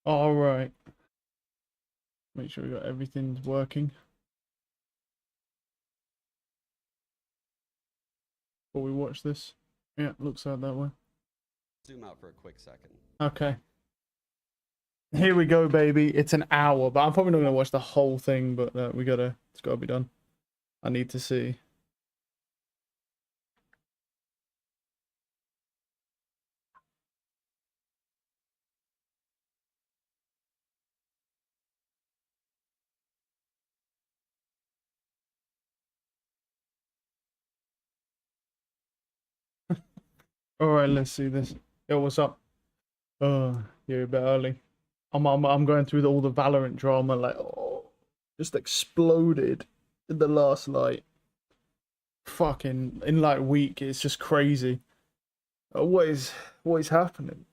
All right. Make sure we got everything working before we watch this. Yeah, looks like that way. Zoom out for a quick second. Okay. Here we go, baby. It's an hour, but I'm probably not gonna watch the whole thing. But it's gotta be done. I need to see. All right, let's see this. Yo, what's up? You're a bit early. I'm going through all the Valorant drama. Like, oh, just exploded in the last like fucking in like week. It's just crazy. What is happening?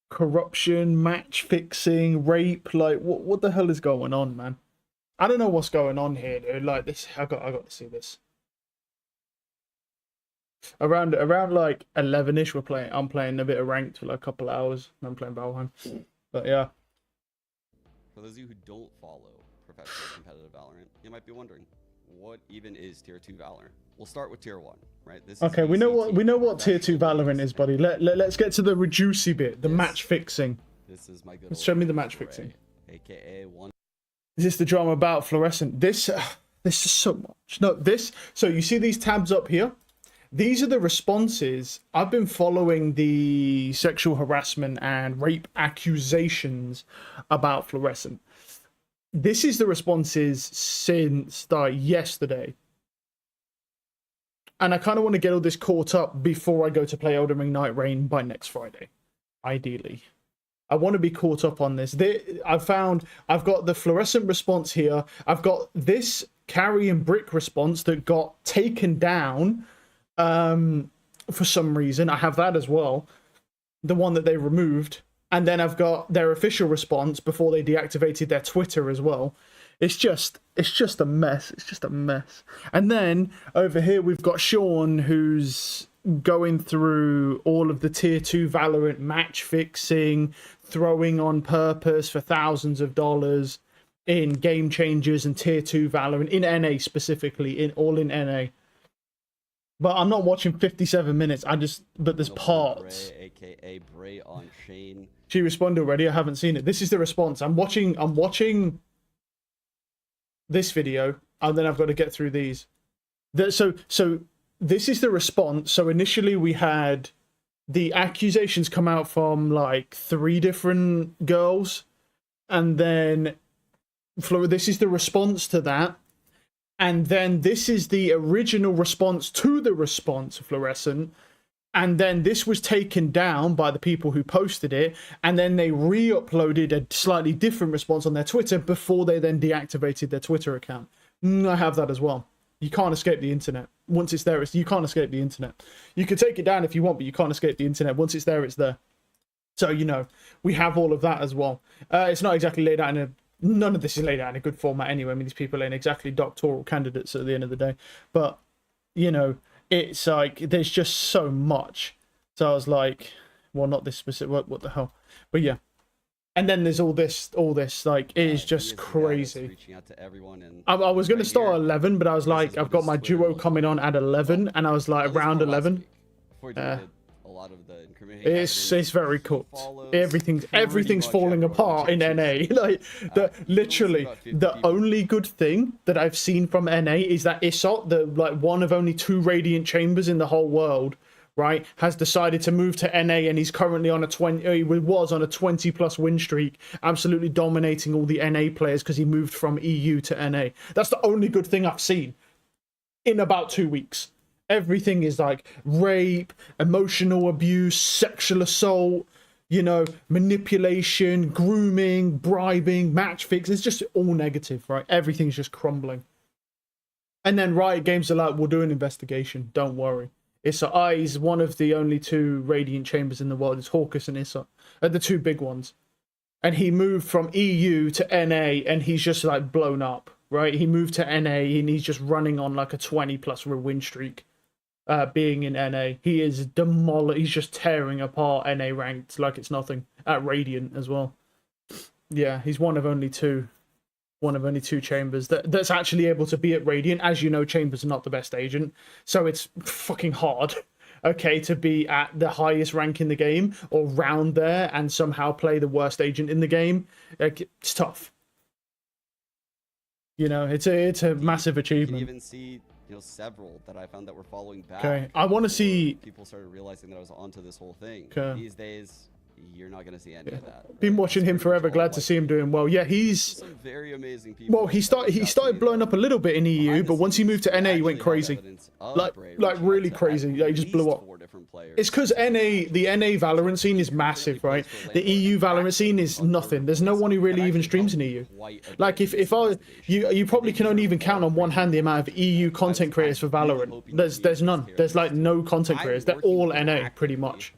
Corruption, match fixing, rape. Like, what the hell is going on, man? I don't know what's going on here, dude. Like this, I got to see this. Around like 11ish, I'm playing a bit of ranked for like a couple hours. And I'm playing Valheim, but yeah. For those of you who don't follow professional competitive Valorant, you might be wondering, what even is Tier 2 Valorant? We'll start with Tier 1, right? This Okay, is we know what Tier 2 professional Valorant is, buddy. Let's get to the juicy bit, the match fixing. This is my good Let's old show me the friend match Bray, fixing. aka one. Is this the drama about fluorescent? This is so much. No, this. So you see these tabs up here? These are the responses. I've been following the sexual harassment and rape accusations about fluorescent. This is the responses since yesterday. And I kind of want to get all this caught up before I go to play Elden Ring Night Rain by next Friday, ideally. I want to be caught up on this. I've got the fluorescent response here. I've got this carry and brick response that got taken down for some reason. I have that as well, the one that they removed, and then I've got their official response before they deactivated their Twitter as well. It's just a mess. It's just a mess. And then over here we've got Sean, who's going through all of the Tier 2 Valorant match fixing, throwing on purpose for thousands of dollars in Game Changers and Tier 2 Valorant, in NA specifically, in NA. But I'm not watching 57 minutes. But there's parts. Bray, aka Bray on Shane. She responded already. I haven't seen it. This is the response. I'm watching this video, and then I've got to get through these. So this is the response. So initially we had the accusations come out from like 3 different girls, and then this is the response to that. And then this is the original response to the response of fluorescent. And then this was taken down by the people who posted it. And then they re-uploaded a slightly different response on their Twitter before they then deactivated their Twitter account. I have that as well. You can't escape the internet. Once it's there, you can't escape the internet. You can take it down if you want, but you can't escape the internet. Once it's there, it's there. So, you know, we have all of that as well. It's not exactly laid out in a... None of this is laid out in a good format anyway. I mean, these people ain't exactly doctoral candidates at the end of the day. But, you know, it's like, there's just so much. So I was like, well, not this specific, what the hell? But yeah. And then there's all this, like, it is just crazy. Reaching out to everyone and I was going to start at 11, but I was like, I've got my duo coming on at 11, and I was like, around 11. Before you a lot of the incriminating it's very cooked. Everything's falling apart in NA. Like literally the only good thing that I've seen from NA is that Isot, the like one of only 2 Radiant Chambers in the whole world, right, has decided to move to NA, and he's currently on a 20. He was on a 20+ win streak, absolutely dominating all the NA players because he moved from EU to NA. That's the only good thing I've seen in about 2 weeks. Everything is like rape, emotional abuse, sexual assault, you know, manipulation, grooming, bribing, match fix. It's just all negative, right? Everything's just crumbling. And then Riot Games are like, we'll do an investigation. Don't worry. Issa is one of the only 2 Radiant Chambers in the world. It's Hawkus and Issa. Are the 2 big ones. And he moved from EU to NA, and he's just like blown up, right? He moved to NA, and he's just running on like a 20+ win streak. being in NA. He is he's just tearing apart NA ranked like it's nothing. At Radiant as well. Yeah, he's one of only two chambers that's actually able to be at Radiant. As you know, chambers are not the best agent, so it's fucking hard, okay, to be at the highest rank in the game or round there and somehow play the worst agent in the game. Like, it's tough. You know, it's a massive achievement. You can even see, several that I found that were following back. Okay, I want to see. People started realizing that I was onto this whole thing. Okay. These days, you're not going to see any of that. Been watching him forever. Glad to see him doing well. Yeah, he's some very amazing people. Well, he started blowing up a little bit in EU, but once he moved to NA, he went crazy. Like really crazy. Yeah, he just blew up. It's because the NA Valorant scene is massive, right? The EU Valorant scene is nothing. There's no one who really even streams in EU. Like if you probably can only even count on one hand the amount of EU content creators for Valorant. There's none. There's like no content creators. They're all NA pretty much.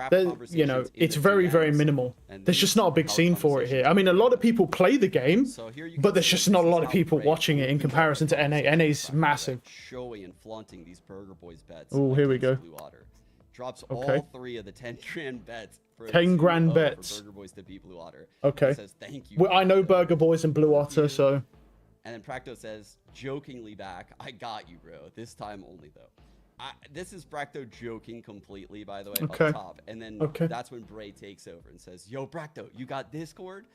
It's very, very minimal. There's just not a big scene for it here. I mean, a lot of people play the game, but there's just not a lot of people watching it in comparison to NA. NA's massive. Showing and flaunting these Burger Boys bets. Oh, here we go. Drops all 3 of the 10 grand bets. 10 grand bets. Burger Boys to beat Blue Otter. Okay. Says, thank you. Well, I know Burger Boys and Blue Otter, so. And then Practo says, jokingly back, I got you, bro. This time only, though. This is Bracto joking completely, by the way, up top. And then that's when Bray takes over and says, yo, Bracto, you got Discord?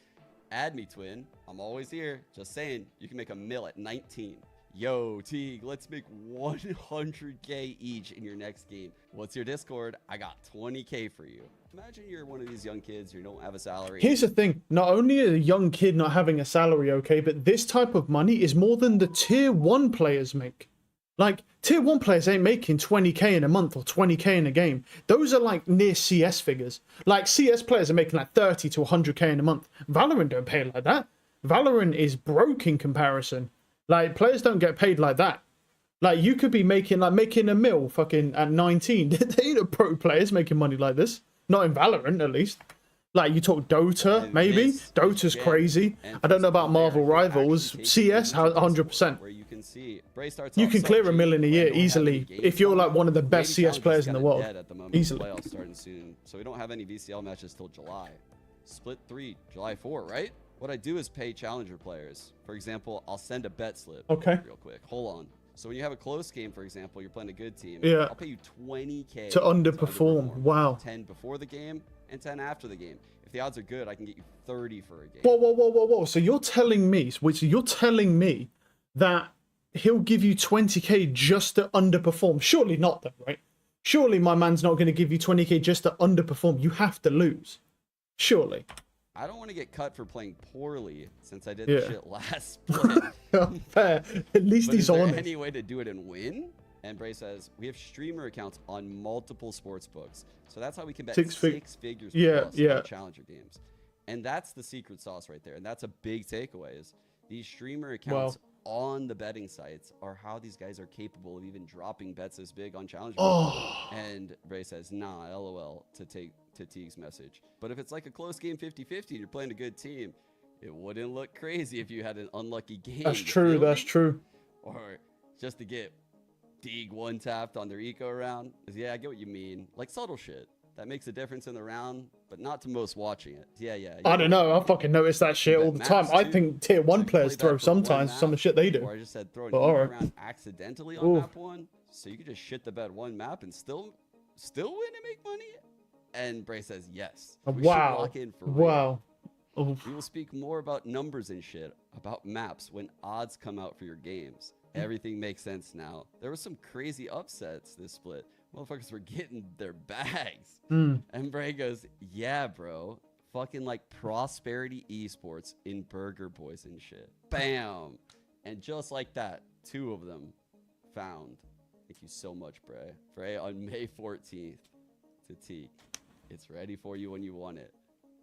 Add me, twin. I'm always here. Just saying, you can make a mill at 19. Yo, Teague, let's make 100K each in your next game. What's your Discord? I got 20K for you. Imagine you're one of these young kids, you don't have a salary. Here's the thing. Not only is a young kid not having a salary, okay, but this type of money is more than the tier 1 players make. Like, tier 1 players ain't making 20k in a month or 20k in a game. Those are like near CS figures. Like, CS players are making like 30 to 100k in a month. Valorant don't pay like that. Valorant is broke in comparison. Like, players don't get paid like that. Like, you could be making a mill fucking at 19. They ain't pro players making money like this. Not in Valorant, at least. Like, you talk Dota, maybe. Dota's crazy. I don't know about Marvel Rivals. CS, 100%. You can clear $1 million a year easily if you're like one of the best CS players in the world. Easily. Playoffs starting soon, so we don't have any VCL matches till July. Split 3, July 4, right? What I do is pay challenger players. For example, I'll send a bet slip. Okay. Real quick. Hold on. So when you have a close game, for example, you're playing a good team. Yeah. I'll pay you 20k to underperform. Wow. 10 before the game and 10 after the game. If the odds are good, I can get you 30 for a game. Whoa. So you're telling me, that he'll give you 20k just to underperform? Surely not, though, right? Surely my man's not going to give you 20k just to underperform. You have to lose. Surely. I don't want to get cut for playing poorly since I did the shit last split. Fair. At least he's on it. Is there any way to do it and win? And Bray says, we have streamer accounts on multiple sports books. So that's how we can bet six figures plus on challenger games. And that's the secret sauce right there. And that's a big takeaway is these streamer accounts on the betting sites are how these guys are capable of even dropping bets this big on challenger games. And Bray says, nah, LOL, to Teague's message. But if it's like a close game 50-50 and you're playing a good team, it wouldn't look crazy if you had an unlucky game. That's true. That's true. Or just to get Teague one tapped on their eco round. Yeah, I get what you mean. Like subtle shit. That makes a difference in the round, but not to most watching it. Yeah. I don't know. I fucking notice that shit all the time. I think tier 1 players throw sometimes some of the shit they do. Or I just said throw an eco round accidentally on map 1, so you could just shit the bed one map and still win and make money. And Bray says yes. We should lock in for real. We will speak more about numbers and shit, about maps when odds come out for your games. Everything makes sense now. There was some crazy upsets this split. Motherfuckers were getting their bags. And Bray goes, yeah, bro. Fucking like Prosperity Esports in Burger Boys and shit. Bam. And just like that, 2 of them found. Thank you so much, Bray. Bray on May 14th to Teague. It's ready for you when you want it.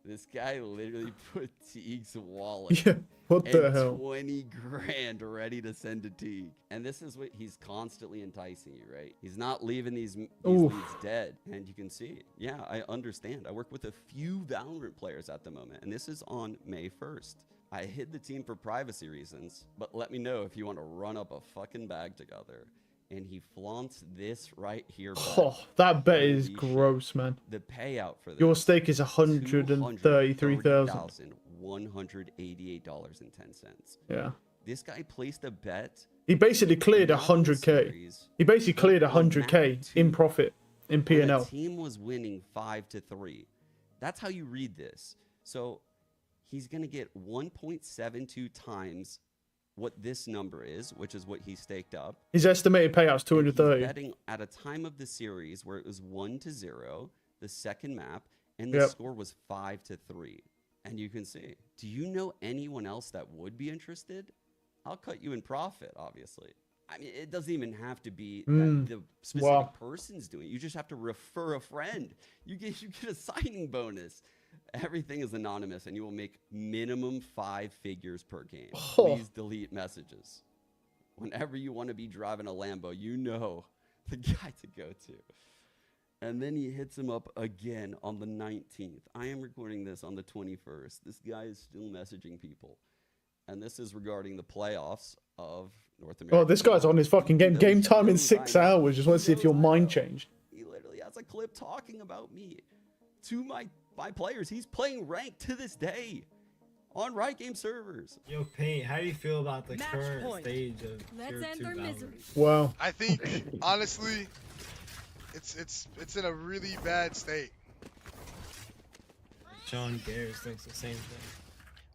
This guy literally put Teague's wallet. Yeah, what the hell? 20 grand ready to send to Teague. And this is what he's constantly enticing you, right? He's not leaving these leads dead. And you can see, yeah, I understand. I work with a few Valorant players at the moment. And this is on May 1st. I hid the team for privacy reasons, but let me know if you want to run up a fucking bag together. and he flaunts this right here. Oh, that bet is gross, man. The payout for this, your stake is $133,000. $188.10. Yeah. This guy placed a bet. He basically cleared 100K. He basically cleared 100K in profit in P&L. The team was winning 5-3. That's how you read this. So he's going to get 1.72 times what this number is, which is what he staked up. His estimated payout's 230. He's betting at a time of the series where it was 1-0, the second map, and the score was 5-3. And you can see. Do you know anyone else that would be interested? I'll cut you in profit, obviously. I mean, it doesn't even have to be that the specific person's doing it. You just have to refer a friend. You get a signing bonus. Everything is anonymous, and you will make minimum 5 figures per game. Please delete messages. Whenever you want to be driving a Lambo, you know the guy to go to. And then he hits him up again on the 19th. I am recording this on the 21st. This guy is still messaging people. And this is regarding the playoffs of North America. Oh, this guy's on his fucking game. Game time in 6 hours. Just want to see if your mind changed. He literally has a clip talking about me to my players. He's playing ranked to this day on Riot Game servers. Yo, Paint, how do you feel about the current stage of Tier 2 Valorant? Wow. I think, honestly, it's in a really bad state. Sean Garrett thinks the same thing.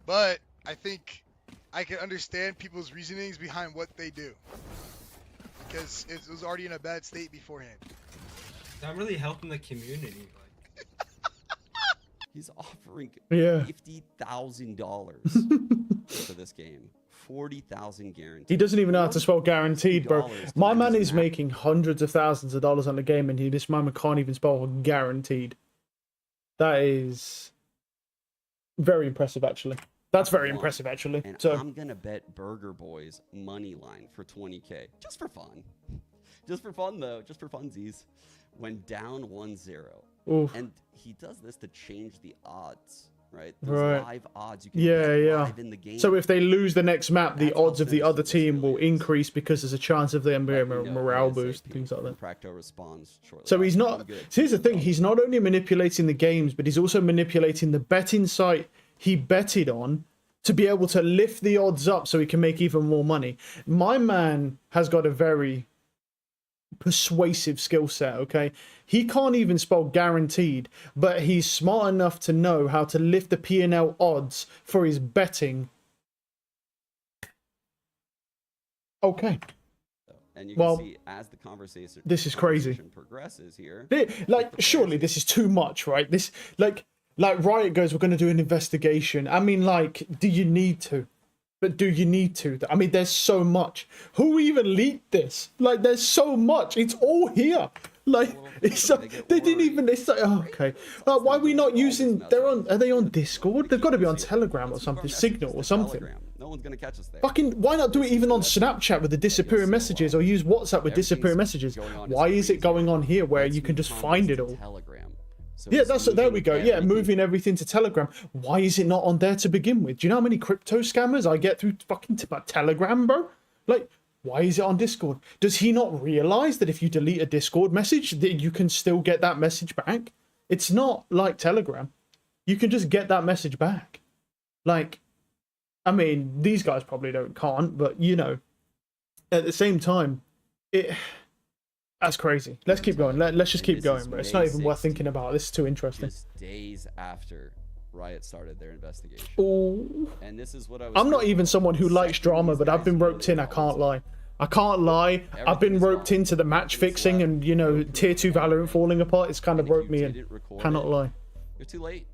But I think I can understand people's reasonings behind what they do. Because it was already in a bad state beforehand. I'm really helping the community. He's offering $50,000 for this game. 40,000 guaranteed. He doesn't even know how to spell guaranteed, bro. My man is making hundreds of thousands of dollars on the game, and this man can't even spell guaranteed. That is very impressive, actually. That's very impressive, actually. And so I'm gonna bet Burger Boys money line for 20K, just for fun. Just for fun, though. Just for funsies. When down 1-0. Oof. And he does this to change the odds, right? Those live odds you can live in the game. So if they lose the next map, the odds of the other team will increase because there's a chance of them being a morale boost and things like that. Practo responds shortly. So he's not. So here's the thing: he's not only manipulating the games, but he's also manipulating the betting site he betted on to be able to lift the odds up so he can make even more money. My man has got a very persuasive skill set, okay? He can't even spell guaranteed, but he's smart enough to know how to lift the P&L odds for his betting. Okay. And you can see as the conversation progresses here. Like, surely this is too much, right? This, like Riot goes, we're going to do an investigation. I mean, like, do you need to? But do you need to? I mean, there's so much. Who even leaked this? Like, there's so much. It's all here. Like, it's they didn't even. It's like, oh, okay. Why are we not using? Are they on Discord? They've got to be on Telegram or something, Signal or something. No one's gonna catch us there. Fucking, why not do it even on Snapchat with the disappearing messages, or use WhatsApp with disappearing messages? Why is it going on here where you can just find it all? So yeah, there we go. Yeah, moving everything to Telegram. Why is it not on there to begin with? Do you know how many crypto scammers I get through fucking Telegram, bro? Like, why is it on Discord? Does he not realize that if you delete a Discord message, that you can still get that message back? It's not like Telegram. You can just get that message back. Like, I mean, these guys probably can't, but you know, at the same time, that's crazy. Let's keep going. Let's just keep going, bro. It's not even worth thinking about. This is too interesting. Just days after Riot started their investigation. Ooh. And this is what I'm not even someone who likes drama, but I've been roped in. I can't lie. I've been roped into the match fixing and, you know, tier 2 Valorant falling apart. It's kind of roped me in. Cannot lie. You're too late.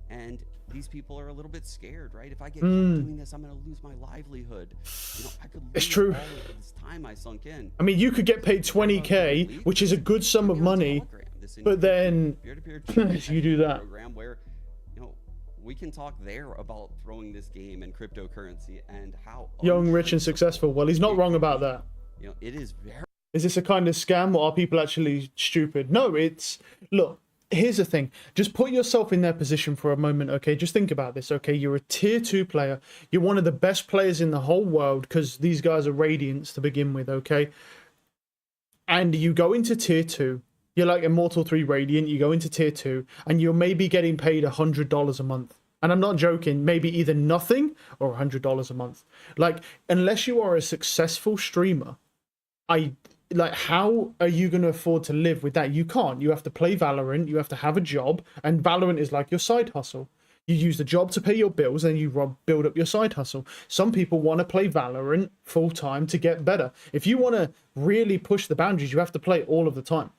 And these people are a little bit scared, right? If I get caught doing this, I'm going to lose my livelihood. You know, I could lose it's true. all of this time I sunk in. I mean, you could get paid 20K, which is a good sum of money, but then you do that. Where, you know, we can talk there about throwing this game and cryptocurrency and how young, rich, and successful. Well, he's not wrong about that. You know, it is very. Is this a kind of scam, or are people actually stupid? No, it's look. Here's the thing. Just put yourself in their position for a moment, okay? Just think about this, okay? You're a tier 2 player. You're one of the best players in the whole world because these guys are Radiants to begin with, okay? and you go into tier 2, you're like Immortal 3 Radiant, you go into tier 2, and you're maybe getting paid $100 a month. And I'm not joking, maybe either nothing or $100 a month. Like, unless you are a successful streamer, how are you going to afford to live with that? You can't. You have to play Valorant, you have to have a job, and Valorant is like your side hustle. You use the job to pay your bills, and you build up your side hustle. Some people want to play Valorant full time to get better. If you want to really push the boundaries, you have to play all of the time,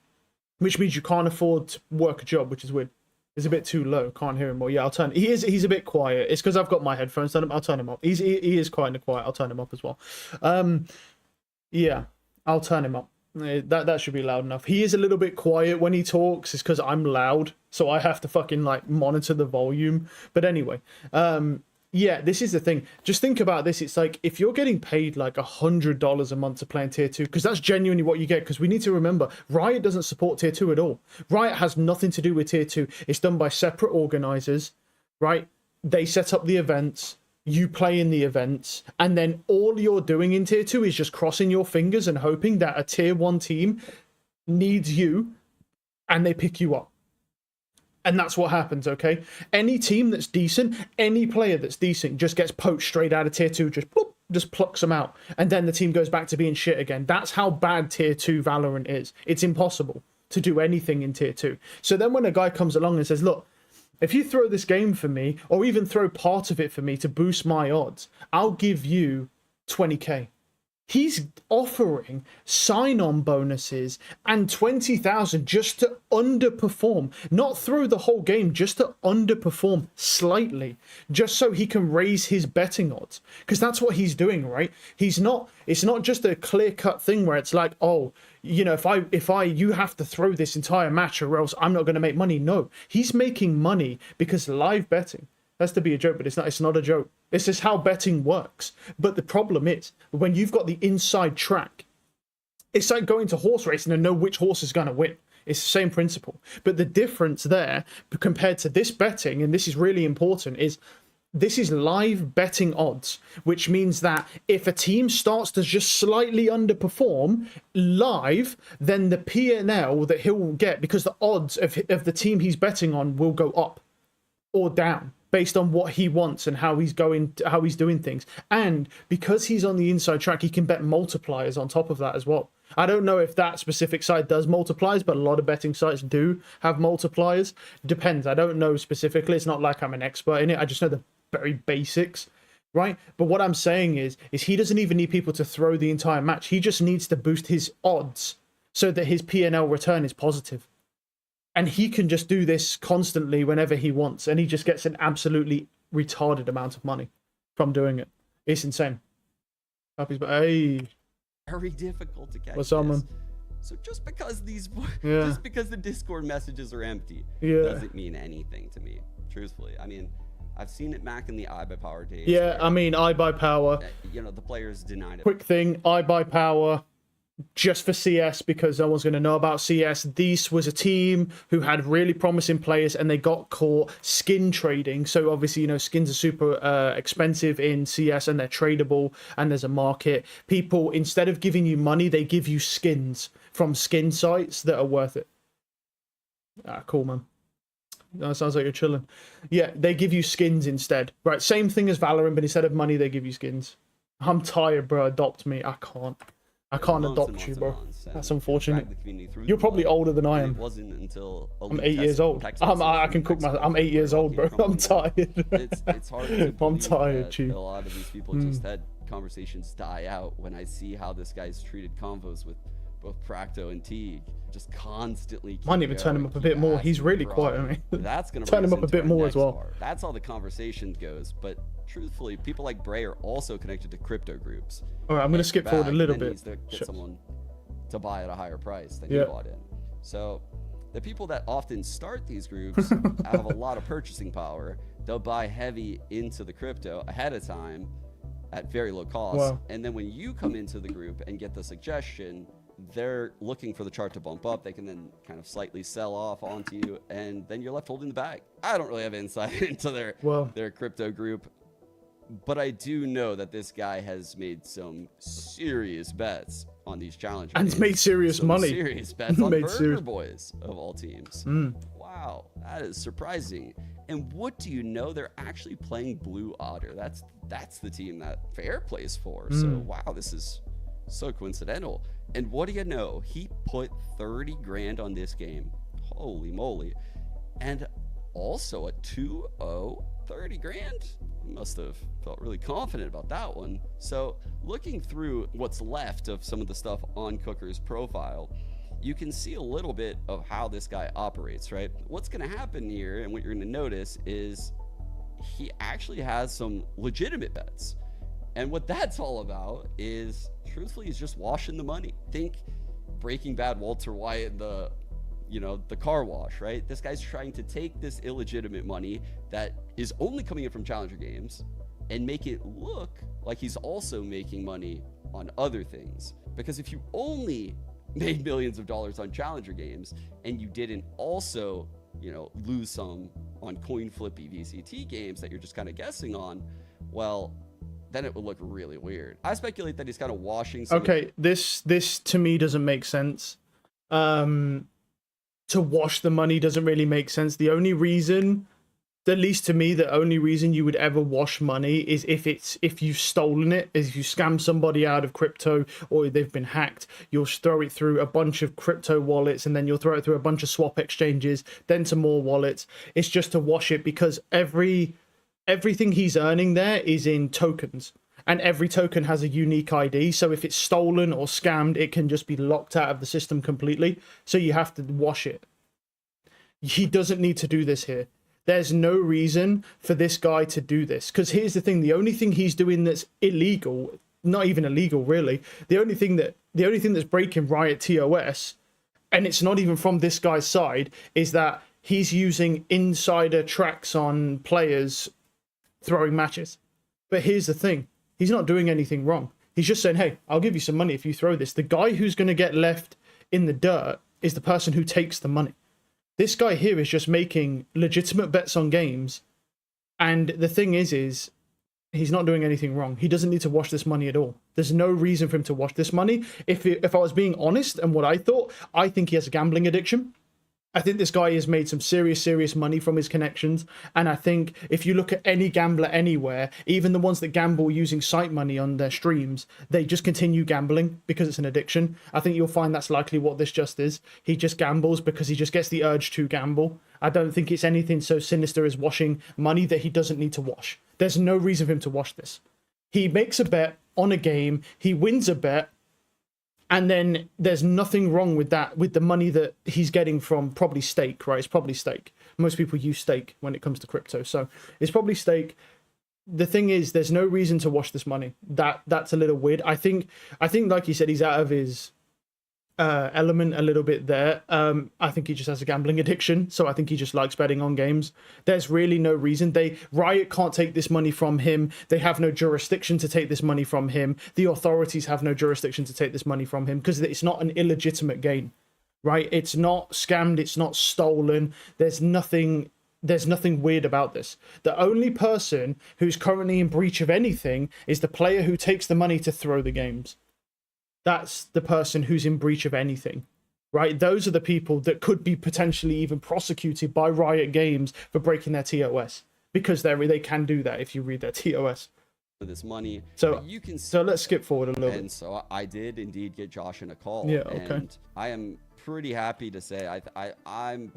which means you can't afford to work a job, which is weird. It's a bit too low. Can't hear him more. Yeah, I'll turn. He's a bit quiet. It's because I've got my headphones on. I'll turn him up. He is quite quiet. I'll turn him up as well. Yeah, I'll turn him up. That should be loud enough. He is a little bit quiet when he talks. It's because I'm loud, so I have to fucking like monitor the volume. But anyway, yeah, this is the thing. Just think about this. It's like if you're getting paid like $100 a month to play in tier 2, because that's genuinely what you get. Because we need to remember, Riot doesn't support tier 2 at all. Riot has nothing to do with tier 2. It's done by separate organizers, right? They set up the events. You play in the events, and then all you're doing in tier 2 is just crossing your fingers and hoping that a tier 1 team needs you and they pick you up. And that's what happens, okay? Any team that's decent, any player that's decent just gets poached straight out of tier 2, just plucks them out, and then the team goes back to being shit again. That's how bad tier 2 Valorant is. It's impossible to do anything in tier 2. So then when a guy comes along and says, look, if you throw this game for me, or even throw part of it for me to boost my odds, I'll give you 20k. He's offering sign-on bonuses and 20,000 just to underperform. Not through the whole game, just to underperform slightly, just so he can raise his betting odds. Because that's what he's doing, right? It's not just a clear-cut thing where it's like, oh, you know, you have to throw this entire match or else I'm not going to make money. No, he's making money because live betting has to be a joke, but it's not a joke. It's just how betting works. But the problem is, when you've got the inside track, it's like going to horse racing and know which horse is going to win. It's the same principle. But the difference there, compared to this betting, and this is really important, is this is live betting odds, which means that if a team starts to just slightly underperform live, then the P&L that he'll get, because the odds of the team he's betting on will go up or down, based on what he wants and how he's doing things. And because he's on the inside track, he can bet multipliers on top of that as well. I don't know if that specific site does multipliers, but a lot of betting sites do have multipliers. Depends. I don't know specifically. It's not like I'm an expert in it. I just know the very basics, right? But what I'm saying is he doesn't even need people to throw the entire match. He just needs to boost his odds so that his P&L return is positive. And he can just do this constantly whenever he wants. And he just gets an absolutely retarded amount of money from doing it. It's insane. Hey. Very difficult to catch. What's up, man? So just because just because the Discord messages are empty doesn't mean anything to me, truthfully. I mean, I've seen it back in the iBuyPower days. Yeah, I mean, iBuyPower. You know, the players denied it. Quick thing, iBuyPower. Just for CS, because no one's going to know about CS. This was a team who had really promising players and they got caught skin trading. So obviously, you know, skins are super expensive in CS and they're tradable and there's a market. People, instead of giving you money, they give you skins from skin sites that are worth it. Ah, cool, man. That sounds like you're chilling. Yeah, they give you skins instead. Right, same thing as Valorant, but instead of money, they give you skins. I'm tired, bro. Adopt me. I can't adopt you, bro. That's unfortunate. You're probably older than I am. It wasn't until I'm 8 years old. I can cook my. I'm 8 years old, bro. I'm tired. It's hard to I'm tired, Chief. A lot of these people just had conversations die out when I see how this guy's treated convos with both Practo and Teague. Just constantly. Might even turn him up a bit more. He's really quiet. I mean, that's gonna turn him up a bit more as well. Part. That's how the conversation goes. But truthfully, people like Bray are also connected to crypto groups. All right, I'm gonna skip forward a little bit. Needs to get someone to buy at a higher price than he bought in. So the people that often start these groups have a lot of purchasing power. They'll buy heavy into the crypto ahead of time at very low cost. Wow. And then when you come into the group and get the suggestion, they're looking for the chart to bump up. They can then kind of slightly sell off onto you, and then you're left holding the bag. I don't really have insight into their crypto group, but I do know that this guy has made some serious bets on these challenges. And it's made serious money. Serious bets on Burger Boys of all teams. Wow, that is surprising. And what do you know? They're actually playing Blue Otter. That's the team that Fair plays for. So wow, this is so coincidental. And what do you know? He put 30 grand on this game. Holy moly. And also a 2-0, 30 grand. He must have felt really confident about that one. So looking through what's left of some of the stuff on Cooker's profile, you can see a little bit of how this guy operates, right? What's going to happen here, and what you're going to notice, is he actually has some legitimate bets. And what that's all about is, truthfully, he's just washing the money. Think Breaking Bad Walter White and the car wash, right? This guy's trying to take this illegitimate money that is only coming in from Challenger games and make it look like he's also making money on other things. Because if you only made millions of dollars on Challenger games and you didn't also, lose some on coin flippy VCT games that you're just kind of guessing on, well, then it would look really weird. I speculate that he's kind of washing some this to me doesn't make sense. To wash the money doesn't really make sense. The only reason, at least to me, the only reason you would ever wash money is if you've stolen it, is if you scam somebody out of crypto or they've been hacked. You'll throw it through a bunch of crypto wallets and then you'll throw it through a bunch of swap exchanges, then to more wallets. It's just to wash it because everything he's earning there is in tokens. And every token has a unique ID. So if it's stolen or scammed, it can just be locked out of the system completely. So you have to wash it. He doesn't need to do this here. There's no reason for this guy to do this. Because here's the thing. The only thing he's doing that's illegal, not even illegal really, the only thing that's breaking Riot TOS, and it's not even from this guy's side, is that he's using insider tracks on players throwing matches. But here's the thing. He's not doing anything wrong. He's just saying, hey, I'll give you some money if you throw this. The guy who's going to get left in the dirt is the person who takes the money. This guy here is just making legitimate bets on games. And the thing is he's not doing anything wrong. He doesn't need to wash this money at all. There's no reason for him to wash this money. If I was being honest and what I thought, I think he has a gambling addiction. I think this guy has made some serious money from his connections. And I think if you look at any gambler anywhere, even the ones that gamble using site money on their streams, they just continue gambling because it's an addiction. I think you'll find that's likely what this just is. He just gambles because he just gets the urge to gamble. I don't think it's anything so sinister as washing money that he doesn't need to wash. There's no reason for him to wash this. He makes a bet on a game, he wins a bet, and then there's nothing wrong with that, with the money that he's getting from probably stake, right? It's probably stake. Most people use stake when it comes to crypto. So it's probably stake. The thing is, there's no reason to wash this money. That's a little weird. I think like you said, he's out of his element a little bit there. I think he just has a gambling addiction, so I think he just likes betting on games. There's really no reason. Riot can't take this money from him. They have no jurisdiction to take this money from him. The authorities have no jurisdiction to take this money from him because it's not an illegitimate gain, right? It's not scammed. It's not stolen. There's nothing weird about this. The only person who's currently in breach of anything is the player who takes the money to throw the games. That's the person who's in breach of anything, right? Those are the people that could be potentially even prosecuted by Riot Games for breaking their TOS, because they can do that if you read their TOS. This money, so let's skip forward a little bit. And so I did indeed get Josh in a call. Yeah, okay. And I am pretty happy to say I'm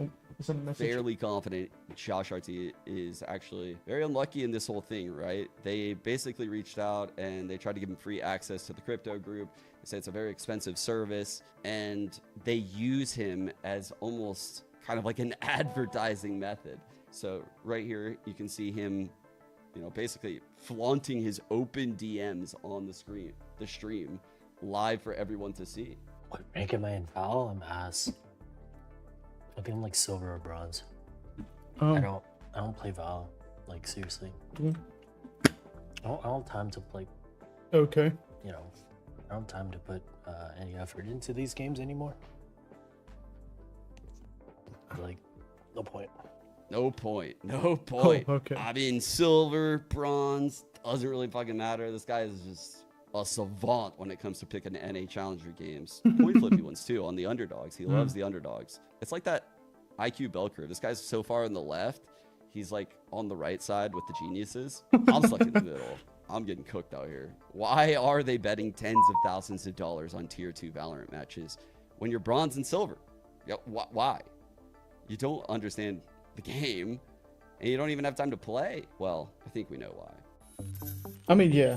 fairly confident Josh RT is actually very unlucky in this whole thing, right? They basically reached out and they tried to give him free access to the crypto group. They say it's a very expensive service, and they use him as almost kind of like an advertising method. So right here, you can see him, basically flaunting his open DMs on the stream live for everyone to see. What rank am I in Val? I'm ass. I think I'm like silver or bronze. Oh. I don't play Val, like seriously. Mm. I don't have time to play. Okay. I don't have time to put any effort into these games anymore. Like, no point. No point. Oh, okay. I mean, silver, bronze, doesn't really fucking matter. This guy is just a savant when it comes to picking NA Challenger games. Point flippy ones too on the underdogs. He loves the underdogs. It's like that IQ bell curve. This guy's so far on the left. He's like on the right side with the geniuses. I'm stuck in the middle. I'm getting cooked out here. Why are they betting tens of thousands of dollars on tier 2 Valorant matches when you're bronze and silver? Why? You don't understand the game and you don't even have time to play. Well, I think we know why. I mean, yeah.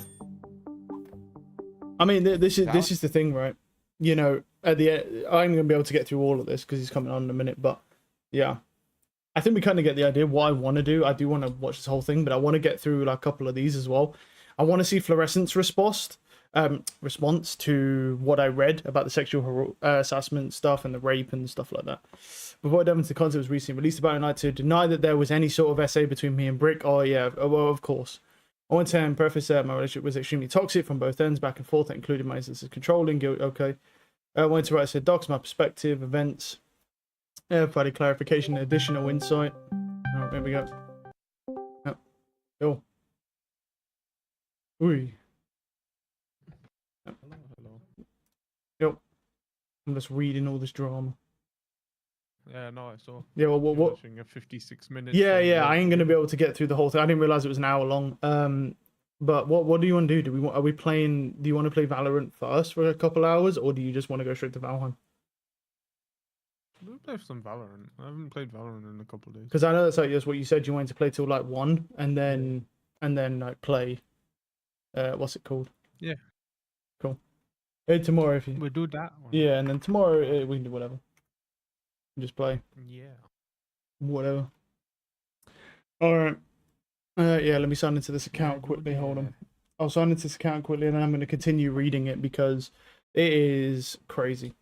I mean, this is the thing, right? You know, at the end, I'm gonna be able to get through all of this because he's coming on in a minute. But yeah, I think we kind of get the idea. What I want to do, I do want to watch this whole thing, but I want to get through like a couple of these as well. I want to see Fluorescent's response to what I read about the sexual harassment stuff and the rape and stuff like that. Before I delve into the content, was recently released about Night to deny that there was any sort of essay between me and Brick. Oh yeah, well of course. I want to preface my relationship was extremely toxic from both ends, back and forth, including my instances of controlling, guilt. Okay. I wanted to write, said docs, my perspective, events, provided clarification, additional insight. Oh, there we go. Oh. Oh. Ooh. Hello. Yo. I'm just reading all this drama. Yeah, no, I saw. Yeah, well, what? Watching a 56 minutes. Yeah, I ain't gonna be able to get through the whole thing. I didn't realize it was an hour long. But what do you want to do? Are we playing? Do you want to play Valorant first for a couple hours, or do you just want to go straight to Valheim? We'll play some Valorant. I haven't played Valorant in a couple of days. Because I know that's what you said. You wanted to play till like 1, and then like play. What's it called? Yeah. Cool. Tomorrow if you. We'll do that one. Yeah, and then tomorrow we can do whatever. Just play. Yeah. Whatever. All right. Yeah, let me sign into this account quickly. Hold on. I'll sign into this account quickly, and then I'm going to continue reading it because it is crazy.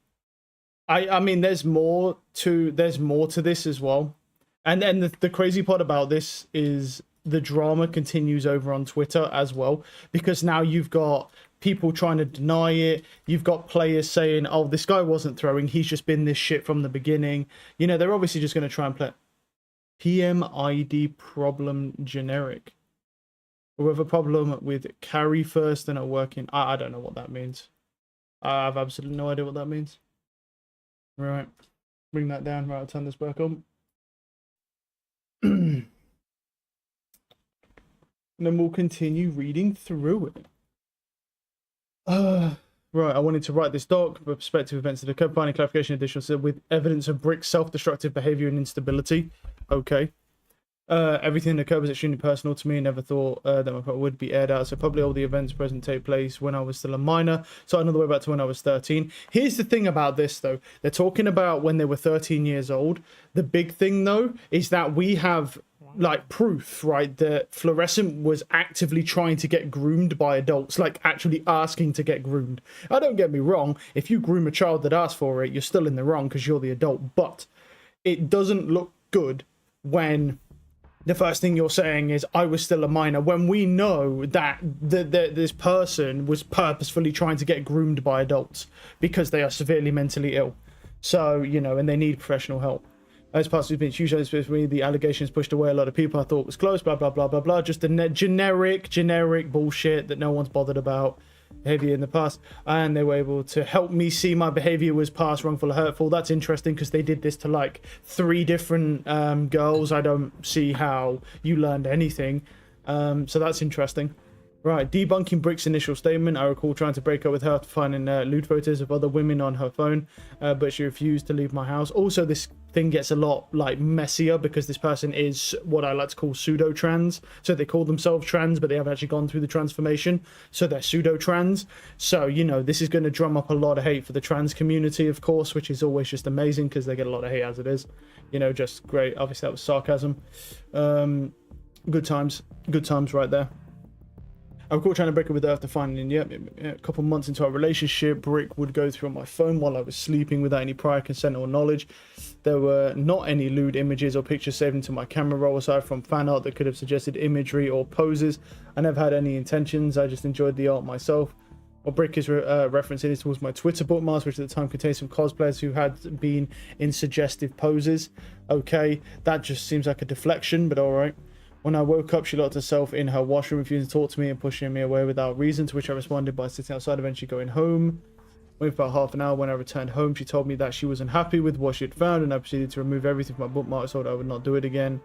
I mean, there's more to this as well, and then the crazy part about this is the drama continues over on Twitter as well, because now you've got people trying to deny it. You've got players saying, "Oh, this guy wasn't throwing. He's just been this shit from the beginning." You know, they're obviously just going to try and play PMID problem generic. We have a problem with carry first and are working. I don't know what that means. I have absolutely no idea what that means. Right. Bring that down. Right, I'll turn this back on. And then we'll continue reading through it. Right, I wanted to write this doc, perspective events that occur, finding clarification additional with evidence of Brick's self-destructive behavior and instability. Okay. Everything that occurred was extremely personal to me. Never thought that my part would be aired out. So probably all the events present take place when I was still a minor. So another way back to when I was 13. Here's the thing about this, though. They're talking about when they were 13 years old. The big thing, though, is that we have like proof, right, that Fluorescent was actively trying to get groomed by adults, like actually asking to get groomed. Don't get me wrong, if you groom a child that asks for it, you're still in the wrong because you're the adult, but it doesn't look good when the first thing you're saying is I was still a minor, when we know that this person was purposefully trying to get groomed by adults because they are severely mentally ill. So, you know, and they need professional help. As part of the usually the allegations pushed away a lot of people I thought was close, blah, blah, blah, blah, blah. Just a generic bullshit that no one's bothered about. Behavior in the past, and they were able to help me see my behavior was past, wrongful or hurtful. That's interesting because they did this to like 3 different girls. I don't see how you learned anything. So that's interesting. Right, debunking Brick's initial statement. I recall trying to break up with her after finding lewd photos of other women on her phone, but she refused to leave my house. Also, this thing gets a lot like messier because this person is what I like to call pseudo-trans. So they call themselves trans, but they haven't actually gone through the transformation. So they're pseudo-trans. So, you know, this is going to drum up a lot of hate for the trans community, of course, which is always just amazing because they get a lot of hate as it is. You know, just great. Obviously, that was sarcasm. Good times right there. I recall trying to break up with her after finding, a couple months into our relationship, Brick would go through on my phone while I was sleeping without any prior consent or knowledge. There were not any lewd images or pictures saved into my camera roll aside from fan art that could have suggested imagery or poses. I never had any intentions, I just enjoyed the art myself. What Brick is referencing is towards my Twitter bookmarks, which at the time contained some cosplayers who had been in suggestive poses. Okay, that just seems like a deflection, but alright. When I woke up, she locked herself in her washroom, refusing to talk to me and pushing me away without reason, to which I responded by sitting outside, eventually going home. Waited for about half an hour. When I returned home, she told me that she wasn't happy with what she had found, and I proceeded to remove everything from my bookmarks, so I would not do it again,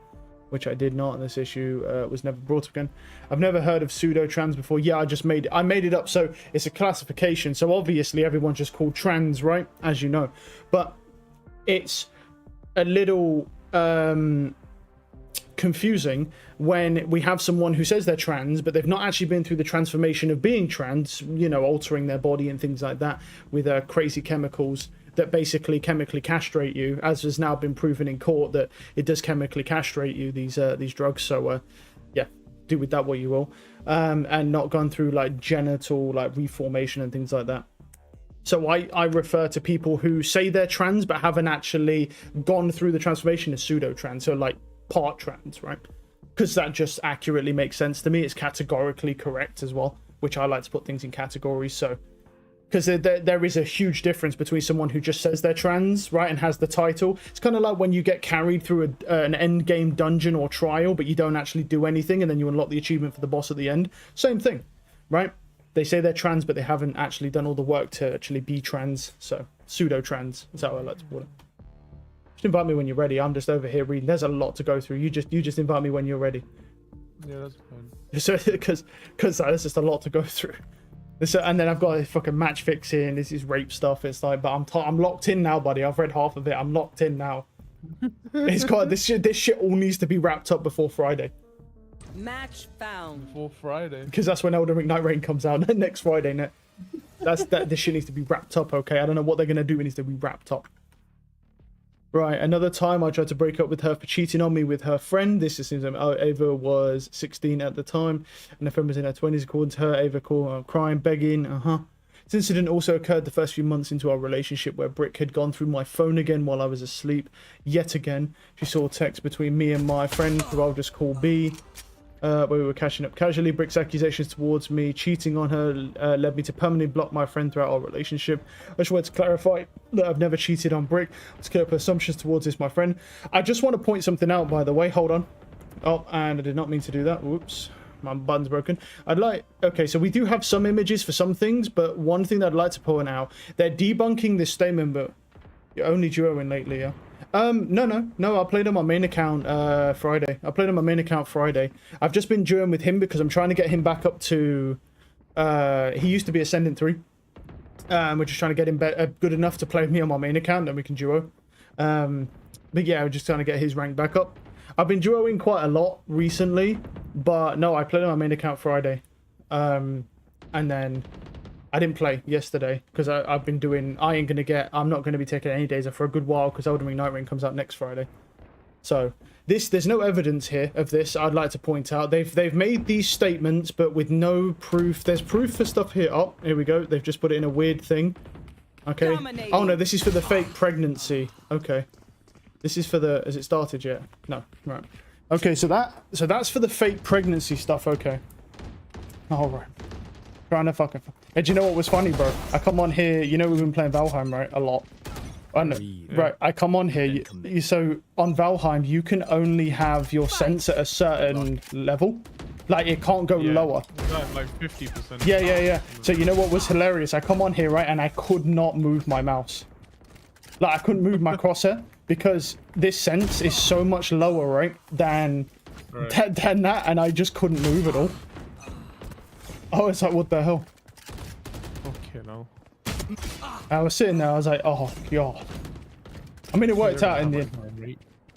which I did not, and this issue was never brought up again. I've never heard of pseudo-trans before. Yeah, I made it up, so it's a classification, so obviously everyone's just called trans, right? As you know. But it's a little confusing when we have someone who says they're trans, but they've not actually been through the transformation of being trans, you know, altering their body and things like that with crazy chemicals that basically chemically castrate you, as has now been proven in court that it does chemically castrate you, these drugs. So yeah, do with that what you will, and not gone through like genital like reformation and things like that. So I refer to people who say they're trans but haven't actually gone through the transformation as pseudo-trans, so like part trans, right? Because that just accurately makes sense to me. It's categorically correct as well, which I like to put things in categories. So because there is a huge difference between someone who just says they're trans, right, and has the title. It's kind of like when you get carried through an end game dungeon or trial, but you don't actually do anything, and then you unlock the achievement for the boss at the end. Same thing, right? They say they're trans, but they haven't actually done all the work to actually be trans. So pseudo-trans is how I like to put it. Just invite me when you're ready. I'm just over here reading. There's a lot to go through. You just invite me when you're ready. Yeah, that's fine. So because there's just a lot to go through. And then I've got a fucking match fixing. This is rape stuff. It's like, but I'm locked in now, buddy. I've read half of it. I'm locked in now. It's got this shit all needs to be wrapped up before Friday. Match found. Before Friday. Because that's when Elden Ring Night Rain comes out next Friday. This shit needs to be wrapped up. Okay, I don't know what they're gonna do. It needs to be wrapped up. Right, another time I tried to break up with her for cheating on me with her friend. This is Ava was 16 at the time, and her friend was in her 20s. According to her, Ava called her crying, begging. This incident also occurred the first few months into our relationship, where Brick had gone through my phone again while I was asleep. Yet again, she saw a text between me and my friend, who I'll just call B, where we were catching up casually. Brick's accusations towards me cheating on her led me to permanently block my friend throughout our relationship. I just wanted to clarify that I've never cheated on Brick. Let's clear up assumptions towards this, my friend. I just want to point something out, by the way. Hold on. Oh, and I did not mean to do that. Whoops. My button's broken. Okay, so we do have some images for some things, but one thing that I'd like to point out, they're debunking this statement, but you're only duoing lately, yeah? No, I played on my main account Friday. I've just been duoing with him because I'm trying to get him back up to he used to be Ascendant 3. We're just trying to get him good enough to play with me on my main account, then we can duo. But yeah, we're just trying to get his rank back up. I've been duoing quite a lot recently, but no, I played on my main account Friday. And then I didn't play yesterday because I've been doing. I'm not going to be taking any days off for a good while because Elden Ring Night Rain comes out next Friday. So there's no evidence here of this. I'd like to point out they've made these statements, but with no proof. There's proof for stuff here. Oh, here we go. They've just put it in a weird thing. Okay. Dominating. Oh no, this is for the fake pregnancy. Okay. This is for the. Has it started yet? No. Right. Okay. So that's for the fake pregnancy stuff. Okay. All right. Trying to fucking. Hey, do you know what was funny, bro? I come on here. You know we've been playing Valheim, right? A lot. I know. Yeah. Right. I come on here. So on Valheim, you can only have your sense at a certain level. Like it can't go lower. Like 50%. Yeah. So you know what was hilarious? I come on here, right, and I could not move my mouse. Like I couldn't move my crosshair because this sense is so much lower, right, than that, and I just couldn't move at all. Oh, it's like, what the hell? Okay, no. I was sitting there, I was like, oh god. I mean, it worked out in the end.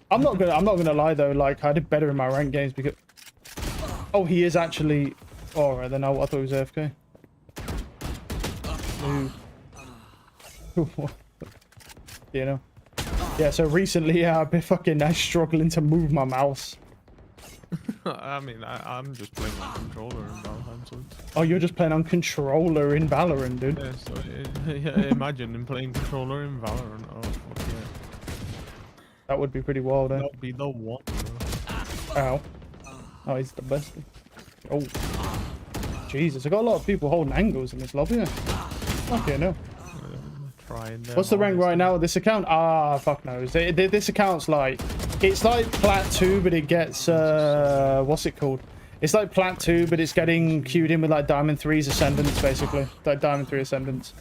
I'm not gonna lie though, like I did better in my ranked games because. Oh, he is actually. All right, then I thought he was AFK. You know. Yeah. So recently, I've been fucking struggling to move my mouse. I mean, I'm just playing on controller in Valheim, so Oh, you're just playing on controller in Valorant, dude. Yeah, so imagine him playing controller in Valorant. Oh, fuck yeah. That would be pretty wild, eh? That would be the one, bro. Ow. Oh, he's the best. Oh. Jesus, I got a lot of people holding angles in this lobby. Okay, no. What's the rank right now with this account? Ah, fuck knows. This account's like It's like Plat 2, but it gets what's it called? It's like Plat 2, but it's getting queued in with like Diamond 3's Ascendants, basically. Like Diamond 3 Ascendants.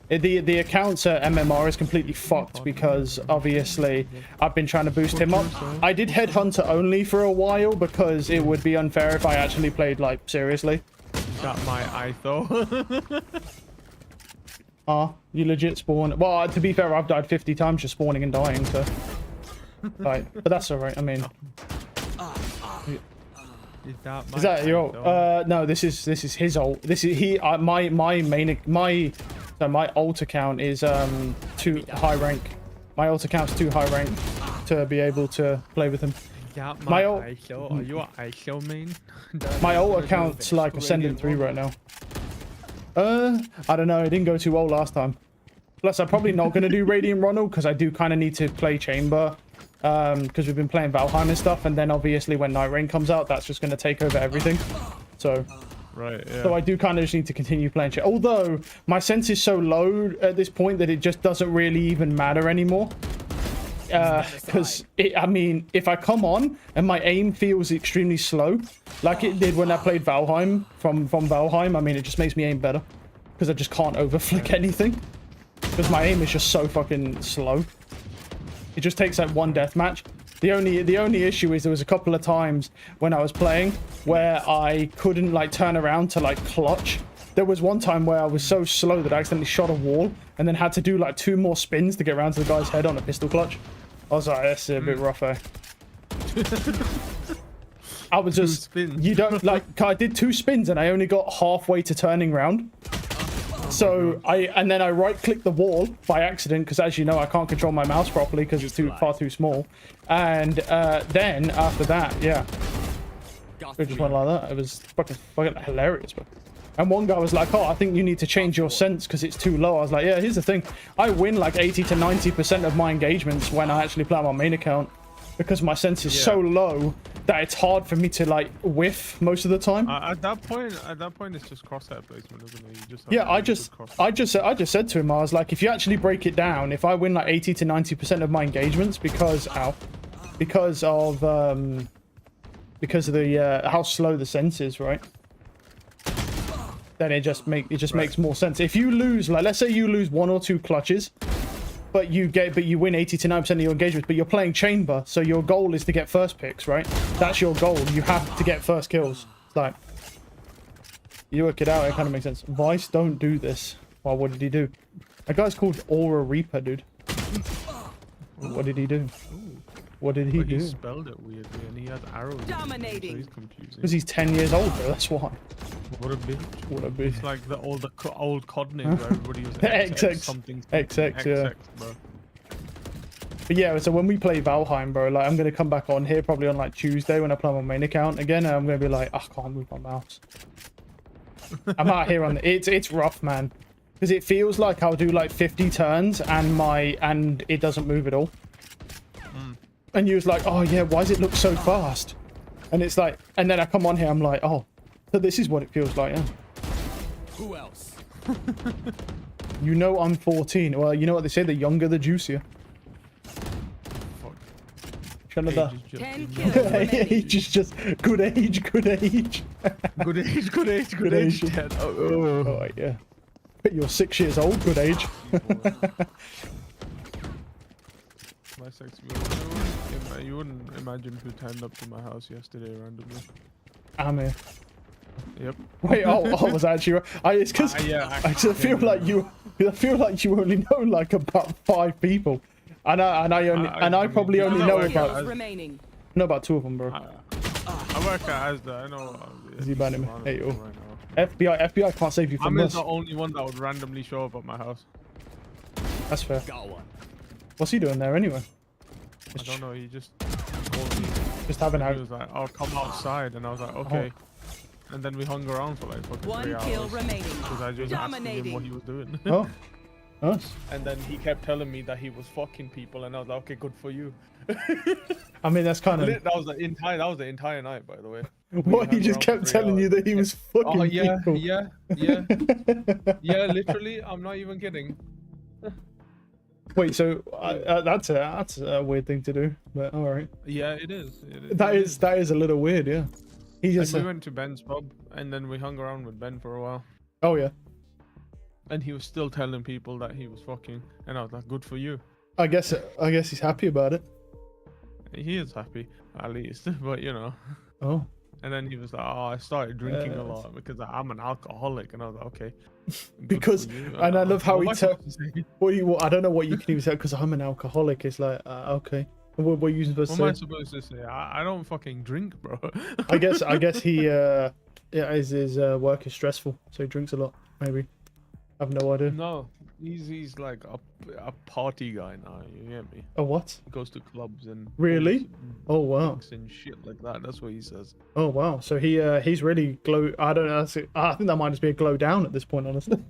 The accounts at MMR is completely fucked because obviously I've been trying to boost him up. I did Headhunter only for a while because it would be unfair if I actually played like seriously. Got my eye though. You legit spawn. Well, to be fair, I've died 50 times just spawning and dying, so. Right, but that's alright. I mean. Is that your ult? No, this is his ult. This is my ult account is too high rank. My ult account's too high rank to be able to play with him. My ult. Are you an ISO main? My ult account's like Ascendant 3 right now. I don't know. It didn't go too well last time. Plus, I'm probably not going to do Radiant Ronald because I do kind of need to play Chamber. Because we've been playing Valheim and stuff, and then obviously when Night Rain comes out, that's just going to take over everything. So, right, yeah. So I do kind of just need to continue playing Chamber. Although my sense is so low at this point that it just doesn't really even matter anymore. Because I mean, if I come on and my aim feels extremely slow, like it did when I played Valheim from Valheim, I mean, it just makes me aim better because I just can't overflick anything because my aim is just so fucking slow. It just takes like one deathmatch. The only issue is there was a couple of times when I was playing where I couldn't like turn around to like clutch. There was one time where I was so slow that I accidentally shot a wall and then had to do like 2 more spins to get around to the guy's head on a pistol clutch. I was like, that's a bit rough, eh? I was just, you don't like, I did 2 spins and I only got halfway to turning round. So and then I right clicked the wall by accident because as you know I can't control my mouse properly because it's far too small. And then after that, yeah, it just went like that. It was fucking hilarious, bro. And one guy was like, oh, I think you need to change your sense because it's too low. I was like, yeah, here's the thing. I win like 80 to 90% of my engagements when I actually play on my main account because my sense is so low that it's hard for me to like whiff most of the time. At that point, it's just crosshair placement, isn't it? You just I just said to him, I was like, if you actually break it down, if I win like 80 to 90% of my engagements because of the how slow the sense is, right? Then it just makes more sense. If you lose, like let's say you lose 1 or 2 clutches, but you win 80 to 90% of your engagements, but you're playing Chamber, so your goal is to get first picks, right? That's your goal. You have to get first kills. It's like you work it out, it kind of makes sense. Vice don't do this. Well, what did he do? That guy's called Aura Reaper, dude. What did he do? What did he do? He spelled it weirdly, and he has arrows. Dominating. So he's confusing. Because he's 10 years old, bro. That's why. What a bitch. What a bitch. It's like the old COD name where everybody was XX something. XX, yeah. Bro. But yeah, so when we play Valheim, bro, like I'm gonna come back on here probably on like Tuesday when I play my main account again, and I'm gonna be like, I can't move my mouse. I'm out here on the, it's rough, man, because it feels like I'll do like 50 turns and it doesn't move at all. And you was like, oh yeah, why does it look so fast? And it's like, and then I come on here, I'm like, oh, so this is what it feels like, yeah. Who else? You know I'm 14. Well, you know what they say, the younger the juicier. Canada. 10 kills remaining. Age is just good age, good age. Good age, good age, good age. Oh yeah. But you're 6 years old, good age. My sex you wouldn't imagine who turned up to my house yesterday randomly. I'm here. Yep. Wait, was that actually right? It's because I feel like you only know like about 5 people. And I probably only know about 2 of them, bro. I work at Asda, I know. Is he banning me? Hey, yo. FBI can't save you from this. I'm the only one that would randomly show up at my house. That's fair. Got one. What's he doing there anyway? I don't know, he just called me. Just having He was like, I'll come outside, and I was like, okay. And then we hung around for like fucking 3 hours. 1 kill remaining. Because I just asked him what he was doing. Oh. Nice. And then he kept telling me that he was fucking people, and I was like, okay, good for you. I mean, that's kind of... That was the entire night, by the way. What, he just kept telling you that he was fucking people? Yeah, literally, I'm not even kidding. Wait, so that's a weird thing to do, but all right. Yeah, it is. That is a little weird, yeah. He just we went to Ben's pub and then we hung around with Ben for a while. Oh yeah. And he was still telling people that he was fucking, and I was like, good for you. I guess he's happy about it. He is happy, at least, but you know. Oh. And then he was like, oh, I started drinking a lot because I'm an alcoholic. And I was like, okay. Because, and I love how he I don't know what you can even say, because I'm an alcoholic. It's like, okay. What are you supposed to say? What am I supposed to say? I don't fucking drink, bro. I guess he, his work is stressful, so he drinks a lot, maybe. I have no idea. No, he's like a party guy now. You get me? A what? He goes to clubs and really? Oh wow. And shit like that. That's what he says. Oh wow. So he's really glow. I don't know. I think that might just be a glow down at this point, honestly.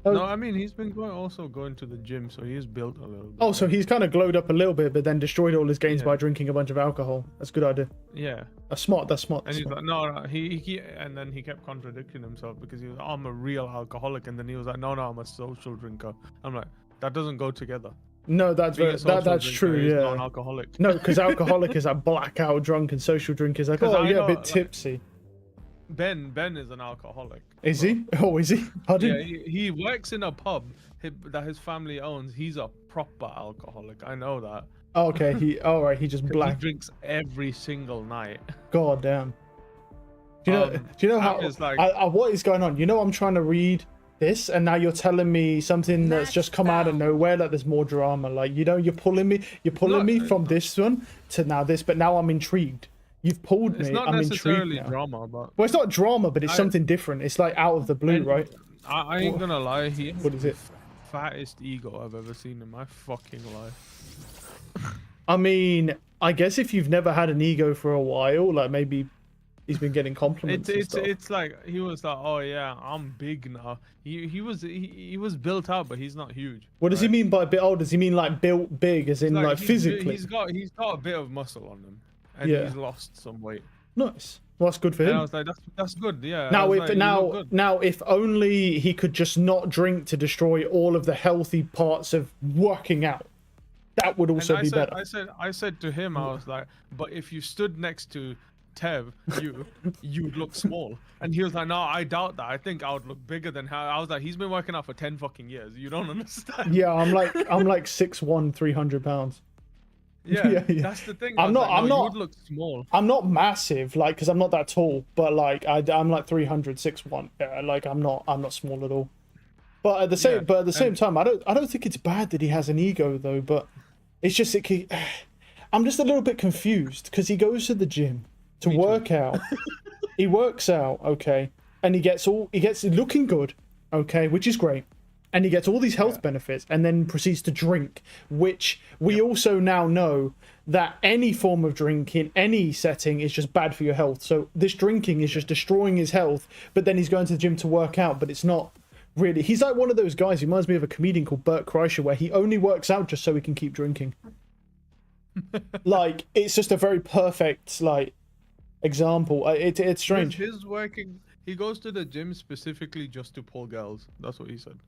No, I mean he's been going to the gym, so he's built a little bit. Oh, so he's kind of glowed up a little bit, but then destroyed all his gains by drinking a bunch of alcohol. That's a good idea. Yeah. That's smart. That's smart. And he's like, no, he and then he kept contradicting himself because he was, I'm a real alcoholic, and then he was like, no, I'm a social drinker. I'm like, that doesn't go together. No, that's true. Yeah. Not an alcoholic. No, because alcoholic is a blackout drunk, and social drink is like, oh yeah, a bit tipsy. Ben is an alcoholic. Is he? Oh, is he? Yeah, he works in a pub that his family owns. He's a proper alcoholic. I know that. Oh, okay, he just He drinks every single night. God damn. Do you know how? Like, what is going on? You know, I'm trying to read this, and now you're telling me something that's just come out of nowhere. Like there's more drama. Like you're pulling me from this one to now this, but now I'm intrigued. You've pulled me. It's not necessarily drama, but well, it's not drama, but it's something different. It's like out of the blue, right? I ain't gonna lie. What is it? Fattest ego I've ever seen in my fucking life. I mean, I guess if you've never had an ego for a while, like maybe he's been getting compliments. It's like he was like, oh yeah, I'm big now. He was built out, but he's not huge. What does he mean by bit old? Does he mean like built big, as in like physically? He's got a bit of muscle on him. And he's lost some weight. Nice. Well, that's good for him. And I was like, that's good. Yeah. Now, if only he could just not drink to destroy all of the healthy parts of working out, that would also be better. I said to him, I was like, but if you stood next to Tev, you'd look small. And he was like, no, I doubt that. I think I would look bigger than how. I was like, he's been working out for 10 fucking years. You don't understand. Yeah, I'm like 6'1", 300 pounds. Yeah, that's the thing. I'm not. You would look small. I'm not massive, like, because I'm not that tall. But like, I'm like 300, 6'1". Like, I'm not small at all. But at the same time, I don't think it's bad that he has an ego though. But it's just I'm just a little bit confused because he goes to the gym to work out. He works out, okay, and he gets looking good, okay, which is great. And he gets all these health benefits and then proceeds to drink, which we also now know that any form of drink in any setting is just bad for your health. So this drinking is just destroying his health, but then he's going to the gym to work out, but it's not really. He's like one of those guys. He reminds me of a comedian called Bert Kreischer, where he only works out just so he can keep drinking. Like, it's just a very perfect, like, example. It's strange. He goes to the gym specifically just to pull girls. That's what he said.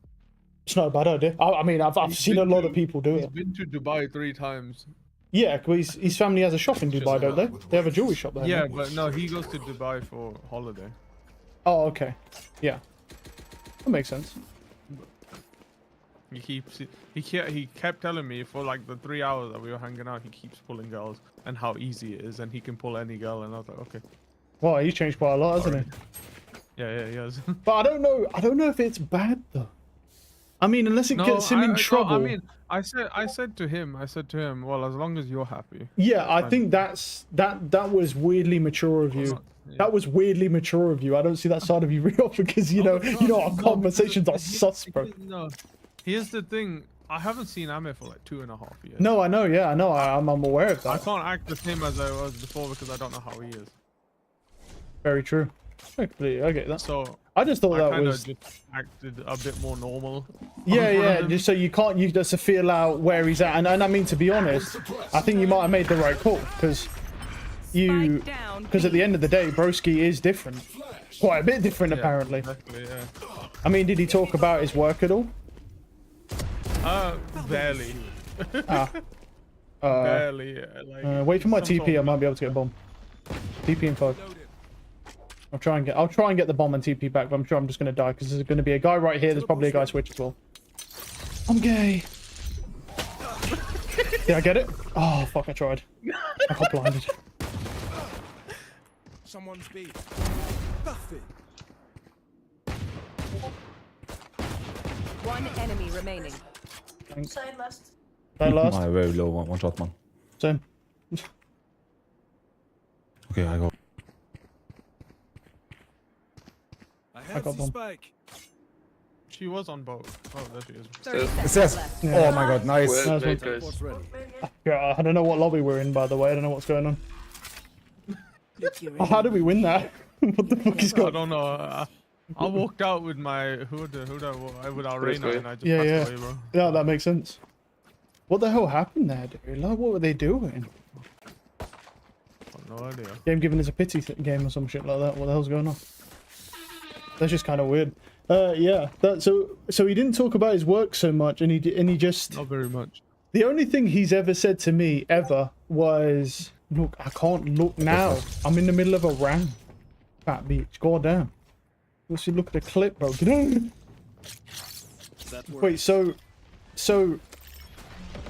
It's not a bad idea. I mean, I've seen a lot of people do it. He's been to Dubai 3 times. Yeah, because his family has a shop in Dubai, don't they? They have a jewelry shop there. Yeah, but no, he goes to Dubai for holiday. Oh, okay. Yeah. That makes sense. He kept telling me for like the 3 hours that we were hanging out, he keeps pulling girls and how easy it is, and he can pull any girl, and I was like, okay. Well, he's changed quite a lot, hasn't he? Yeah, he has. But I don't know if it's bad though. I mean, unless it gets him in trouble. I mean, I said to him, well, as long as you're happy. Yeah, I think that was weirdly mature of you. That was weirdly mature of you. I don't see that side of you real because our conversations are sus, bro. No, here's the thing. I haven't seen Amir for like 2.5 years. No, I know. Yeah, I know. I'm aware of that. I can't act the same as I was before because I don't know how he is. Very true. I get that. So I just thought that was just acted a bit more normal. Yeah, just so you just to feel out where he's at, and I mean, to be honest, I think you might have made the right call because at the end of the day, Broski is different, quite a bit different apparently. Exactly, yeah. I mean, did he talk about his work at all? Barely. Barely. Like, Wait for my some TP. I sort might of- be able to get a bomb. TP in 5. I'll try and get the bomb and TP back, but I'm sure I'm just gonna die because there's gonna be a guy right here. There's probably a guy switch as well. I'm gay. Did I get it? Oh fuck! I tried. I got blinded. Someone's beat. Buffy. One enemy remaining. Thanks. Side last. That last. My very low one shot, man. Same. Okay, I go. I got have the one. spike. She was on boat. Oh, there she is. 30 seconds Yes. left. Oh my god, nice. Nice one. What's ready? Yeah, I don't know what lobby we're in, by the way. I don't know what's going on. Oh, how did we win that? What the fuck is I going on? don't know. I walked out with my with our Reyna and I just Yeah, passed yeah. away, bro. Yeah, that makes sense. What the hell happened there, dude? Like, what were they doing? Got no idea. Game giving us a pity game or some shit like that. What the hell's going on? That's just kind of weird. Yeah. So he didn't talk about his work so much, and he just Not very much. the only thing he's ever said to me ever was, "Look, I can't look now. I'm in the middle of a round. Fat bitch, go down." Let's look at the clip, bro. Get on. Wait, so,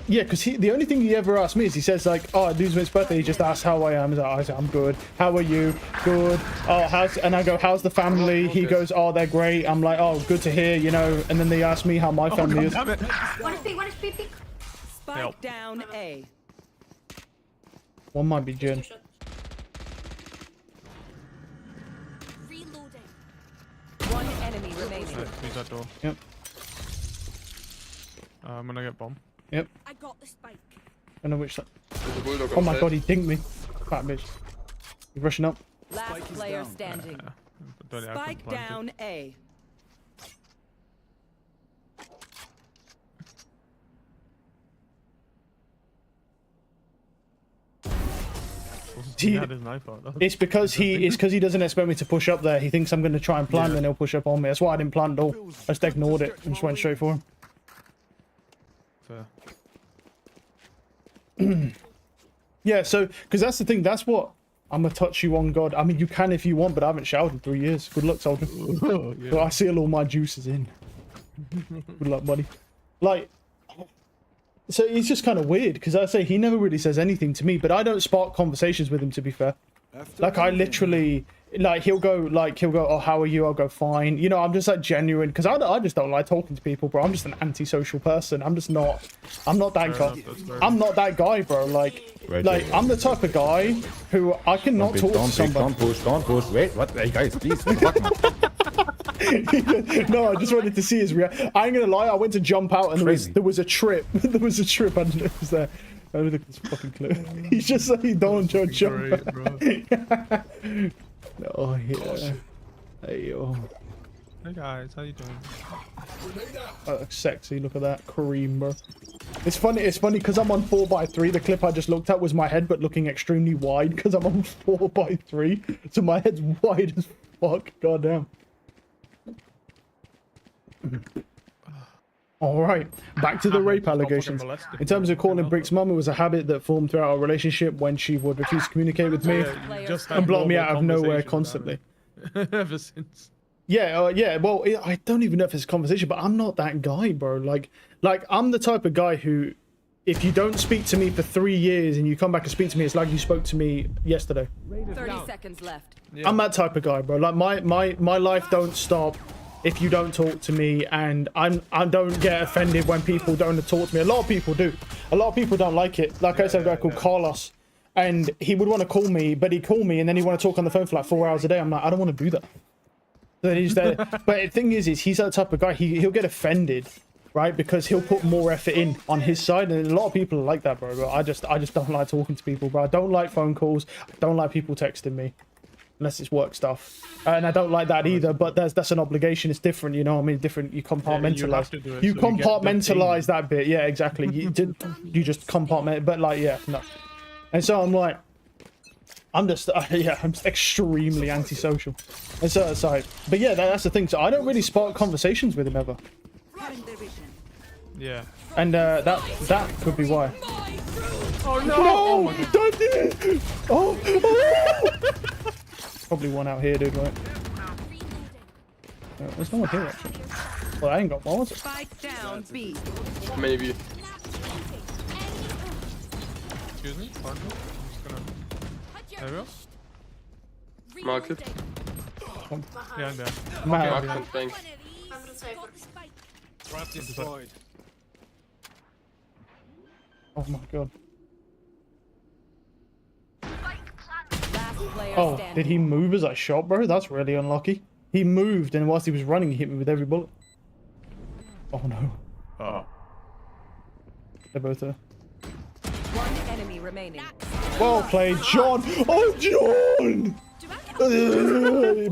yeah, because the only thing he ever asked me is he says like, "Oh, dude's his birthday." He just asks how I am. I say, "I'm good. How are you? Good. Oh, how's?" And I go, "How's the family?" He goes, "Oh, they're great." I'm like, "Oh, good to hear." You know. And then they ask me how my family is. Damn it. One is big, one is big. Spike Help. down A. One might be Jen. Reloading. One enemy remaining. Use that door. Yep. I'm gonna get bomb. Yep. I got the spike. I know which side. Oh my god, he dinged me. Fat bitch. He's rushing up. Last player standing. Don't I can Spike plant it. down A. He had his knife out. It's because he doesn't expect me to push up there. He thinks I'm going to try and plant, and he'll push up on me. That's why I didn't plant at all. I just ignored it and just went straight for him. Fair. Yeah, so because that's the thing. That's what I'm gonna touch you on, God. I mean, you can if you want, but I haven't showered in 3 years. Good luck, soldier. Oh, yeah. So I seal all my juices in. Good luck, buddy. Like, so it's just kind of weird because I say he never really says anything to me, but I don't spark conversations with him. To be fair, like I literally, like he'll go, "Oh, how are you?" I'll go, "Fine." You know, I'm just like genuine because I just don't like talking to people, bro. I'm just an antisocial person. I'm just not. I'm not that guy. I'm not that guy, bro. Like I'm the type of guy who I cannot talk to somebody. Don't push. Wait, what? Hey guys, please. What the fuck, man? No, I just wanted to see his reaction. I ain't gonna lie, I went to jump out and there was a trip. There was a trip. I didn't know it was there. Oh, look at this fucking clip. He's just like, "Don't jump." Great, bro. Oh yeah. Hey yo. Hey guys, how you doing? Sexy. Look at that cream, bro. It's funny because I'm on 4x3. The clip I just looked at was my head, but looking extremely wide because I'm on 4x3. So my head's wide as fuck. Goddamn. All right, back to the rape allegations. In terms of calling Brick's mum, it was a habit that formed throughout our relationship when she would refuse to communicate with me and block me out of nowhere constantly. Ever since. Yeah, yeah. Well, I don't even know if it's a conversation, but I'm not that guy, bro. Like I'm the type of guy who, if you don't speak to me for 3 years and you come back and speak to me, it's like you spoke to me yesterday. 30 seconds left. Yeah. I'm that type of guy, bro. Like my life don't stop if you don't talk to me, and I don't get offended when people don't talk to me. A lot of people do. A lot of people don't like it. Like I said, a guy called Carlos, and he would want to call me, but he'd call me and then he'd want to talk on the phone for like 4 hours a day. I'm like, I don't want to do that. So then he's there. But the thing is he's that type of guy. He'll get offended, right? Because he'll put more effort in on his side, and a lot of people are like that, bro. But I just don't like talking to people, bro. I don't like phone calls. I don't like people texting me. Unless it's work stuff, and I don't like that either. But that's an obligation. It's different, you know. I mean, different. You compartmentalize. Yeah, you compartmentalize that bit. Yeah, exactly. You just compartment. But like, yeah, no. And so I'm like, I'm just extremely antisocial. And so it's like, but yeah, that's the thing. So I don't really spark conversations with him ever. Yeah. And that could be why. Oh no! No! Daddy! Oh! Probably one out here, dude, right? There's no one here, actually. Well, I ain't got one, was it? Spike down, B. Maybe. Excuse me? Pardon? I'm just gonna... There we go. Mark it. Yeah, I'm there. Man. Mark it, thanks. Trap destroyed. Oh my god. Last player Oh, standing. did he move as I shot, bro? That's really unlucky. He moved, and whilst he was running, he hit me with every bullet. Oh no. Oh. They're both there. One enemy remaining. Well played, John! Oh, John!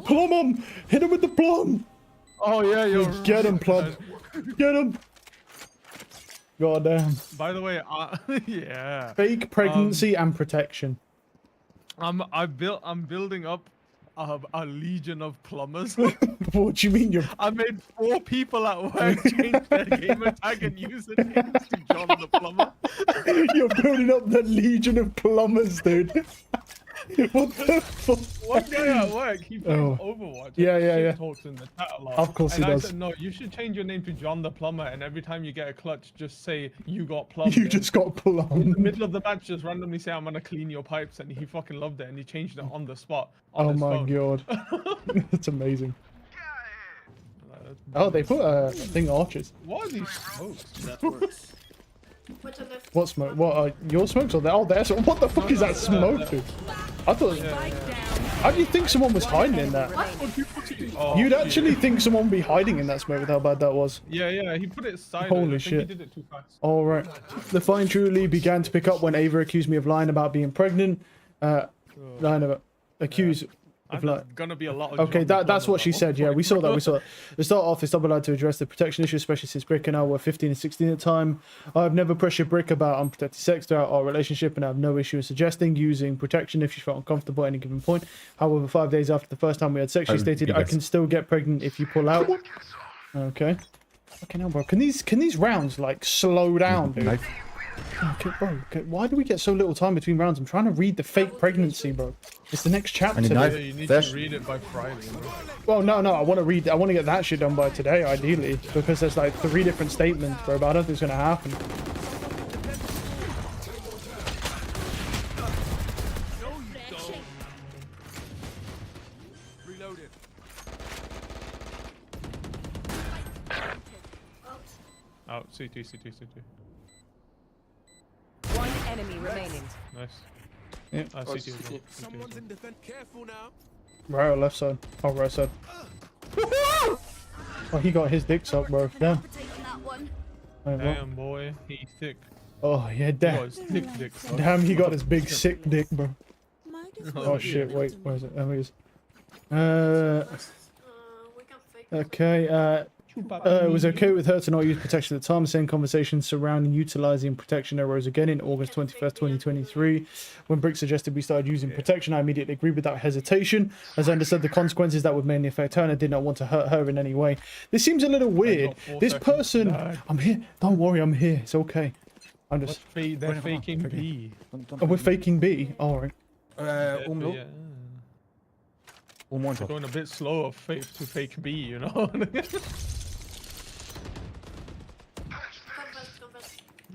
Plum him! Hit him with the plum! Oh yeah, you're Get him, plum! Get him! God damn. By the way, yeah. Fake pregnancy and protection. I'm building up a legion of plumbers. What do you mean you're... I made 4 people at work change their gamer tag and use it to John the Plumber. You're building up the legion of plumbers, dude. What the fuck? One guy at work, he plays Overwatch. Yeah, and yeah, yeah. talks in the chat a lot. Of course and he I does. said, no, you should change your name to John the Plumber, and every time you get a clutch, just say you got plumbed. You just got in the plumbed. middle of the match, just randomly say, I'm gonna clean your pipes, and he fucking loved it, and he changed it on the spot. On Oh his my phone. god. That's amazing. Oh, they put thing archers. What are these smokes? That works. What smoke? What are your smokes or there? Oh, there's what the fuck is that smoke, dude? I thought. How do you think someone was hiding in that? Oh, You'd actually think someone would be hiding in that smoke with how bad that was. Yeah, he put it sideways. Holy I think shit. He did it too fast. All right. The fine truly began to pick up when Ava accused me of lying about being pregnant. Lying about accused. There's gonna be a lot of Okay, John the that's what she Plumber. said. Yeah, we saw that. We saw that. To start off, it's double out to address the protection issue, especially since Brick and I were 15 and 16 at the time. I've never pressured Brick about unprotected sex throughout our relationship, and I have no issue with suggesting using protection if she felt uncomfortable at any given point. However, 5 days after the first time we had sex, she stated, "I can still get pregnant if you pull out." Okay. Fucking hell, bro. Can these rounds like slow down, dude? Knife. Okay, bro. Okay, why do we get so little time between rounds? I'm trying to read the fake pregnancy, bro. It's the next chapter. knife. Yeah, you need Flash. to read it by Friday. Bro. Well, no. I want to read. I want to get that shit done by today, ideally, because there's like 3 different statements, bro. But I don't think it's gonna happen. Reloaded. Out, CT. One enemy remaining. Nice. Yeah. CT as well. CT. Someone's in defense. Careful now. Right or left side? Oh, right side. Oh, he got his dick sucked, bro. Damn. Wait, what? Damn, boy, he thick. Oh yeah, He damn. got his thick dick. son. Damn, he got his big sick dick, bro. Oh, Oh shit! yeah. Wait, where is it? There he is. Okay. It was okay with her to not use protection at the time. The same conversation surrounding utilizing protection arose again in August 21st, 2023. When Brick suggested we started using protection, I immediately agreed without hesitation, as I understood the consequences that would mainly affect her, and I did not want to hurt her in any way. This seems a little weird. This person... I'm here. Don't worry, I'm here. It's okay. I'm just... They're faking B. Oh, we're faking B. Alright. Yeah. One Going a bit slow of fake to fake B, you know?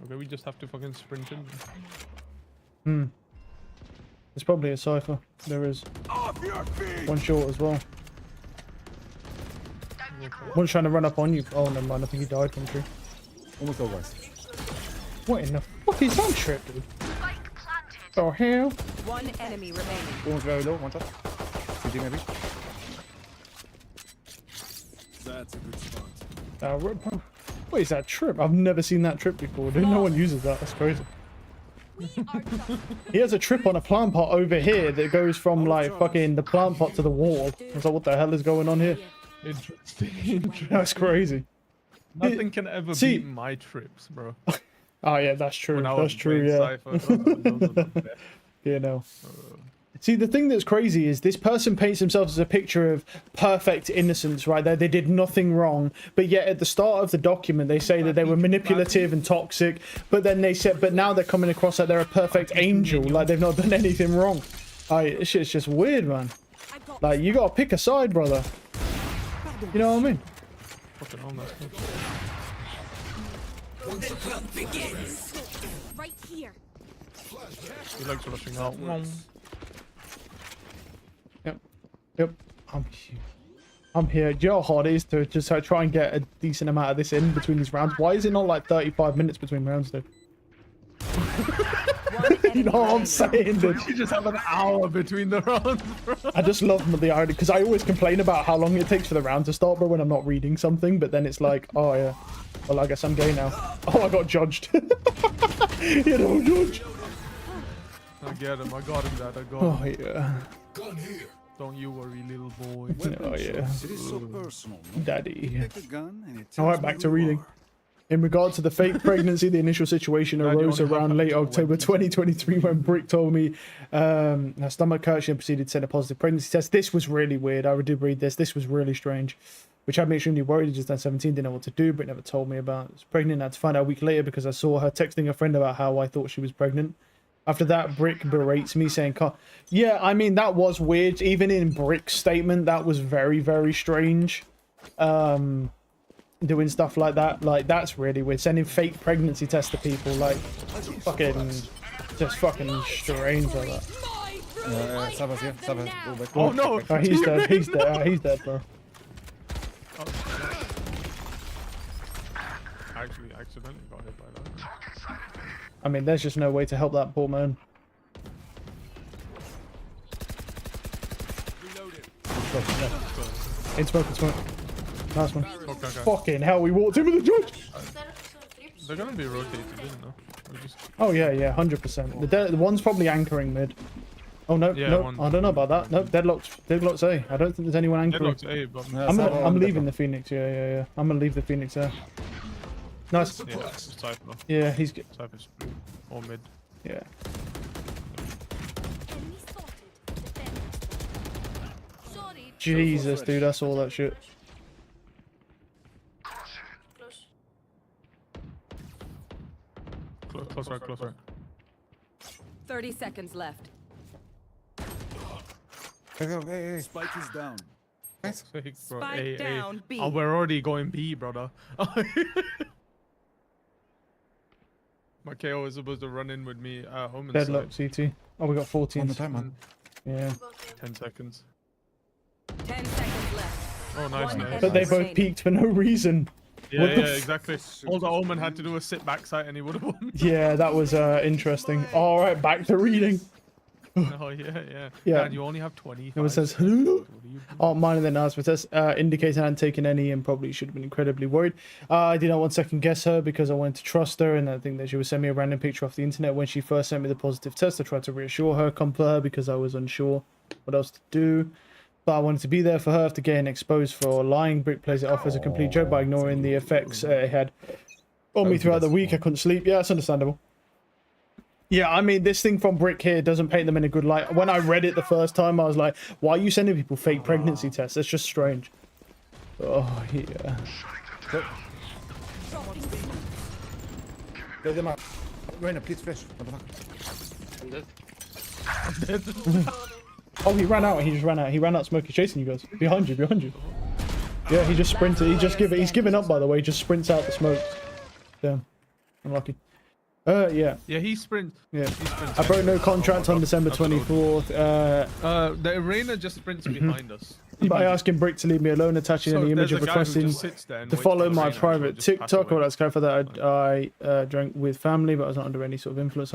Okay, we just have to fucking sprint in. There's probably a cipher. There is. One short as well. One's trying to run up on you. Oh, never mind. I think he died from tree. Almost over, guys. What in the fuck is that trip, dude? Oh, hell. One enemy remaining. Almost very low. One shot. CT maybe. That's a good spot. What is that trip? I've never seen that trip before, dude. No one uses that. That's crazy. He has a trip on a plant pot over here that goes from like fucking the plant pot to the wall. It's like, what the hell is going on here? Interesting. That's crazy. Nothing can ever beat my trips, bro. Oh yeah, that's true. When I That's was true. playing Yeah. Cypher, those are the best. Yeah, no. See, the thing that's crazy is this person paints themselves as a picture of perfect innocence, right? They did nothing wrong, but yet at the start of the document, they say that they were manipulative and toxic, but then they said, but now they're coming across like they're a perfect angel, like they've not done anything wrong. This shit's just weird, man. Like, you gotta pick a side, brother. You know what I mean? Fucking hell, that's good. Right here. He likes rushing out. Yep. I'm here. Do you know how hard it is to just try and get a decent amount of this in between these rounds? Why is it not like 35 minutes between rounds, dude? You know what I'm saying, dude? You just have an hour between the rounds, bro. I just love the irony, because I always complain about how long it takes for the round to start, bro, when I'm not reading something, but then it's like, oh yeah, well, I guess I'm gay now. Oh, I got judged. You know, judge. I get him. I got him, Dad. I got Oh him. yeah. Gun here. Don't you worry, little boy. Oh yeah. It is so personal. No? Daddy. Pick a gun and it All tells right, back where to you reading. are. In regard to the fake pregnancy, the initial situation Dad, you arose only have around up late until October Wednesday. 2023 when Brick told me her stomach hurt. She proceeded to send a positive pregnancy test. This was really weird. I did read this. This was really strange, which had me extremely worried. Just turned 17, didn't know what to do. Brick never told me about it. I was pregnant. I had to find out a week later because I saw her texting a friend about how I thought she was pregnant. After that, Brick berates me saying, yeah, I mean, that was weird. Even in Brick's statement, that was very, very strange. Doing stuff like that, like, that's really weird. Sending fake pregnancy tests to people, like, fucking, just fucking strange like that. Sabbath here. Sabbath. Go back. Oh no! Oh, he's dead. He's dead. He's dead, bro. I actually accidentally got hit by that. I mean, there's just no way to help that poor man. In smoke, in smoke. Nice one. Okay. Fucking hell, we walked in with a judge! They're gonna be rotated, isn't they? Oh, yeah, 100%. The one's probably anchoring mid. Oh, no, Yeah, no, one- I don't know about that. No, deadlock's A. I don't think there's anyone anchoring. Deadlock's A, but I'm leaving the Phoenix, yeah. I'm gonna leave the Phoenix there. Nice. yeah, it's Cypher. Yeah, he's good. Cypher's or mid. Yeah. Enemy spotted. Defend. Sorry. Jesus, dude, I saw that shit. Close right. 30 seconds left. Hey. Spike is down. Nice. Spike down, B. Oh, we're already going B, brother. My KO is supposed to run in with me home inside. Deadlock, CT. Oh, we got 14. On the time, man. Yeah. 10 seconds. 10 seconds left. Oh, nice. But they both peaked for no reason. Yeah, What the exactly. All the Omen had to do was sit back side and he would have won. Yeah, that was interesting. All right, back to reading. Oh, yeah. Yeah. Dad, you only have 20. It says, oh, mine and then announcement indicating I hadn't taken any and probably should have been incredibly worried. I did not want to second guess her because I wanted to trust her, and I think that she would send me a random picture off the internet. When she first sent me the positive test, I tried to reassure her, comfort her because I was unsure what else to do. But I wanted to be there for her after getting exposed for lying. Brick plays it off as a complete joke by ignoring the effects it had on me throughout the week. I couldn't sleep. Yeah, it's understandable. Yeah, I mean, this thing from Brick here doesn't paint them in a good light. When I read it the first time, I was like, why are you sending people fake pregnancy tests? That's just strange. Oh, yeah. Get them out. Reyna, please flash. Oh, he ran out. He just ran out. He ran out smoking, chasing you guys. Behind you. Yeah, he just sprinted. He's given up, by the way. He just sprints out the smoke. Damn. Unlucky. Yeah. Yeah, he sprints. Yeah. I broke no contract on December 24th. The arena just sprints behind us. By asking Brick to leave me alone, attaching any image of requesting to follow my private TikTok. Well, let's clarify that I drank with family, but I was not under any sort of influence.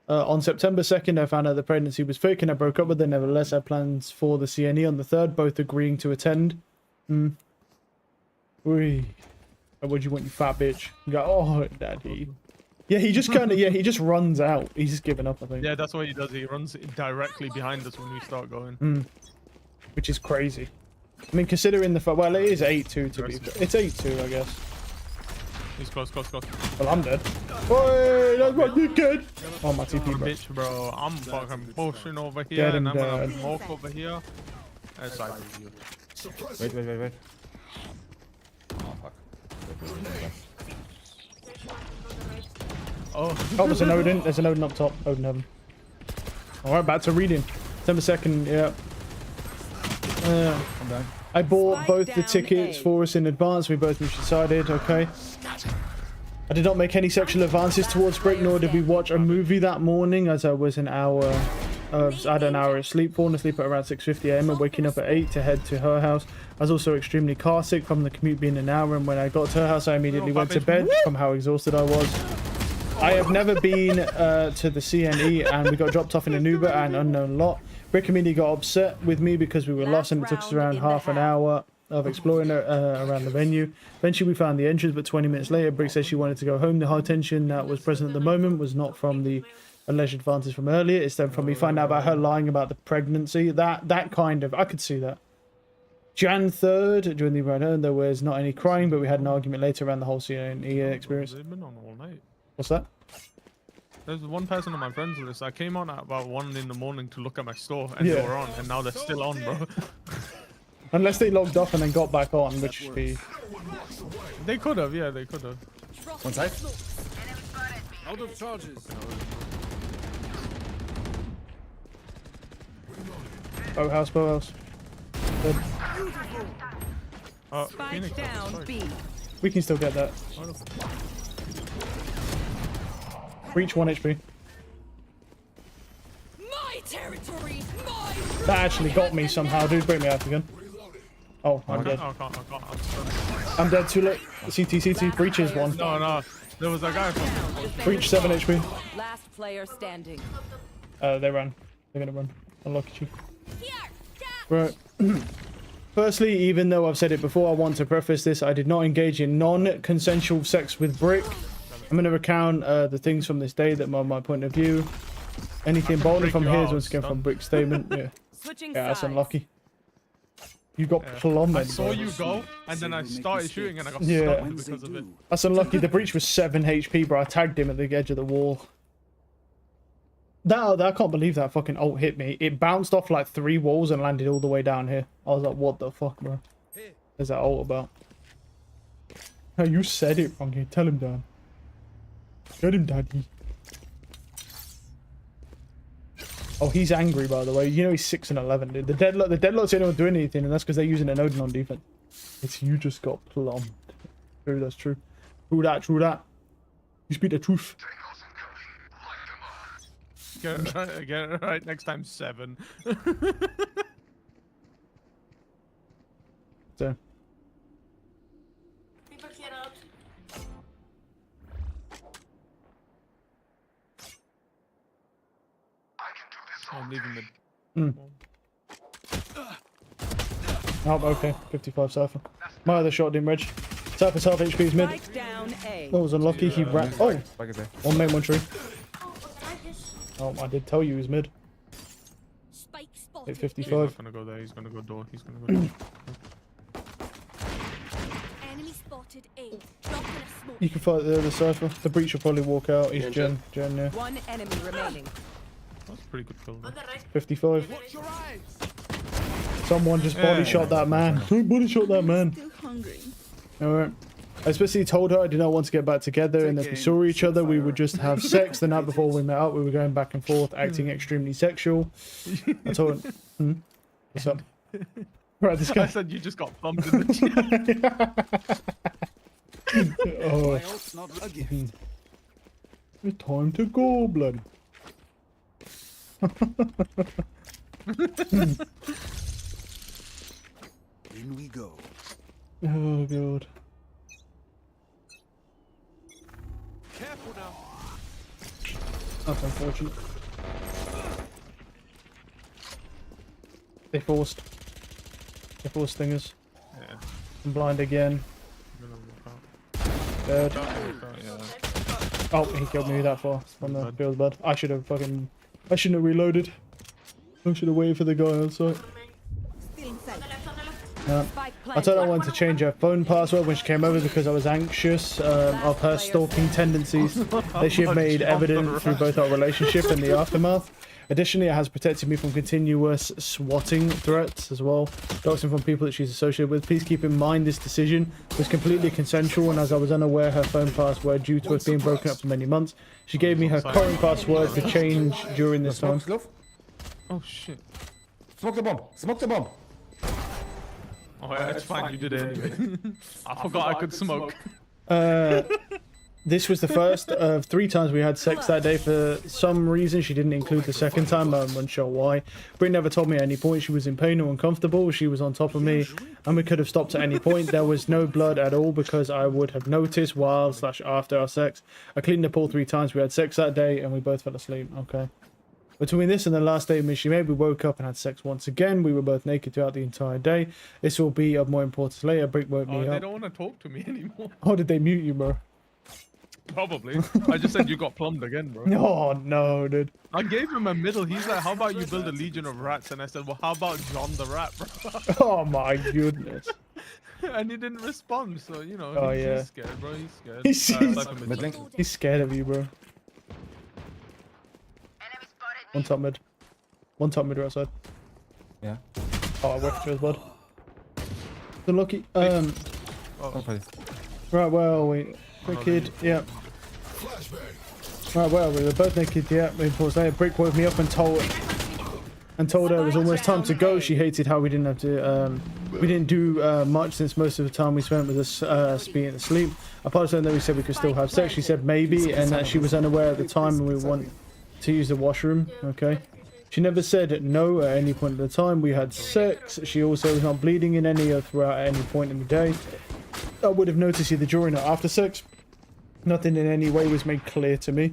On September 2nd, I found out the pregnancy was fake and I broke up with her. Nevertheless, I had plans for the CNE on the 3rd, both agreeing to attend. Wee. What do you want, you fat bitch? You go, oh, daddy. Yeah, he just he just runs out. He's just given up, I think. Yeah, that's what he does. He runs directly behind us when we start going. Which is crazy. I mean, considering the fact, well, it is 8-2 to be fair. It's 8-2, I guess. He's close. Well, I'm dead. Oi, that's my dickhead. Oh, my TP, bro. Bitch, bro. I'm fucking pushing over here, Get him, and I'm gonna Dad. smoke over here. That's like you. Wait. Oh, fuck. Oh, There's an Odin. There's an Odin up top. Odin heaven. Alright, back to reading. 10 yeah. I'm down. I bought Spike both the down tickets A. for us in advance. We both mutually decided, okay. I did not make any sexual advances towards Brick, nor did we watch a movie that morning, as I was an hour. I had an hour of sleep, falling asleep at around 6:50 AM and waking up at 8 to head to her house. I was also extremely car sick from the commute being an hour, and when I got to her house, I immediately went to bed from how exhausted I was. I have never been to the CNE, and we got dropped off in an Uber and unknown lot. Brick immediately got upset with me because we were lost, and it took us around half an hour of exploring around the venue. Eventually we found the entrance, but 20 minutes later Brick said she wanted to go home. The high tension that was present at the moment was not from the alleged advances from earlier, it's then from me finding out about her lying about the pregnancy. That kind of, I could see that. Jan 3rd, during the run, there was not any crying, but we had an argument later around the whole CNE experience. They've been on all night. What's that? There's one person on my friends list. I came on at about 1 in the morning to look at my store, and Yeah. they were on, and now they're still on, bro. Unless they logged off and then got back on, which would be... They could have, yeah, they could have. One side. Out of charges. Boathouse. Good. Oh, Spike Phoenix, down sorry. B. We can still get that. Reach 1 HP. My territory. My. That actually got me somehow, dude. Bring me out again. Oh, I'm I dead. can't. I'm stunned. I'm dead too late. CT. Breach is 1. No. There was a guy from... Breach 7 HP. Last player standing. They ran. They're gonna run. Unlucky you. Here. Right. Firstly, even though I've said it before, I want to preface this. I did not engage in non-consensual sex with Brick. I'm going to recount the things from this day that are my point of view. Anything bolder from here is once again from Brick's statement. Yeah, Switching that's sides. unlucky. You got plummeted. I saw bro. you go, and then I started shooting, and I got Yeah. stunned because of it. That's unlucky. The breach was 7 HP, bro. I tagged him at the edge of the wall. I can't believe that fucking ult hit me. It bounced off like 3 walls and landed all the way down here. I was like, what the fuck, bro? What's that ult about? No, you said it, Funky. Tell him, Dan. Get him, Daddy. Oh, he's angry, by the way. You know he's 6 and 11, dude. The deadlock's anyone doing anything, and that's because they're using an Odin on defense. It's you just got plumbed. True, that's true. True that. You speak the truth. Get it right next time, 7. So. I'm leaving the... Oh, okay. 55 Cypher. My other shot didn't reg. Cypher's half HP's mid. Spike down A. That was unlucky. He ran. Oh! Like I say. 1 main, 1 tree. Oh, I did tell you he was mid. Spike Hit spotted. He's 55. not gonna go there, he's gonna go door, he's gonna go door. Enemy spotted A. Drop in a smoke. You can fight the other Cypher. The breach will probably walk out. He's Yeah, Gen, yeah. One enemy remaining. That's a pretty good kill. Though. 55. Someone just body shot that man. Who body shot that man? Still hungry. Alright. I especially told her I did not want to get back together, and if we saw each other, we would just have sex. The night before we met up, we were going back and forth, acting extremely sexual. I told her, what's up? Right, this I guy. said you just got bumped in the chin. Oh, My ult's not a gift. it's time to go, blood. In we go. Oh, God. Careful now. That's unfortunate. They forced stingers. Yeah. I'm blind again. I'm gonna walk out. Dead. Yeah. Oh, he killed me that far from the field bud. I shouldn't have reloaded. I should have waited for the guy outside. Stealing I told her I wanted to change her phone password when she came over because I was anxious of her stalking tendencies that she had made evident through both our relationship and the aftermath. Additionally, it has protected me from continuous swatting threats as well, doxing from people that she's associated with. Please keep in mind this decision was completely consensual, and as I was unaware her phone password due to us being broken up for many months, she gave me her current password to change during this time. Oh shit. Smoke the bomb. Smoke the bomb. Oh yeah, it's fine. You did it anyway. I forgot I could smoke. This was the first of 3 times we had sex that day. For some reason, she didn't include the second time. I'm unsure why. Brit never told me at any point she was in pain or uncomfortable. She was on top of me, and we could have stopped at any point. There was no blood at all because I would have noticed while/after our sex. I cleaned up all 3 times we had sex that day, and we both fell asleep. Okay. Between this and the last statement she made, we woke up and had sex once again. We were both naked throughout the entire day. This will be of more importance later. Brit woke me They up. don't want to talk to me anymore. Oh, did they mute you, bro? Probably. I just said you got plumbed again, bro. Oh, no, dude. I gave him a middle. He's like, how about you build a legion of rats? And I said, well, how about John the Rat, bro? Oh, my goodness. And he didn't respond, so, you know, Oh, he's, yeah. he's scared, bro. He's scared. He's scared of you, bro. One top mid. One top mid right side. Yeah. Oh, I went for his blood. Unlucky. Oh, Right, where are we? Naked, yeah. Right, where are we? We're both naked, yeah. Brick woke me up and told her it was almost time to go. She hated how we didn't have to, we didn't do much since most of the time we spent with us being asleep. Apart from that, we said we could still have sex. She said maybe, and that she was unaware at the time and we want to use the washroom. Okay. She never said no at any point at the time we had sex. She also was not bleeding in any or throughout at any point in the day. I would have noticed either during or after sex. Nothing in any way was made clear to me.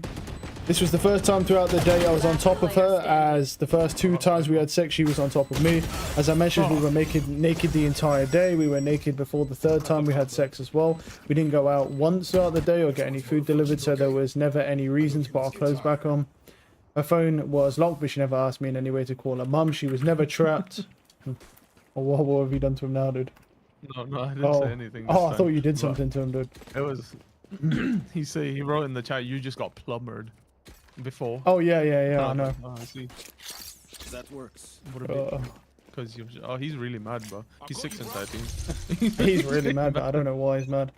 This was the first time throughout the day I was on top of her, as the first 2 times we had sex she was on top of me. As I mentioned, we were naked the entire day. We were naked before the 3rd time we had sex as well. We didn't go out once throughout the day or get any food delivered, so there was never any reason to put our clothes back on. Her phone was locked, but she never asked me in any way to call her mum. She was never trapped. Oh, what have you done to him now, dude? No, I didn't say anything. Oh, I thought you did something to him, dude. It was... he wrote in the chat, you just got plumbered before. Oh, yeah, I know. Oh, I see. That works. Because he's really mad, bro. He's 6 and 13. He's really mad, but I don't know why he's mad.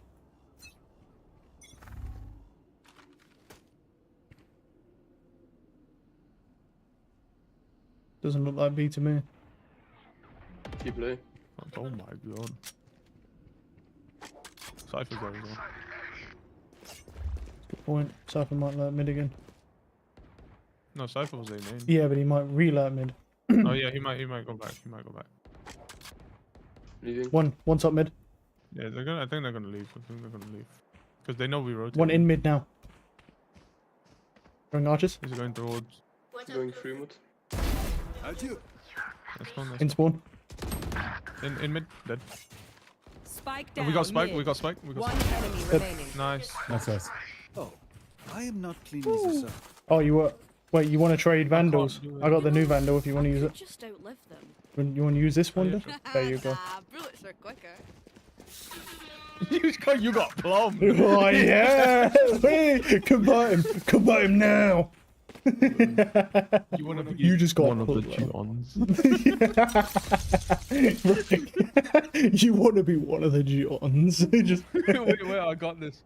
Doesn't look like B to me. Keep play. Oh my god. Cypher's there as well. Good point. Cypher might let mid again. No, Cypher was A main. Yeah, but he might re-let mid. Oh yeah, he might go back. He might go back. Leaving. One top mid. Yeah, I think they're gonna leave. Because they know we rotate. One in mid now. Going archers. He's going towards. Going free mode. In spawn. In mid. Dead. Spike down. We got spike. Mid. We got spike. One enemy remaining. Nice. Nice. Oh, I am not cleaning this up. Oh, you were. Wait, you want to trade vandals? I got the new vandal if you want to use it. Just outlive them. You want to use this one, then? There you go. Bullets are quicker. You got plumbed. Oh, yeah! Wait, convert him now! You just got one of the Johns. You want to be one of the Johns. Just wait, I got this.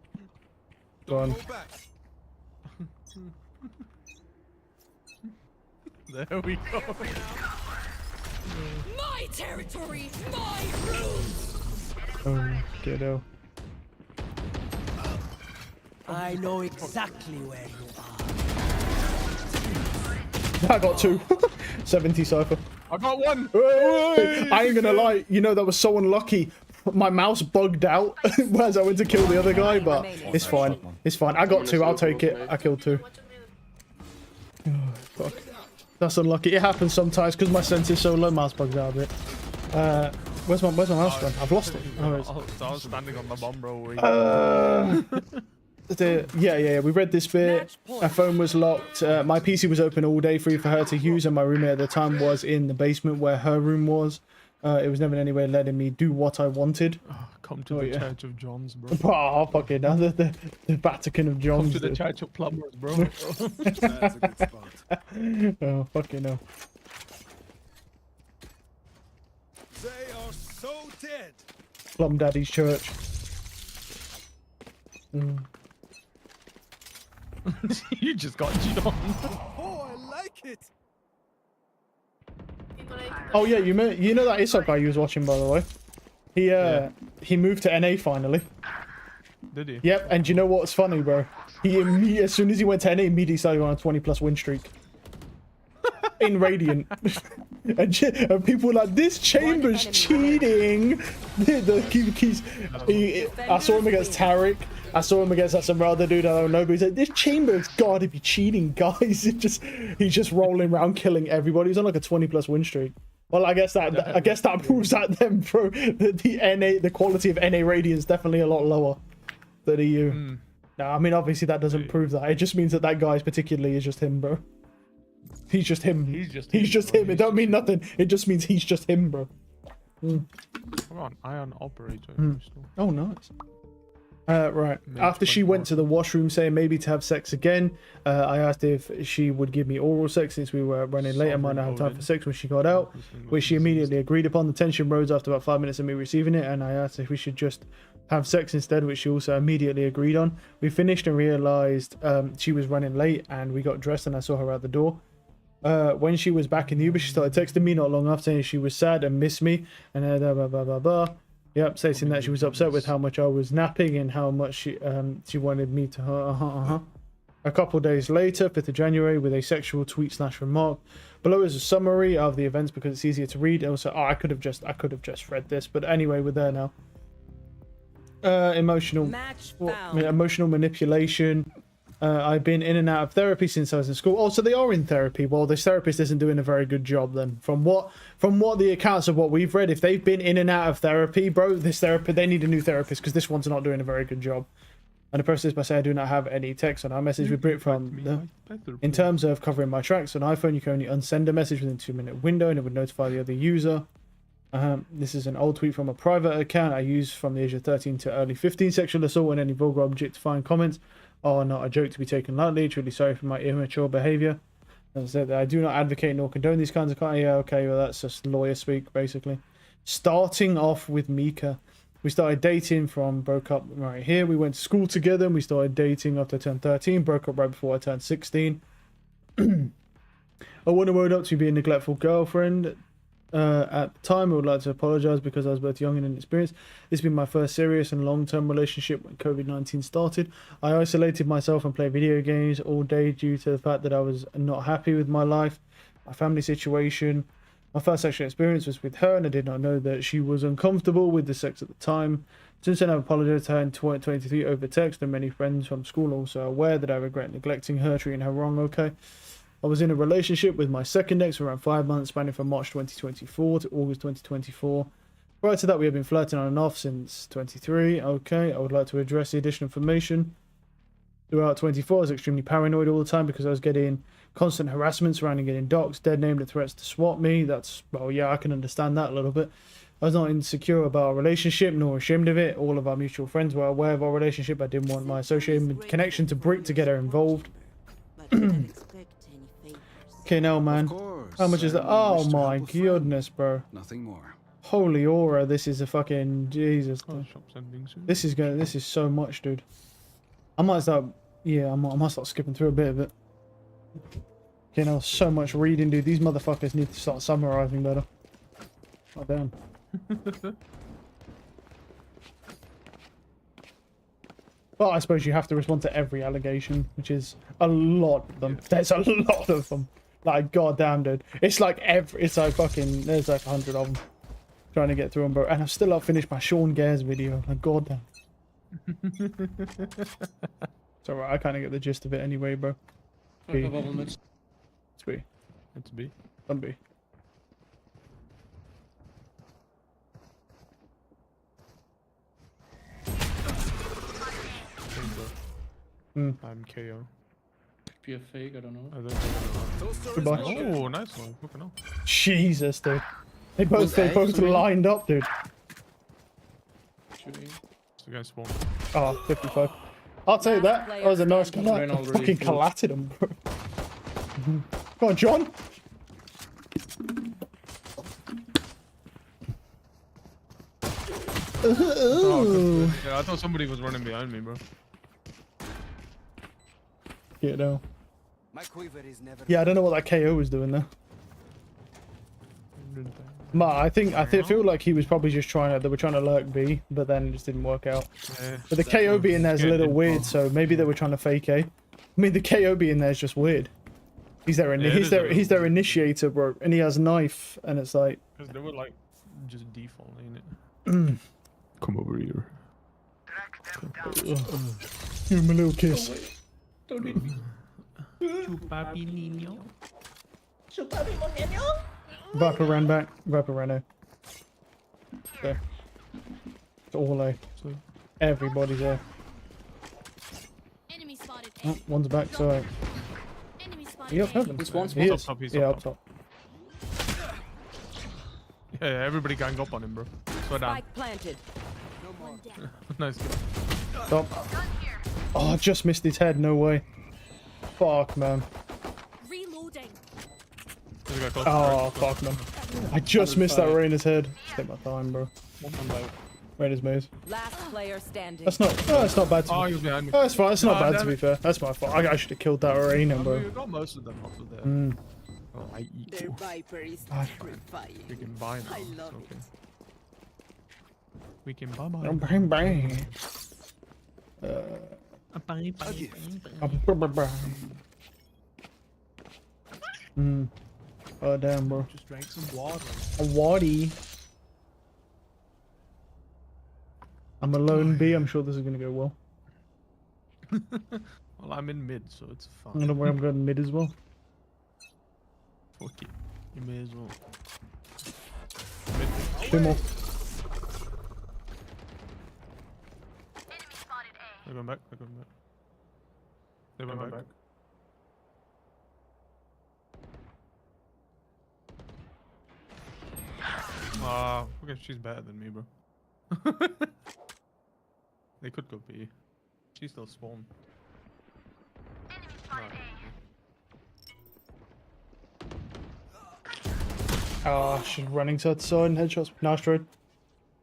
Go on. There we go. My territory, my rules. Oh, kiddo. I know exactly where you are. I got 2. 70 Cypher. I got 1. I ain't gonna lie, you know, that was so unlucky. My mouse bugged out as I went to kill the other guy, but it's fine. It's fine. I got 2. I'll take it. I killed 2. Oh, fuck. That's unlucky. It happens sometimes because my sense is so low. Mouse bugs out a bit. Where's my mouse gone? I've lost it. Oh, I was standing on the bomb, bro. Yeah. We read this bit. Her phone was locked. My PC was open all day, free for her to use, and my roommate at the time was in the basement where her room was. It was never in any way letting me do what I wanted. Oh, come to the Church of Johns, bro. Oh, fucking hell. The Vatican of Johns. Come to the Church of Plumbers, bro. That's a good spot. Oh, fucking hell. They are so dead. Plum Daddy's church. You just got John. Oh, I like it. Oh yeah, you know that Isok guy you was watching, by the way. He moved to NA finally. Did he? Yep, and you know what's funny, bro? As soon as he went to NA, immediately started on a 20+ win streak. In Radiant. and people were like, this Chamber's cheating. I saw him against Tarek. I saw him against some other dude I don't know, but he's like, this Chamber's gotta be cheating, guys. He's just rolling around killing everybody. He's on like a 20+ win streak. Well, I guess that proves that then, bro. The quality of NA Radiant is definitely a lot lower than EU. No, I mean obviously that doesn't prove that. It just means that guy particularly is just him, bro. He's just him. He's just him. It don't mean nothing. It just means he's just him, bro. Come on, Ion Operator. Oh, nice. Right. After she went to the washroom saying maybe to have sex again, I asked if she would give me oral sex since we were running late and might not have time for sex when she got out, which she immediately agreed upon. The tension rose after about 5 minutes of me receiving it, and I asked if we should just have sex instead, which she also immediately agreed on. We finished and realized she was running late, and we got dressed and I saw her out the door. When she was back in the Uber, she started texting me not long after saying she was sad and missed me, and blah blah blah blah blah. Yep, stating that she was upset with how much I was napping and how much she wanted me to A couple days later, 5th of January, with a sexual tweet/remark. Below is a summary of the events because it's easier to read. Also, I could have just read this, but anyway, we're there now. Emotional manipulation. I've been in and out of therapy since I was in school. Oh, so they are in therapy. Well, this therapist isn't doing a very good job then. From what the accounts of what we've read, if they've been in and out of therapy, bro, they need a new therapist because this one's not doing a very good job. And the process by saying I do not have any text on our message with Brit from in terms of covering my tracks on iPhone, you can only unsend a message within a 2-minute window and it would notify the other user. This is an old tweet from a private account I used from the age of 13 to early 15. Sexual assault and any vulgar objectifying comments are not a joke to be taken lightly. Truly sorry for my immature behavior. As I said, I do not advocate nor condone these kinds of yeah, okay, well that's just lawyer speak basically. Starting off with Mika. We started dating broke up right here. We went to school together and we started dating after I turned 13, broke up right before I turned 16. I wouldn't have owned up to being a neglectful girlfriend. At the time, I would like to apologize because I was both young and inexperienced. This has been my first serious and long-term relationship when COVID-19 started. I isolated myself and played video games all day due to the fact that I was not happy with my life, my family situation. My first sexual experience was with her and I did not know that she was uncomfortable with the sex at the time. Since then, I've apologized to her in 2023 over text, and many friends from school are also aware that I regret neglecting her, treating her wrong. Okay. I was in a relationship with my second ex for around 5 months, spanning from March 2024 to August 2024. Prior to that, we have been flirting on and off since 23. Okay, I would like to address the additional information. Throughout 24, I was extremely paranoid all the time because I was getting constant harassment surrounding getting doxxed, dead named, and threats to swap me. Well, yeah, I can understand that a little bit. I was not insecure about our relationship, nor ashamed of it. All of our mutual friends were aware of our relationship. I didn't want my associated connection to Brick to get her involved. Okay, now, man. How much is that? Oh my goodness, bro. Nothing more. Holy aura, this is a fucking Jesus. This is so much, dude. I might start skipping through a bit of it. Okay, now so much reading, dude. These motherfuckers need to start summarizing better. Oh damn. Well, I suppose you have to respond to every allegation, which is a lot of them. There's a lot of them. Like, goddamn, dude. It's like there's like 100 of them. Trying to get through them, bro. And I've still not finished my Sean Gares video. Like, goddamn. It's alright, I kind of get the gist of it anyway, bro. B. It's B. It's B. Don't B. I'm KO. Be a fake, I don't know. Goodbye. Oh, nice one. Fucking hell. Jesus, dude. They both lined up, dude. The guy spawned. Oh, 55. I'll take that. That was a nice collat. Fucking collatted him, bro. Go on, John. Oh, yeah, I thought somebody was running behind me, bro. Yeah, no. My quiver is never Yeah, I don't know what that KO was doing there. I feel like he was probably just they were trying to lurk B, but then it just didn't work out. Yeah. But the KO being there is a little weird, so maybe they were trying to fake A. I mean, the KO being there is just weird. He's their initiator, bro, and he has knife, and it's like. Because they were like just defaulting it. Come over here. Give him a little kiss. Don't hit me. Chupapi niño. Viper ran back. Viper ran out. There. It's all A. So everybody's there. Enemy spotted. Oh, one's back, so. Enemy spotted. He up heaven. He is. Yeah, up top. Yeah, everybody gang up on him, bro. Swear down. Spike planted. Nice. Stop. Oh, I just missed his head. No way. Fuck, man. Reloading. Oh, fuck, man. I just missed that Reyna's head. Take my time, bro. Reyna's maze. Last player standing. That's not. Oh, it's not bad to you're behind me. Oh, it's fine. It's not bad to be fair. That's my fault. I should have killed that Reyna, bro. You got most of them off of there. Oh, I eat Their you. viper is terrifying. We can buy now. I love okay. it. We can buy. Bang Bang bang. Oh damn, bro. Just drank some water. A waddy. I'm alone B. I'm sure this is gonna go well. Well, I'm in mid, so it's I fine. don't know where I'm going mid as well. Fuck it. You may as well. Two more. They're going back. They're going back. They went back. Okay, she's better than me, bro. They could go B. She's still spawned. Oh, she's running side to side and headshots. Nice trade.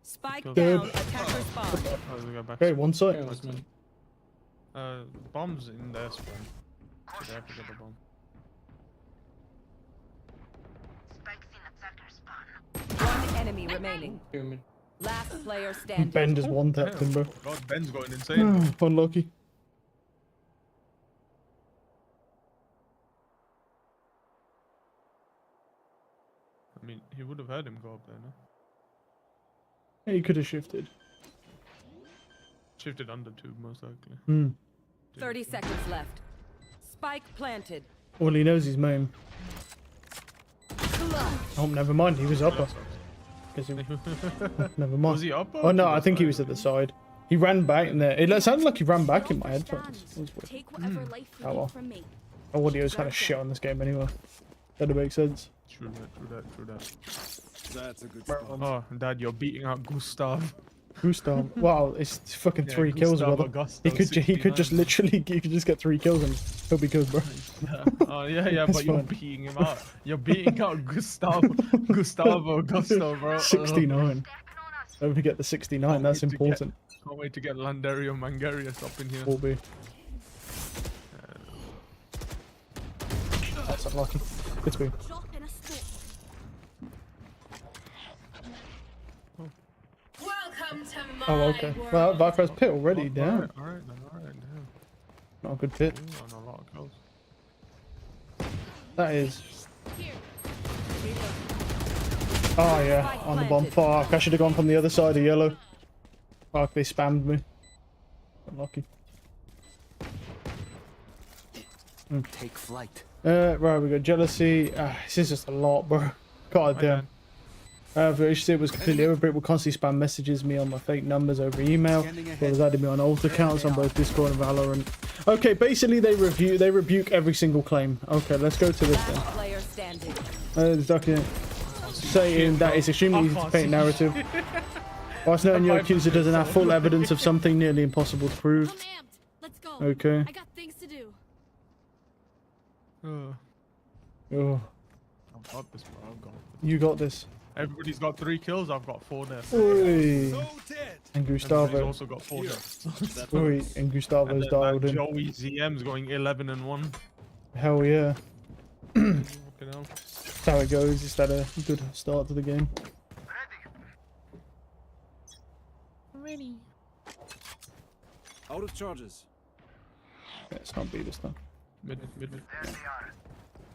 Spike Good. down. Attacker spawn. Oh, they got back. Okay, one side. Bombs in their spawn. So they have to get the bomb. One enemy remaining. Last player standing. Ben just one tapped him, bro. God, Ben's going insane. Unlucky. I mean, he would have heard him go up there, no? Yeah, he could have shifted. Shifted under two, most likely. 30 seconds left. Spike planted. Well, he knows his main. Oh, never mind. He was upper. Never mind. Was he upper? Oh no, I think he was at the side. He ran back in there. It sounded like he ran back in my headphones. Take whatever life you Oh well. need from me. Our audio's kind of shit on this game anyway. That'd make sense. True that. That's a good spot. Oh, Dad, you're beating out Gustav. Gustav. Wow, it's fucking 3 kills, Gustav brother. Augusto, He could just 69. literally he could just get 3 kills and he'll be good, bro. Oh yeah, That's but you're fine. beating him out. You're beating out Gustavo Augusto, bro. 69. Don't forget the 69. That's wait to get- important. Can't wait to get Landario Mangarius up in here. Will be. That's unlucky. It's me. Drop in a spot. Welcome to my Oh, okay. Well, Viper's pit already. Damn. Alright, damn. Not a good pit. Ooh, on a lot of kills. That is. Here. Oh yeah, on the bomb. Fuck, I should have gone from the other side of yellow. Fuck, they spammed me. Unlucky. Take flight. Right, we got jealousy. This is just a lot, bro. God damn. It was completely over. Will constantly spam messages me on my fake numbers over email. Well, has added me on alt accounts on both Discord and Valorant. Okay, basically they rebuke every single claim. Okay, let's go to this then. Player standing. This document. saying that it's extremely easy to paint narrative. Whilst knowing your accuser doesn't have full evidence of something nearly impossible to prove. I'm amped. Let's go. Okay. I got things to do. Oh. I've got this, bro. I've got this. You got this. Everybody's got 3 kills. I've got 4 deaths. Oi. So dead. And Everybody's Gustavo. also got 4 deaths. Oi. And Gustavo's And dialed then in. Joey ZM's going 11-1. Hell yeah. Fucking hell. That's how it goes. Just had a good start to the game. Ready. Out of charges. Yeah, it's not B this time. Mid.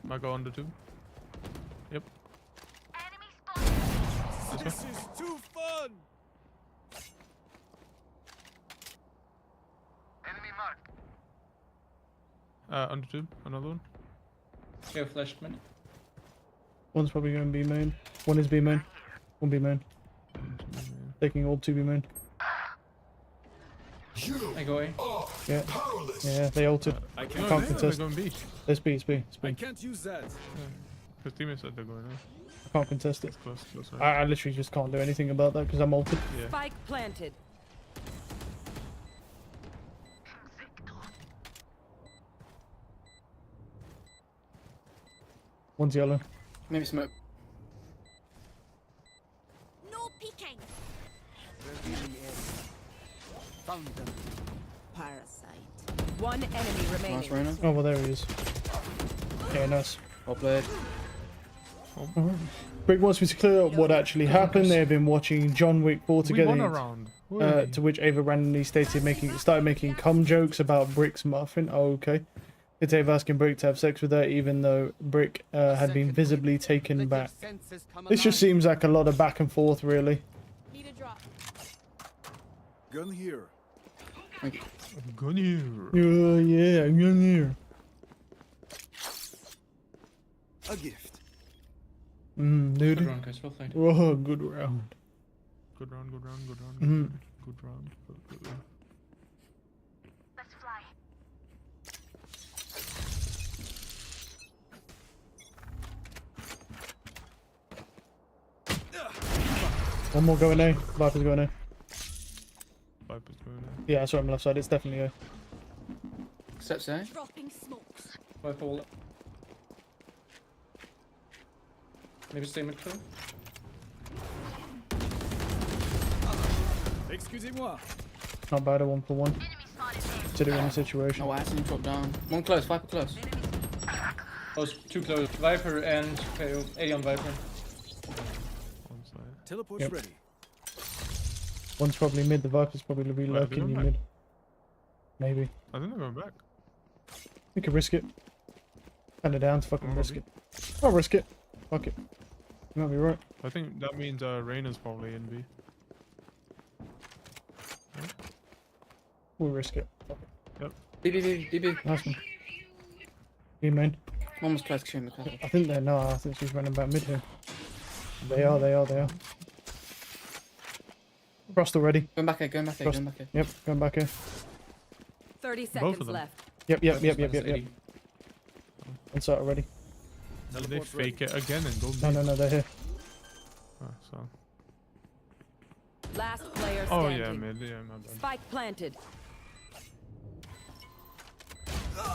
Might go under 2. Yep. This is too fun. Under 2. Another one. Go flashed man. One's probably going to be main. One is B main. One B main. Taking all 2 B main. I go A. Yeah. Yeah, they ulted. I No, can't. Can't they're contest. going B. It's B, it's B, it's I B. can't use that. His teammates said they're going A. I can't contest it. Close, right? I literally just can't do anything about that because I'm ulted. Yeah. Spike planted. One's yellow. Maybe smoke. No peeking. Found them. Parasite. One enemy remaining. Nice Reyna. Oh, well, there he is. Yeah, nice. Well played. Brick wants me to clear up what actually happened. They've been watching John Wick 4 We together. won a round. To which Ava randomly started making cum jokes about Brick's muffin. Oh, okay. It's Ava asking Brick to have sex with her, even though Brick had been visibly taken back. This just seems like a lot of back and forth, really. Need a drop. Gun here. Gun here. Yeah, I'm young here. A gift. Dude. Good round, guys. Well played. Oh, good round. Good round. Good round. Mhm. Good round. Good round. Let's fly. One more going A. Viper's going A. Viper's going A. Yeah, I saw him left side. It's definitely A. Steps A. Dropping smokes. Viper wall. Maybe stay mid too. Excusez-moi. Not bad, a 1-for-1. Considering the situation. Oh, I actually dropped down. One close, Viper close. Oh, it's 2 close. Viper and KO. A on Viper. One side. Teleport Yep. ready. One's probably mid. The Viper's probably be Wait, lurking are they you going mid. Maybe. I think they're going back. We could risk it. Hand it down to fucking risk Maybe. it. I'll risk it. Fuck it. You might be right. I think that means Reyna's probably in B. We'll risk it. BB. Nice one. You main. One was close, extremely close. I think they're no. I think she's running back mid here. They are. Frost already. Going back A. Frost. Yep, going back here. 30 Both seconds of them. left. Yep. Inside already. Did they fake it again and go B? No, they're here. Oh, so. Last player Oh standing. yeah, mid. Yeah, my bad. Spike planted.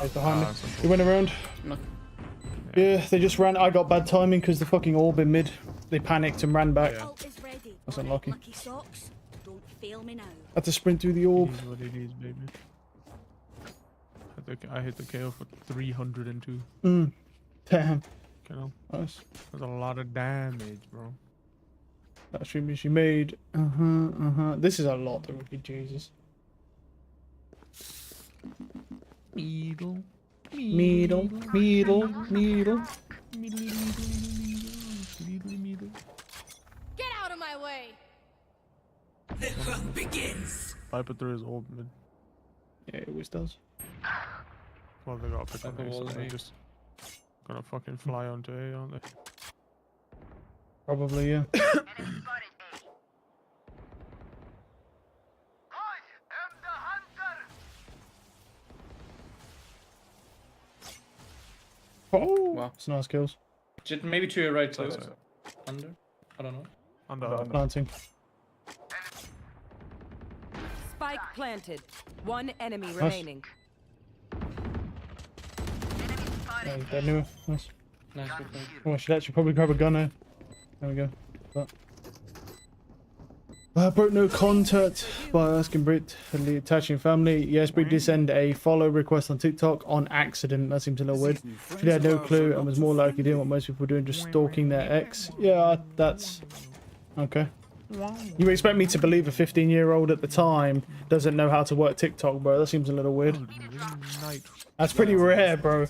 He's behind me. Simple. He went around. No. Yeah, they just ran. I got bad timing because the fucking orb in mid. They panicked and ran back. Yeah. Ult is ready. That's unlucky. Lucky socks. Don't fail me now. Had to sprint through the orb. It is what it is, baby. I hit the KO for 302. Damn. You know, Nice. that's a lot of damage, bro. That should be she made. This is a lot, the rookie. Jesus. Meedle. Meedle. Get out of my way. Viper through his orb mid. Yeah, it always does. Well, they got to pick on Viper A, so wall they're A. just gonna fucking fly onto A, aren't they? Probably, yeah. Oh, Wow. it's nice kills. Maybe to your right That's close. it. Under? I don't know. Under. Planting. Spike planted. One enemy remaining. Yeah, he's dead anyway. Nice. Nice, good play. Oh, I should actually probably grab a gun now. There we go. Broke no contact by asking Brit and the attaching family. Yes, Brit did send a follow request on TikTok on accident. That seems a little weird. She had no clue and was more likely doing what most people are doing, just stalking their ex. Yeah, that's okay. You expect me to believe a 15-year-old at the time doesn't know how to work TikTok, bro? That seems a little weird. That's pretty rare, bro.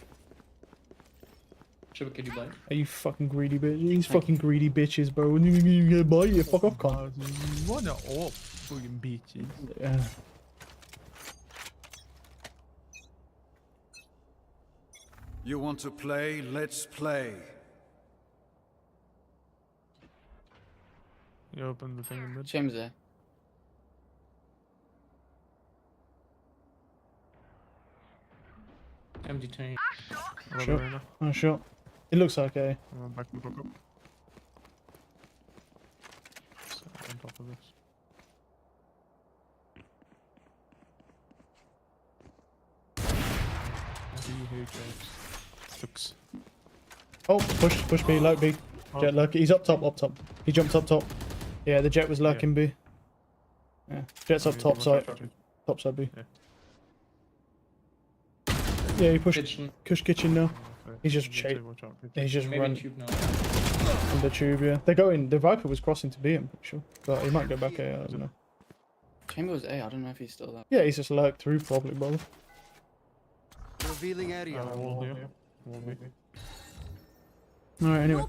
Can you buy? Are you fucking greedy bitch? These fucking greedy bitches, bro. When you get buy you fuck off, cunt. What a fucking bitches. Yeah. You want to play? Let's play. You open the thing in mid. James there. Empty tank. Sure. Oh, sure. It looks like a. Back to the book up. So, on top of this. Looks. Oh, push B, lurk B. Jet lurk. He's up top, up top. He jumped up top. Yeah, the jet was lurking B. Yeah, jet's up top side. Top side B. Yeah, he pushed kitchen now. He's just he's just run from the tube, yeah. They're going, the Viper was crossing to B, I'm pretty sure. But he might go back A, I don't know. Chamber was A, I don't know if he's still there. Yeah, he's just lurked through probably, bro. Revealing area. Wall here. Wall B. Alright, anyway.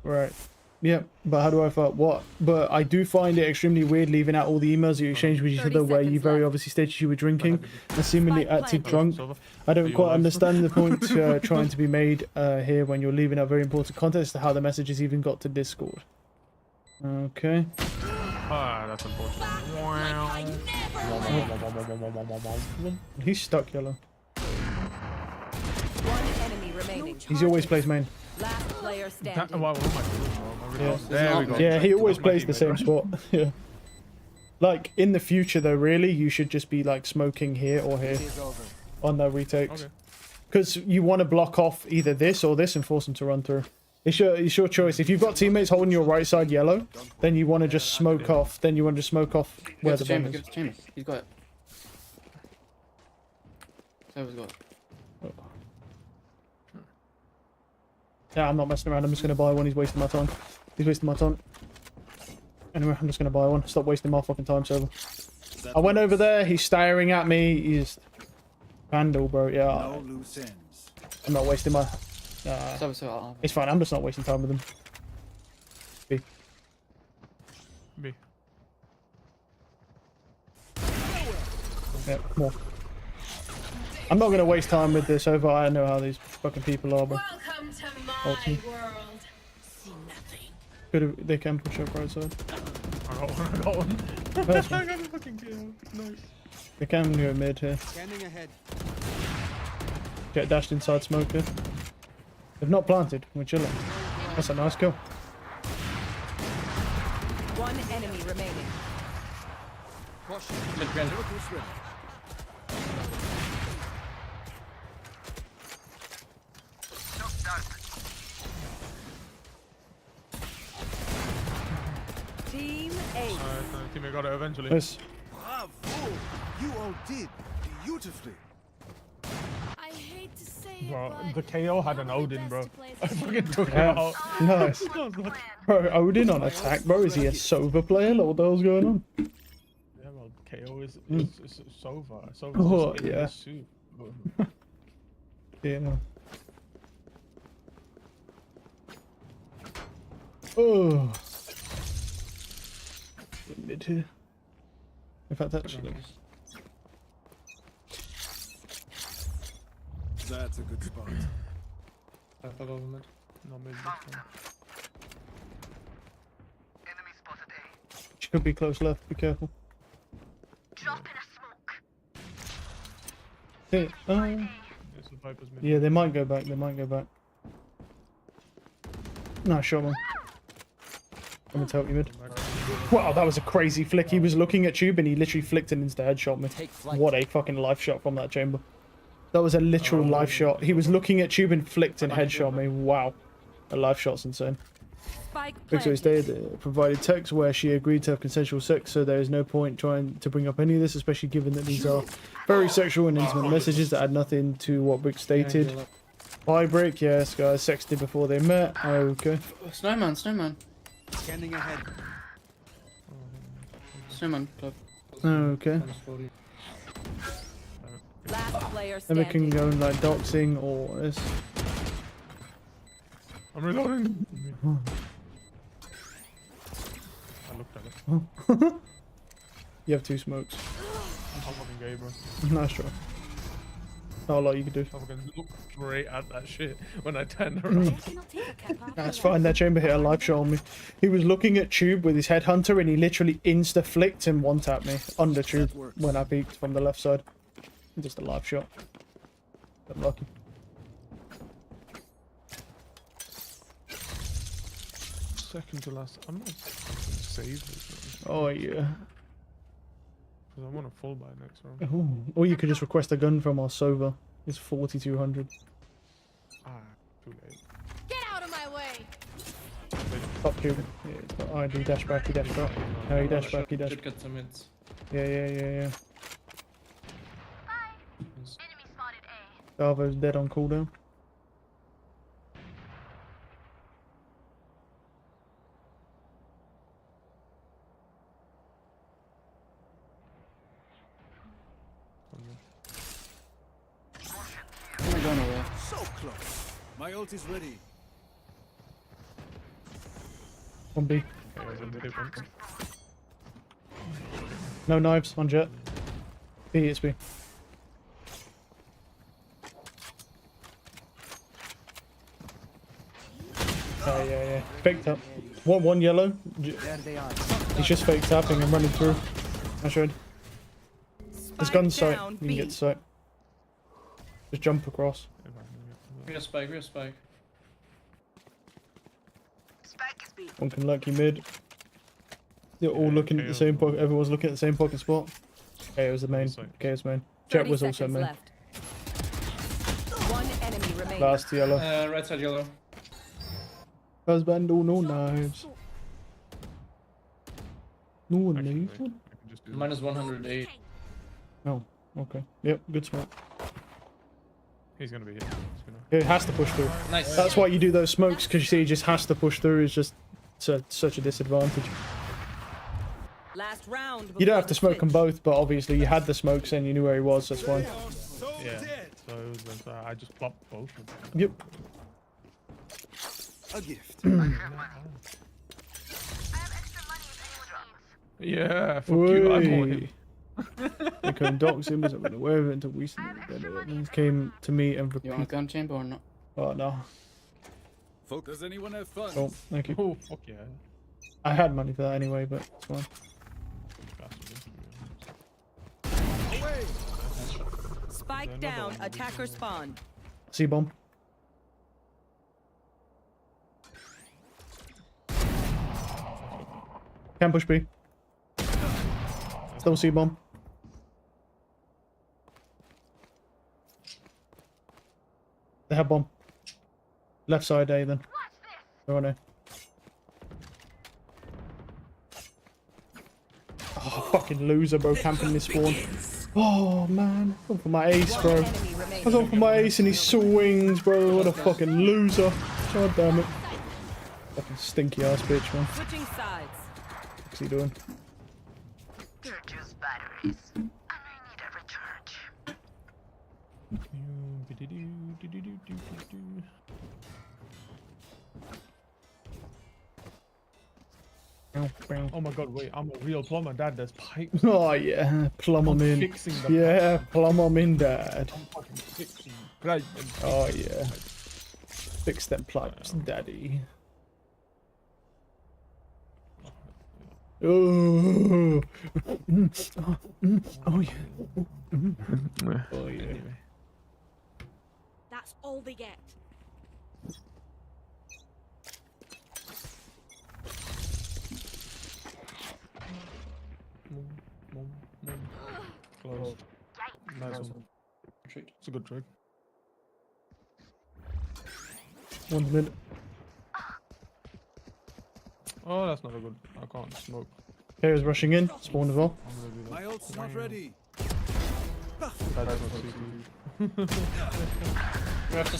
Right. Yeah, but how do I find what? But I do find it extremely weird leaving out all the emails you exchanged with each other where you very obviously stated you were drinking and seemingly acted drunk. I don't quite understand the point trying to be made here when you're leaving out very important context to how the messages even got to Discord. Okay. Ah, that's unfortunate. He's stuck, yellow. One enemy remaining. He's always plays main. Last player standing. What am I doing, bro? Yeah. There we go. Yeah, he always plays the same spot. Yeah. Like in the future though, really, you should just be like smoking here or here on the retakes. Because you want to block off either this or this and force them to run through. It's your choice. If you've got teammates holding your right side yellow, then you want to just smoke off. Then you want to smoke off where the bomb is. He's got it. Server's got it. Yeah, I'm not messing around. I'm just going to buy one. He's wasting my time. He's wasting my time. Anyway, I'm just going to buy one. Stop wasting my fucking time, server. I went over there. He's staring at me. He's... Vandal, bro. Yeah. No loose ends. I'm not wasting my... it's fine. I'm just not wasting time with him. B. B. Yeah, more. I'm not going to waste time with this over. I know how these fucking people are, bro. Welcome to my world. See nothing. They can push up right side. I got one. First I one. got a fucking kill. Nice. They can go mid here. Scanning ahead. Get dashed inside smoke here. They've not planted. We're chilling. That's a nice kill. One enemy remaining. Team A. Teammate got it eventually. Nice. Bravo! You all did beautifully. I hate to say it, Bro, but the KO had an one of the Odin, best bro. to play I as a fucking took him Yeah. out. Nice. Bro, Odin on attack, bro. Is he a Sova player? What the hell's going on? Yeah, well, KO is Sova. Sova's Oh, just in yeah. his suit. Yeah. Oh. Mid here. In fact, actually. That's a good spot. I thought over mid. No mid. She could be close left. Be careful. drop in a smoke. It's the Viper's mid. Yeah, they might go back. They might go back. No, shot one. I'm gonna help you mid. Wow, that was a crazy flick. He was looking at tube and he literally flicked and insta headshot me. What a fucking life shot from that chamber. That was a literal life shot. He was looking at tube and flicked and headshot me. Wow. A life shot's insane. Victory stated provided text where she agreed to have consensual sex, so there is no point trying to bring up any of this, especially given that these are very sexual and intimate messages that add nothing to what Brick stated. Hi Brick, yes guys, sexted before they met. Okay. Snowman, snowman. Scanning ahead. Snowman club. Okay. Last player Then we standing. can go like doxing or this. I'm reloading. I looked at it. You have 2 smokes. I'm fucking gay, bro. Nice try. Not a lot you can do. I fucking look straight at that shit when I turned around. That's fine. That chamber hit a live shot on me. He was looking at tube with his headhunter and he literally insta flicked and one tapped me under tube when I peeked from the left side. Just a live shot. But lucky. Second to last. I'm not save this. Oh yeah. Because I want to full buy next round. Ooh. Or you could just request a gun from our Sova. It's 4,200. Ah, too late. Get out of my way. Top tube. Yeah, it's got ID, dash back, he dash back. No, he dash back, he dash Should back. get some hits. Yeah. Enemy spotted A. Darvo's dead on cooldown. I'm going away. So close. My ult is ready. 1B. Yeah, I was in the difference. No knives on jet. B, it's B. Yeah. Faked up. One yellow. There they are. He's just fake tapping and running through. I showed. There's gun sight. You can get sight. Just jump across. Real spike, real spike. One can lucky mid. They're all looking at the same pocket. Everyone's looking at the same pocket spot. Okay, it was the main. Okay, it was main. Jet was also main. Left. One enemy remaining. Last yellow. Right side yellow. Husband, no knives. No knives. Minus 108. Oh, okay. Yep, good smoke. He's gonna be here. He has to push through. Nice. That's why you do those smokes, because you see he just has to push through. It's just such a disadvantage. Last round. You don't have to smoke them both, but obviously you had the smokes and you knew where he was, that's fine. Yeah. So it was, I just popped both of them. Yep. A gift. Yeah, fuck you, I bought him. They couldn't dox him, wasn't really aware of it until recently. Then came to me and You want a gun chamber or not? Oh no. Does anyone have fun? Oh, thank you. Oh, fuck yeah. I had money for that anyway, but it's fine. Spike down. Attacker spawn. C-bomb. Can push B. Still C-bomb. They have bomb. Left side A then. They're on A. Oh, fucking loser, bro, camping this spawn. Oh, man. I'm going for my ace, bro. I was on for my ace and he swings, bro. What a fucking loser. God damn it. Fucking stinky ass bitch, man. Switching sides. What's he doing? Reduce batteries. I may need a recharge. Oh my god, wait, I'm a real plumber, Dad. There's pipes. Oh, yeah. Plumb them in. Fixing the Yeah, plumb them in, Dad. I'm fucking fixing pipes. Oh, yeah. Fix them pipes, Daddy. Oh, oh yeah. Oh yeah. That's all they get. Nice one. It's a good trade. 1 minute. Oh, that's not a good. I can't smoke. Here's rushing in. Spawn as well. I'm gonna do that. My ult's not ready. That's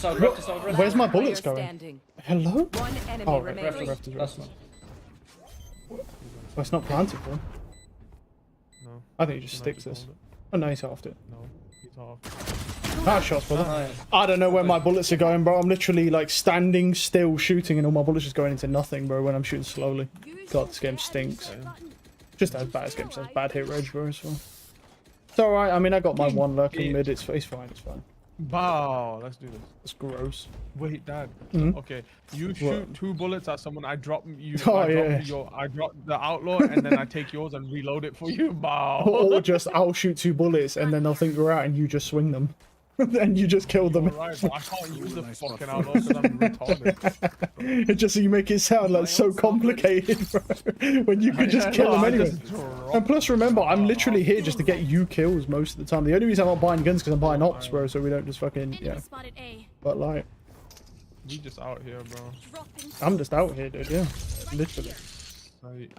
not CT. Where's my bullets going? Hello? One enemy Oh, remaining. reft is rest. Well, it's not planted, bro. No. I think he just No, sticks just this. hold Oh no, he's halved it. No, he's off. Nice shots, brother. I don't know where my bullets are going, bro. I'm literally like standing still shooting and all my bullets just going into nothing, bro, when I'm shooting slowly. God, this game stinks. Just as bad as game sounds. Bad hit rage, bro, as well. It's alright. I mean, I got my one lurking mid. It's fine. It's fine. Wow, let's do this. It's gross. Wait, Dad. Mhm. Okay, you shoot 2 bullets at someone. I drop you. Oh, I drop the outlaw, and then I take yours and reload it for you. Wow. Or just I'll shoot 2 bullets and then they'll think we're out and you just swing them. And you just kill them. Right, but I can't use the fucking outlaw because I'm retarded. It's just so you make it sound like so complicated, bro. When you could just kill them anyway. And plus, remember, I'm literally here just to get you kills most of the time. The only reason I'm not buying guns because I'm buying ops, bro, so we don't just fucking, yeah. But like, We just out here, bro. I'm just out here, dude, yeah. Literally. Sight.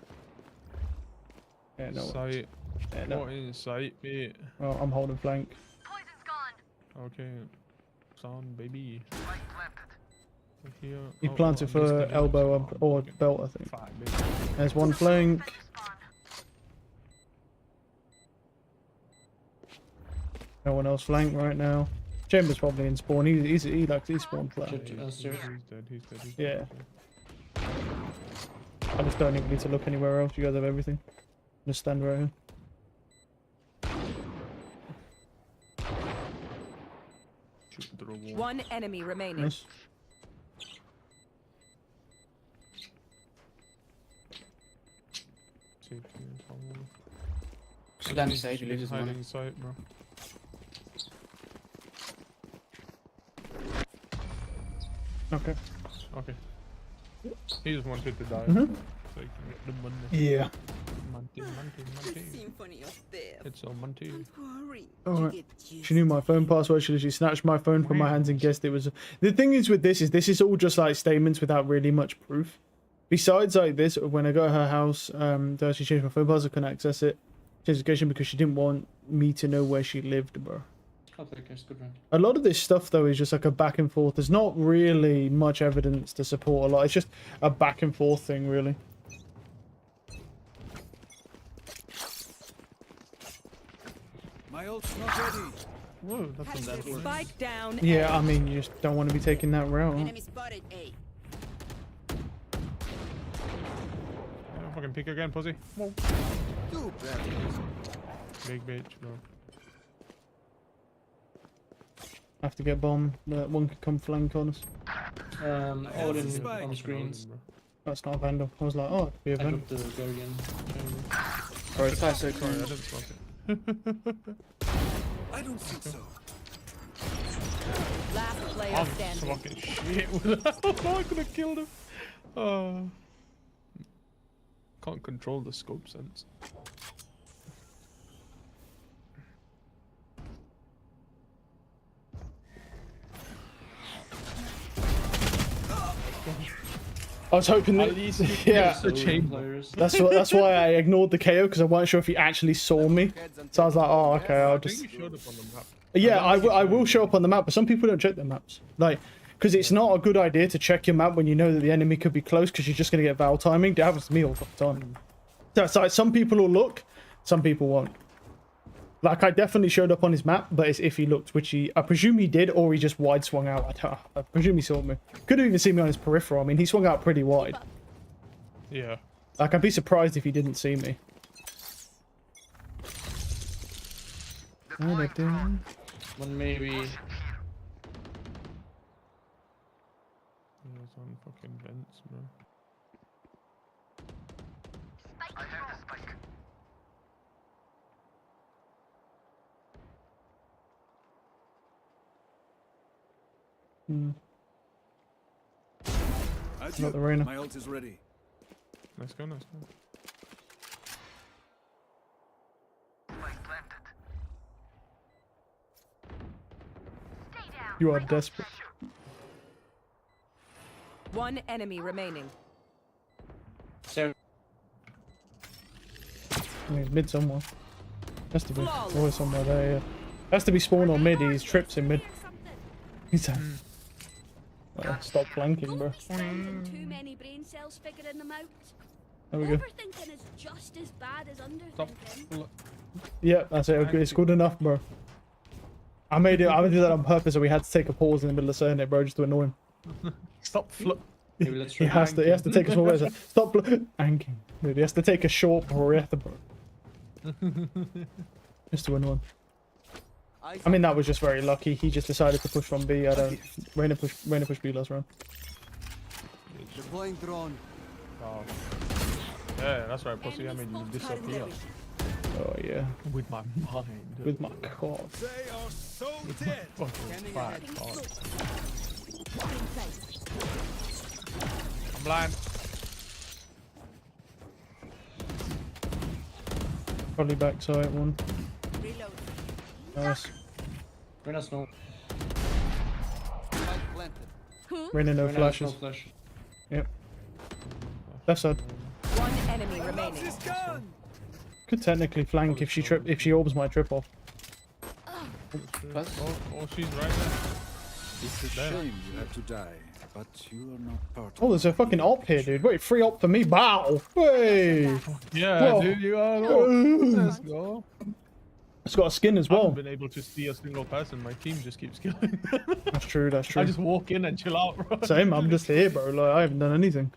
Yeah, no. Sight. Yeah, no. What in sight, mate? Oh, I'm holding flank. Okay. Sound, baby. Here. You planted for elbow or belt, I think. There's one flank. No one else flank right now. Chamber's probably in spawn. He spawned flat. He's dead. Yeah. I just don't even need to look anywhere else. You guys have everything. Just stand right here. One enemy remaining. Nice. Down the side, you leave this hiding one. sight, bro. Okay. Okay. He just wanted to die. Mhm. So he can get the money. Yeah. Monty. It's so Monty. Alright. She knew my phone password. She snatched my phone from my hands and guessed it was. The thing is with this is all just like statements without really much proof. Besides like this, when I got her house, she changed my phone password, couldn't access it. Changed location because she didn't want me to know where she lived, bro. A lot of this stuff though is just like a back and forth. There's not really much evidence to support a lot. It's just a back and forth thing, really. My ult's not ready. Whoa, that's a bad Spike down. Yeah, I mean, you just don't want to be taking that route. Huh? Spotted A. Fucking pick again, pussy. Whoa. Too bad. Big bitch, bro. Have to get bomb. One could come flank on us. All in on screens. That's not a vandal. I was like, oh, it could be a I vandal. dropped the Guardian. Alright, it's so Sorry, I didn't fuck it. I don't think so. Last player I'm standing. fucking shit with that. I could have killed him. Can't control the scope sense. I was hoping that. At least you Yeah. the chamber. That's why I ignored the KO because I wasn't sure if he actually saw me. So I was like, oh, okay, I'll I just. think you showed up on the map. Yeah, I will show up on the map, but some people don't check their maps. Like, because it's not a good idea to check your map when you know that the enemy could be close because you're just going to get Val timing. That happens to me all the time. So it's like some people will look, some people won't. Like, I definitely showed up on his map, but it's if he looked, which I presume he did, or he just wide swung out. I presume he saw me. Could have even seen me on his peripheral. I mean, he swung out pretty wide. Yeah. Like, I'd be surprised if he didn't see me. One maybe. He was on fucking vents, bro. Not the arena. My ult is ready. Let's go, let's go. You are desperate. One enemy remaining. Sarah. He's mid somewhere. Has to be. Always somewhere there, yeah. Has to be spawn or mid. He's trips in mid. He's stop flanking, bro. Too many brain cells figuring them out. There we go. Overthinking is just as bad as underthinking. Yeah, that's it. Okay, it's good enough, bro. I made do that on purpose, so we had to take a pause in the middle of saying it, bro, just to annoy him. Stop He has to take a small break. Stop anking. Dude, he has to take a short breath, bro. Just to annoy him. I mean, that was just very lucky. He just decided to push from B. Reyna push B last round. Deploying drone. Oh. Yeah, that's right, pussy. I made you disappear. Oh yeah. With my mind. With my cock. They are so With my fucking fat cock. I'm blind. Probably backside one. Nice. Reyna snow. Reyna no flashes. Flash. Yep. Left side. One enemy remaining. Could technically flank if she orbs my trip off. Oh, she's right there. It's a shame you have to die, but you are not part of Oh, there's a fucking op here, dude. Wait, free op for me. Bow. Hey. Yeah, Whoa. dude, you are. Let's go. It's got a skin as I well. haven't been able to see a single person. My team just keeps killing. That's true. That's true. I just walk in and chill out, bro. Same. I'm just here, bro. Like I haven't done anything.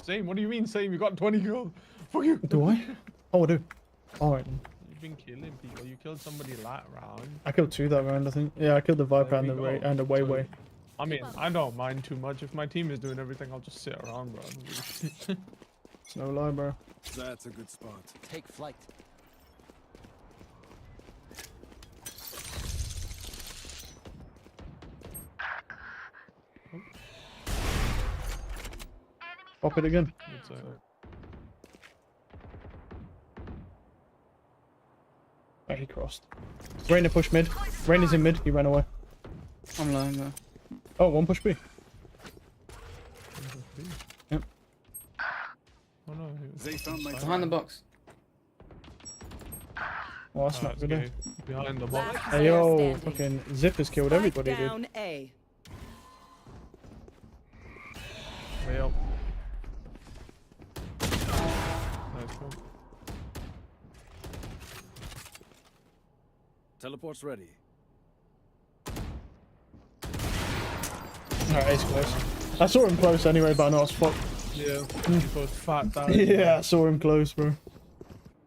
Same. What do you mean same? You got 20 kills. Fuck you. Do I? Oh, I do. Alright. You've been killing people. You killed somebody that round. I killed 2 that round, I think. Yeah, I killed the Viper and the Ray and the Way. I mean, I don't mind too much. If my team is doing everything, I'll just sit around, bro. It's no lie, bro. That's a good spot. Take flight. Pop it again. It's Oh, he crossed. Reyna push mid. Reyna's in mid. He ran away. I'm lying there. Oh, one push B. Yep. Oh no. They found my Behind the box. Oh, that's not good. Okay. Behind the box. Hey, yo, fucking Zip has killed everybody, dude. Down A. Way up. Nice one. Teleport's ready. Alright, he's close. I saw him close anyway, but I know I was fucked. Yeah, he was fat down. Yeah, I saw him close, bro.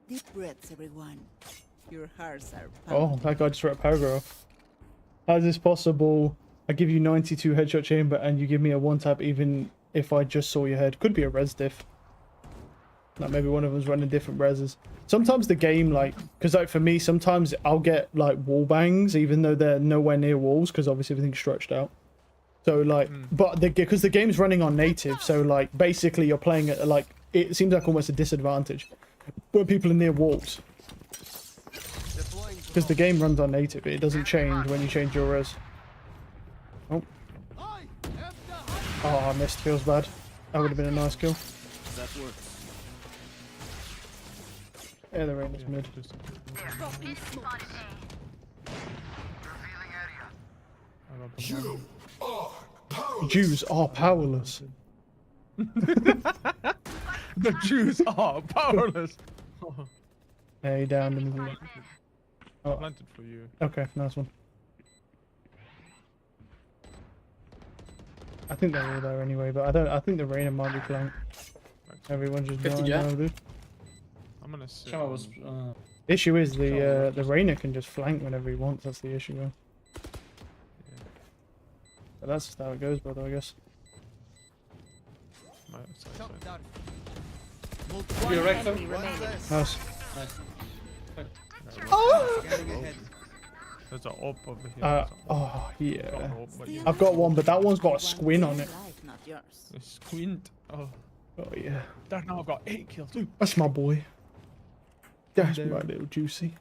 Deep breaths, everyone. Your hearts are Oh, that guy just wrote a paragraph. How is this possible? I give you 92 headshot chamber and you give me a 1-tap even if I just saw your head. Could be a res diff. Like maybe one of them's running different reses. Sometimes the game, like, because like for me, sometimes I'll get like wall bangs even though they're nowhere near walls because obviously everything's stretched out. So like, but because the game's running on native, so like basically you're playing it like, it seems like almost a disadvantage when people are near walls. Because the game runs on native, it doesn't change when you change your res. Oh. Oh, I missed. Feels bad. That would have been a nice kill. That works. Yeah, the rain is mid. Jews are powerless. The Jews are powerless. Hey, down in the I planted for you. Okay, nice one. I think they're all there anyway, but I think the Reyna might be flanked. Everyone's just blind now, dude. I'm gonna sit. Issue is the Reyna can just flank whenever he wants. That's the issue, though. But that's just how it goes, brother. I guess. You're right, sir. Nice. Oh! There's an op over here. Oh yeah. I've got one, but that one's got a squint on it. A squint. Oh. Oh yeah. That now I've got 8 kills too. That's my boy. That's my little juicy.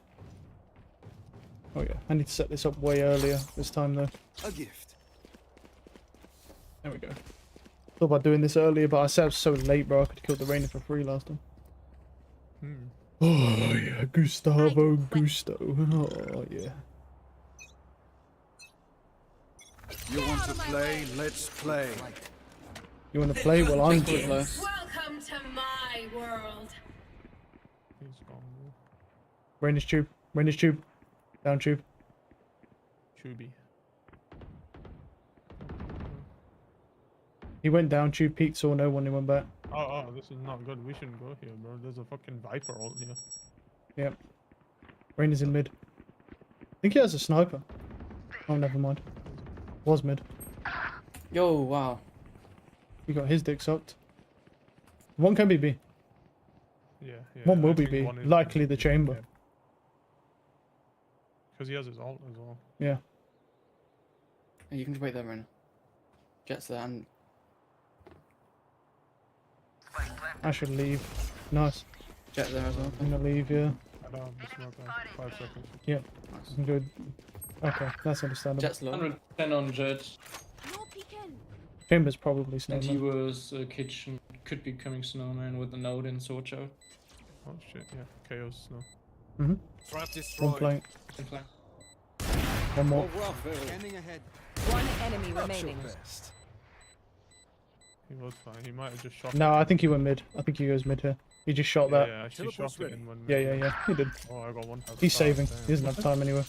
Oh yeah, I need to set this up way earlier this time though. A gift. There we go. Thought about doing this earlier, but I said I was so late, bro. I could have killed the Reina for free last time. Oh yeah, Gustavo Gusto. Oh yeah. You want to play? Let's play. You want to play? Well, I'm playing. Welcome to my world. Reina's tube. Reina's tube. Down tube. Tubey. He went down tube, peeked, saw no one, he went back. Oh, this is not good. We shouldn't go here, bro. There's a fucking Viper ult here. Yep. Reina's in mid. I think he has a sniper. Oh, never mind. Was mid. Yo, wow. He got his dick sucked. One can be B. Yeah. One will I be think B. one is Likely the chamber. Because he has his ult as well. Yeah. You can just wait there, Reina. Jet's there and... I should leave. Nice. Jet there as well. I'm gonna leave, yeah. I don't have the smoke on. 5 seconds. Yeah. Nice. Good. Okay, that's understandable. Jet's low. 110 on Jet. No peeking. Chamber's probably And snowman. he was kitchen. Could be coming snowman with the node and sword out. Oh shit, yeah. Chaos snow. Trap One destroyed. flank. In flank. One more. Scanning ahead. One enemy remaining. Best. He was fine. He might have just shot. No, I think he went mid. I think he goes mid here. He just shot that. Yeah, actually shot it in one. Yeah. He did. Oh, I got one. He's saving. He doesn't have time anyway.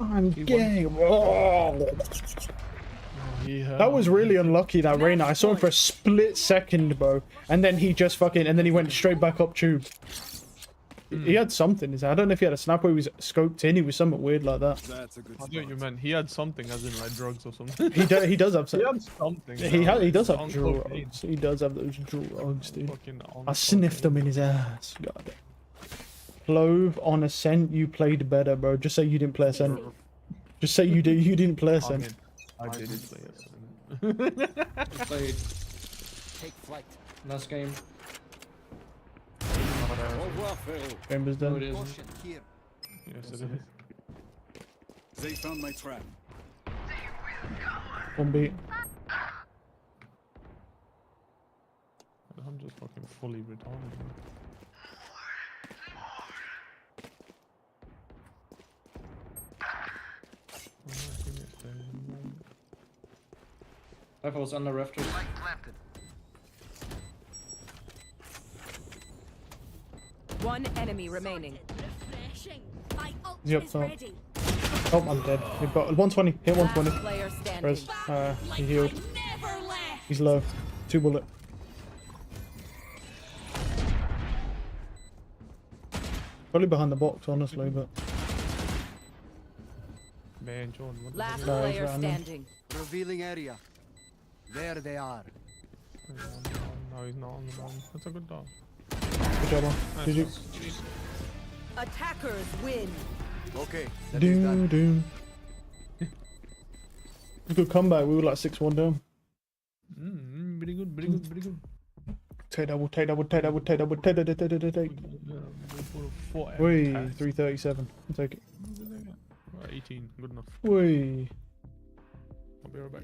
I'm gay. That was really unlucky, that Reina. I saw him for a split second, bro. And then he just fucking... And then he went straight back up tube. He had something. I don't know if he had a sniper. He was scoped in. He was something weird like that. That's a good I thought you meant he had something, as in like drugs or something. He does have He something. had something. He does have On drugs. cocaine. He does have those drugs, dude. Fucking on I sniffed cocaine. them in his ass. God. Clove on Ascent. You played better, bro. Just say you didn't play Ascent. Just say you did. You didn't play Ascent. I didn't play it. Played Take flight. last game. Chambers No, it dead. isn't. Caution here. Yes, it is. They found my trap. One beat. I'm just fucking fully retarded. Man. Viper was under rafters. One enemy remaining. Refreshing. My ult Is he up is top? ready. Oh, I'm dead. He got 120. Hit Last 120. player standing. Res. Like He healed. I never left. He's low. 2 bullet. Probably behind the box, honestly, but... Man, John, what the Last hell? No, he's player random. standing. Revealing area. There they are. No, he's not on the bomb. That's a good dog. Good job, man. Nice. GG. Attackers win. Okay, that is done. Doom. Good comeback. We were like 6-1 down. Pretty good, pretty good, pretty good. Take double, take double, take double, take double, take double, take double, take double. Wait, 337. I'll take it. 18, good enough. Wait. I'll be right back.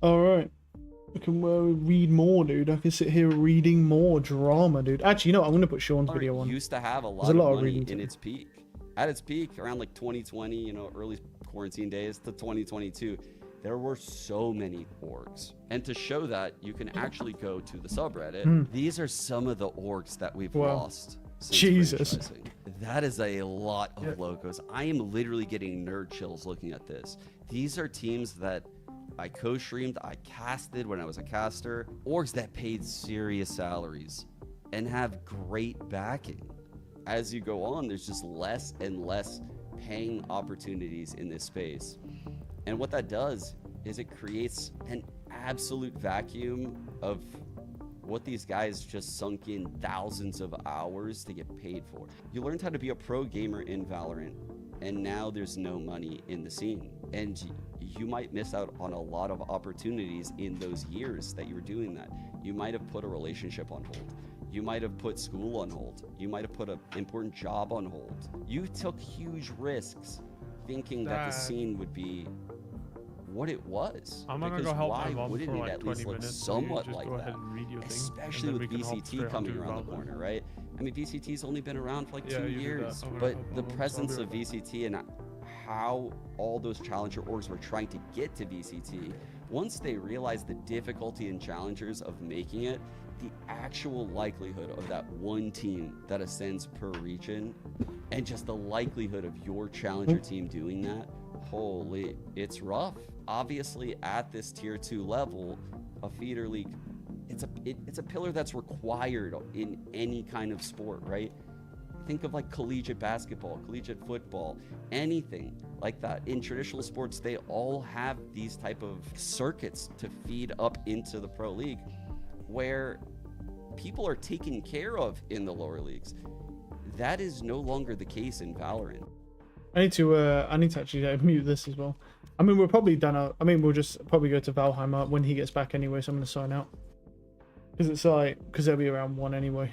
Alright. I can read more, dude. I can sit here reading more drama, dude. Actually, you know what? I'm going to put Sean's video on. Used to have a lot, There's a lot of of money reading to in it. its peak. At its peak, around like 2020, you know, early quarantine days to 2022, there were so many orgs. And to show that, you can actually go to the subreddit. These are some of the orgs that we've Wow. lost since Jesus. franchising. That is a lot of logos. I am literally getting nerd chills looking at this. These are teams that I co-streamed, I casted when I was a caster, orgs that paid serious salaries and have great backing. As you go on, there's just less and less paying opportunities in this space. And what that does is it creates an absolute vacuum of what these guys just sunk in thousands of hours to get paid for. You learned how to be a pro gamer in Valorant, and now there's no money in the scene. And you might miss out on a lot of opportunities in those years that you were doing that. You might have put a relationship on hold. You might have put school on hold. You might have put an important job on hold. You took huge risks thinking that the scene would be what it was. I'm gonna because go help why my mom wouldn't for it like at 20 least look minutes. somewhat Just like go that? ahead and read your thing, Especially and then with we can hop VCT straight coming onto around the Valheim. corner, right? I mean, VCT's only been around for like Yeah, 2 you do that. years, I'm gonna but help the my mom, presence so I'll of be right VCT and how all those challenger orgs were trying to get to VCT, once they realized the difficulty and challengers of making it, the actual likelihood of that one team that ascends per region, and just the likelihood of your challenger team doing that, holy, it's rough. Obviously, at this tier 2 level, a feeder league, it's a pillar that's required in any kind of sport, right? Think of like collegiate basketball, collegiate football, anything like that. In traditional sports, they all have these type of circuits to feed up into the pro league where people are taken care of in the lower leagues. That is no longer the case in Valorant. I need to actually mute this as well. I mean, we're probably done. We'll just probably go to Valheim when he gets back anyway, so I'm going to sign out. Because they'll be around 1 anyway.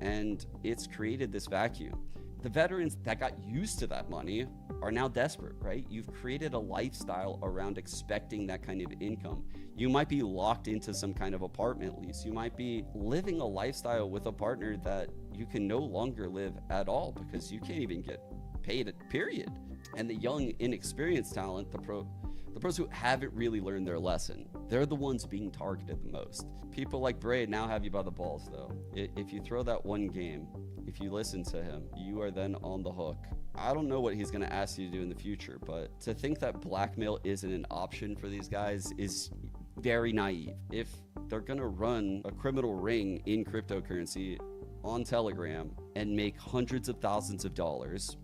And it's created this vacuum. The veterans that got used to that money are now desperate, right? You've created a lifestyle around expecting that kind of income. You might be locked into some kind of apartment lease. You might be living a lifestyle with a partner that you can no longer live at all because you can't even get paid, period. And the young, inexperienced talent, the pros who haven't really learned their lesson, they're the ones being targeted the most. People like Bray now have you by the balls, though. If you throw that one game, if you listen to him, you are then on the hook. I don't know what he's going to ask you to do in the future, but to think that blackmail isn't an option for these guys is very naive. If they're going to run a criminal ring in cryptocurrency on Telegram and make hundreds of thousands of dollars,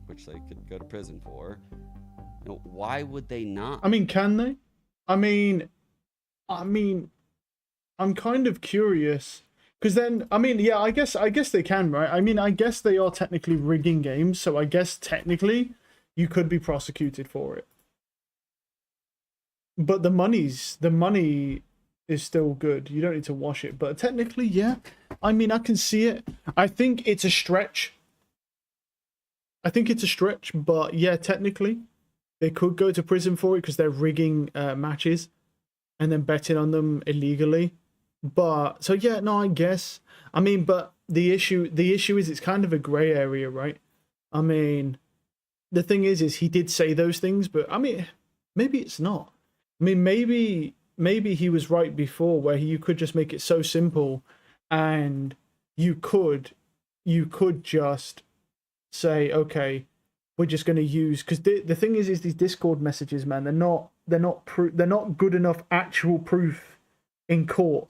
which they could go to prison for, why would they not? I mean, can they? I mean, I'm kind of curious because then, yeah, I guess they can, right? I mean, I guess they are technically rigging games, so I guess technically you could be prosecuted for it. But the money is still good. You don't need to wash it, but technically, yeah. I mean, I can see it. I think it's a stretch. But yeah, technically, they could go to prison for it because they're rigging matches and then betting on them illegally. But so yeah, no, I guess. I mean, but the issue is it's kind of a gray area, right? I mean, the thing is he did say those things, but I mean, maybe it's not. I mean, maybe he was right before, where you could just make it so simple, and you could just say, okay, we're just going to use, because the thing is these Discord messages, man, they're not good enough actual proof in court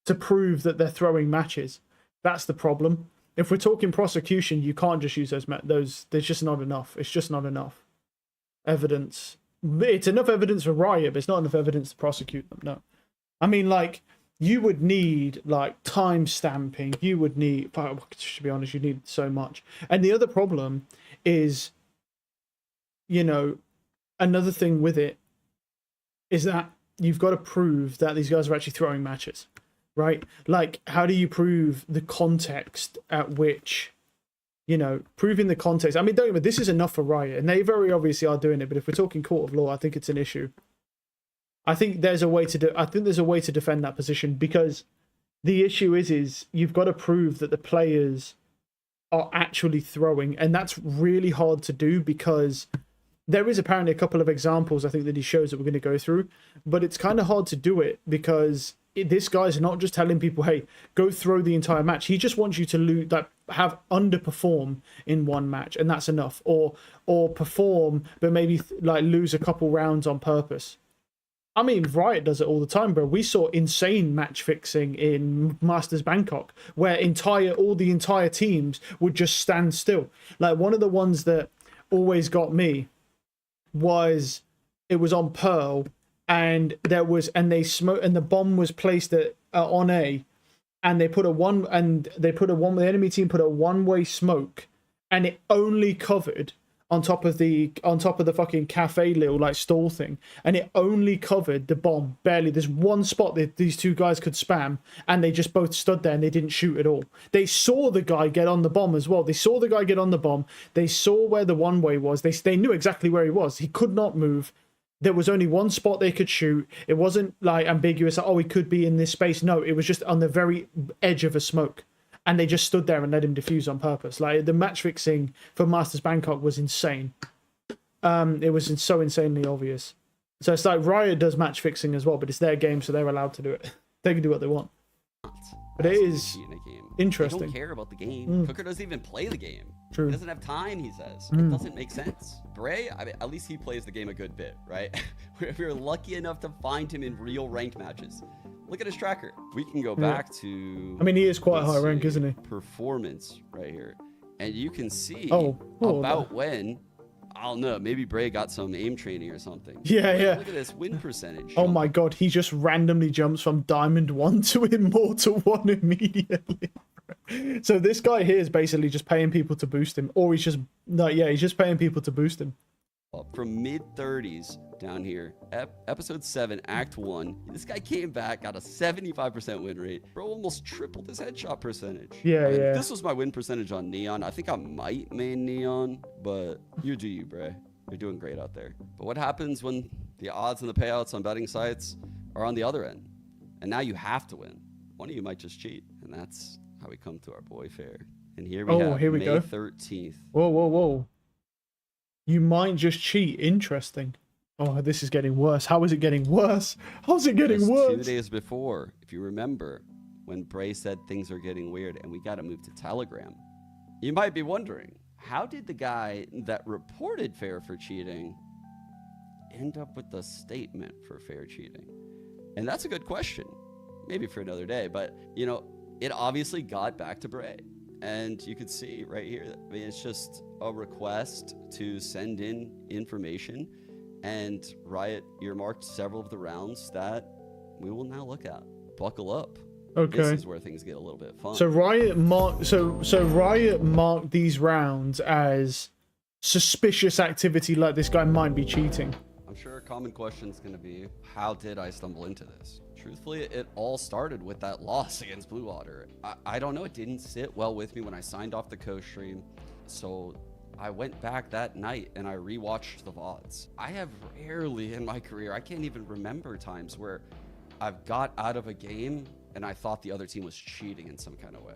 to prove that they're throwing matches. That's the problem. If we're talking prosecution, you can't just use those. There's just not enough. It's just not enough evidence. It's enough evidence for riot, but it's not enough evidence to prosecute them. No, I mean, like, you would need like time stamping. You would need, to be honest, you need so much. And the other problem is, another thing with it is that you've got to prove that these guys are actually throwing matches, right? Like, how do you prove the context at which, proving the context? I mean, don't get me, this is enough for riot, and they very obviously are doing it. But if we're talking court of law, I think it's an issue. I think there's a way to defend that position, because the issue is you've got to prove that the players are actually throwing, and that's really hard to do, because there is apparently a couple of examples I think that he shows that we're going to go through, but it's kind of hard to do it because this guy's not just telling people, hey, go throw the entire match. He just wants you to lose, have underperform in one match, and that's enough, or perform but maybe lose a couple rounds on purpose. I mean, Riot does it all the time, bro. We saw insane match fixing in Masters Bangkok, where all the entire teams would just stand still. Like, one of the ones that always got me was, it was on Pearl, and the bomb was placed on A, and the enemy team put a one-way smoke, and it only covered on top of the fucking cafe little like stall thing, and it only covered the bomb barely. There's one spot that these two guys could spam, and they just both stood there and they didn't shoot at all. They saw the guy get on the bomb as well. They saw the guy get on the bomb. They saw where the one way was. They knew exactly where he was. He could not move. There was only one spot they could shoot. It wasn't like ambiguous, like, oh, he could be in this space. No, it was just on the very edge of a smoke. And they just stood there and let him defuse on purpose. Like, the match fixing for Masters Bangkok was insane. It was so insanely obvious. So it's like Riot does match fixing as well, but it's their game, so they're allowed to do it. They can do what they want. But it is interesting. They don't care about the game. Cooker doesn't even play the game. True. He doesn't have time, he says. It doesn't make sense. Bray, I mean, at least he plays the game a good bit, right? If you're lucky enough to find him in real ranked matches. Look at his tracker. We can go back to... I mean, he is quite high rank, isn't he? Performance right here. And you can see when... I don't know, maybe Bray got some aim training or something. Yeah. Look at this win percentage. Oh my god, he just randomly jumps from Diamond 1 to Immortal 1 immediately. So this guy here is basically just paying people to boost him. Or he's just... No, yeah, he's just paying people to boost him. From mid-30s down here, episode 7, act 1, this guy came back, got a 75% win rate. Bro almost tripled his headshot percentage. Yeah. This was my win percentage on Neon. I think I might main Neon, but you do you, Bray. You're doing great out there. But what happens when the odds and the payouts on betting sites are on the other end? And now you have to win. One of you might just cheat, and that's how we come to our boy fair. And here we have May 13th. Whoa. You might just cheat. Interesting. Oh, this is getting worse. How is it getting worse? How's it getting worse? 2 days before, if you remember, when Bray said things are getting weird and we got to move to Telegram. You might be wondering, how did the guy that reported fair for cheating end up with the statement for fair cheating? And that's a good question. Maybe for another day, but, you know, it obviously got back to Bray. And you can see right here, I mean, it's just a request to send in information, and Riot earmarked several of the rounds that we will now look at. Buckle up. Okay. This is where things get a little bit fun. So Riot marked these rounds as suspicious activity, like this guy might be cheating. I'm sure a common question is going to be, how did I stumble into this? Truthfully, it all started with that loss against Blue Water. I don't know, it didn't sit well with me when I signed off the co-stream. So I went back that night and I rewatched the VODs. I have rarely in my career, I can't even remember times where I've got out of a game and I thought the other team was cheating in some kind of way.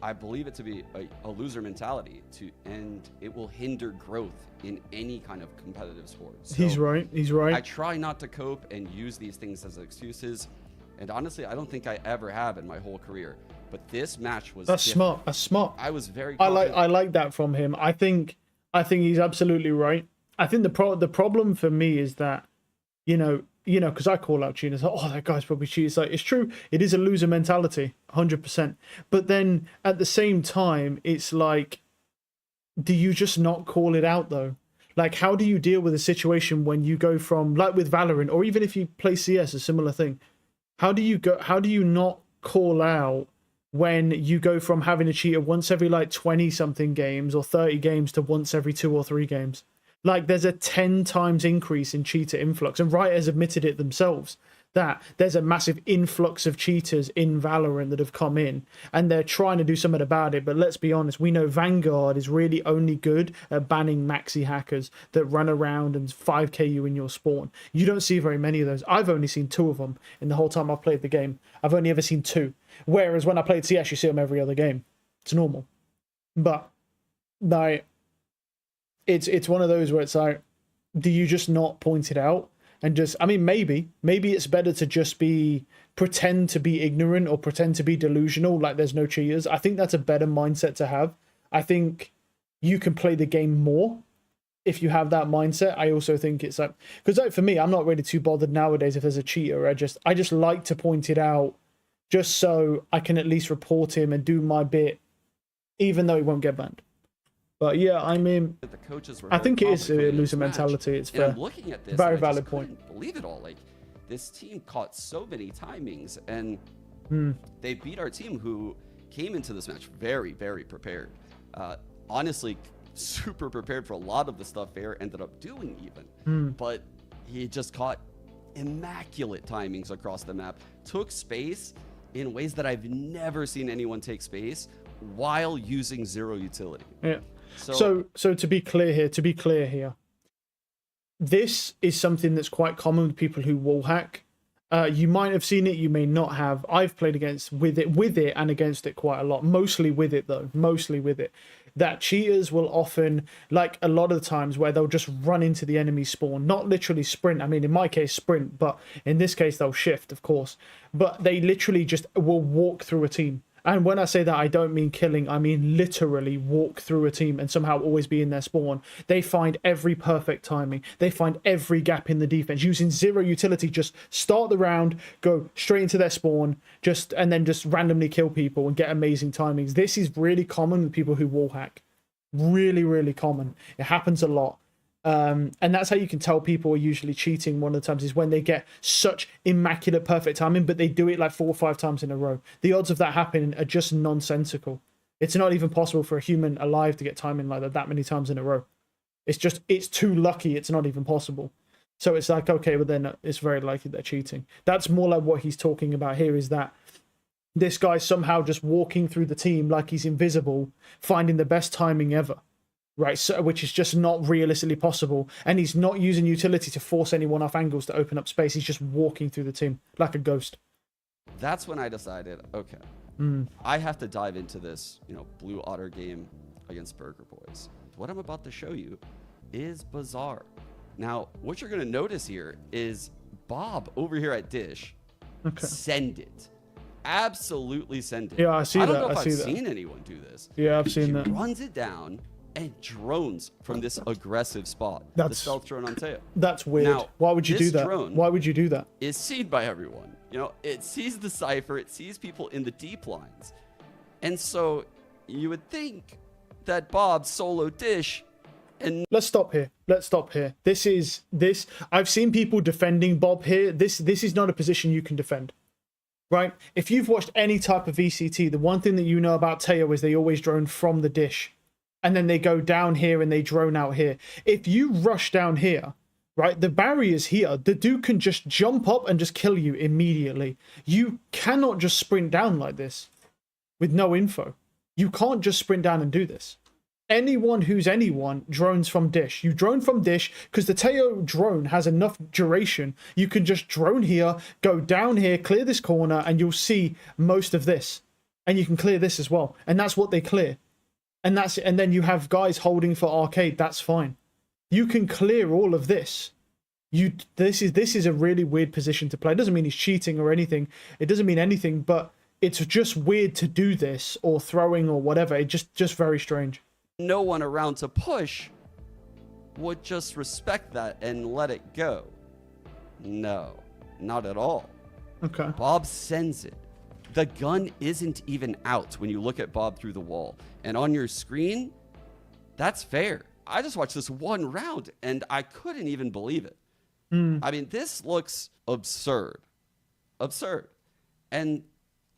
I believe it to be a loser mentality, and it will hinder growth in any kind of competitive sport. So he's right. I try not to cope and use these things as excuses. And honestly, I don't think I ever have in my whole career. But this match was smart. That's smart. I was very confident. I like that from him. I think he's absolutely right. I think the problem for me is that, you know, because I call out cheaters, like, oh, that guy's probably cheating. It's like, it's true, it is a loser mentality, 100%. But then at the same time, it's like, do you just not call it out though? Like, how do you deal with a situation when you go from, like with Valorant, or even if you play CS, a similar thing? How do you not call out when you go from having a cheater once every like 20 something games or 30 games to once every 2 or 3 games? Like, there's a 10 times increase in cheater influx, and Riot has admitted it themselves, that there's a massive influx of cheaters in Valorant that have come in, and they're trying to do something about it. But let's be honest, we know Vanguard is really only good at banning maxi hackers that run around and 5k you in your spawn. You don't see very many of those. I've only seen 2 of them in the whole time I've played the game. I've only ever seen 2. Whereas when I played CS, you see them every other game. It's normal. But, like, it's one of those where it's like, do you just not point it out? And just, I mean, maybe it's better to just pretend to be ignorant or pretend to be delusional, like there's no cheaters. I think that's a better mindset to have. I think you can play the game more if you have that mindset. I also think it's like, because like for me, I'm not really too bothered nowadays if there's a cheater. I just like to point it out just so I can at least report him and do my bit, even though he won't get banned. But yeah, I mean, the coaches were I think it is a loser mentality. It's fair. I'm looking at this, very valid point. Believe it all. Like, this team caught so many timings, and they beat our team, who came into this match very, very prepared. Honestly, super prepared for a lot of the stuff Fair ended up doing even. But he just caught immaculate timings across the map, took space in ways that I've never seen anyone take space while using zero utility. Yeah. So to be clear here, this is something that's quite common with people who wall hack. You might have seen it, you may not have. I've played with it and against it quite a lot. Mostly with it though, mostly with it. That cheaters will often, like a lot of the times, where they'll just run into the enemy spawn, not literally sprint. I mean, in my case, sprint, but in this case, they'll shift, of course. But they literally just will walk through a team. And when I say that, I don't mean killing. I mean literally walk through a team and somehow always be in their spawn. They find every perfect timing. They find every gap in the defense. Using zero utility, just start the round, go straight into their spawn, and then just randomly kill people and get amazing timings. This is really common with people who wall hack. Really, really common. It happens a lot. And that's how you can tell people are usually cheating. One of the times is when they get such immaculate perfect timing, but they do it like 4 or 5 times in a row. The odds of that happening are just nonsensical. It's not even possible for a human alive to get timing like that many times in a row. It's too lucky. It's not even possible. So it's like, okay, but then it's very likely they're cheating. That's more like what he's talking about here, is that this guy's somehow just walking through the team like he's invisible, finding the best timing ever. Right, so, which is just not realistically possible. And he's not using utility to force anyone off angles to open up space. He's just walking through the team like a ghost. That's when I decided, okay, I have to dive into this, Blue Otter game against Burger Boys. What I'm about to show you is bizarre. Now, what you're going to notice here is Bob over here at Dish, send it. Absolutely send it. Yeah, I see that. I don't know if I've seen anyone do this. Yeah, I've seen that. Runs it down and drones from this aggressive spot. The stealth drone on Teo. That's weird. Now, why would you do that? Why would you do that? Is seen by everyone. It sees the cipher, it sees people in the deep lines. And so you would think that Bob solo Dish and let's stop here. I've seen people defending Bob here. This is not a position you can defend. Right? If you've watched any type of VCT, the one thing that you know about Teo is they always drone from the dish. And then they go down here and they drone out here. If you rush down here, right, the barrier's here. The dude can just jump up and just kill you immediately. You cannot just sprint down like this with no info. You can't just sprint down and do this. Anyone who's anyone drones from dish. You drone from dish because the Teo drone has enough duration. You can just drone here, go down here, clear this corner, and you'll see most of this. And you can clear this as well. And that's what they clear. And then you have guys holding for arcade. That's fine. You can clear all of this. This is a really weird position to play. It doesn't mean he's cheating or anything. It doesn't mean anything, but it's just weird to do this or throwing or whatever. It just very strange. No one around to push would just respect that and let it go. No, not at all. Okay. Bob sends it. The gun isn't even out when you look at Bob through the wall. And on your screen, that's fair. I just watched this one round and I couldn't even believe it. I mean, this looks absurd. Absurd. And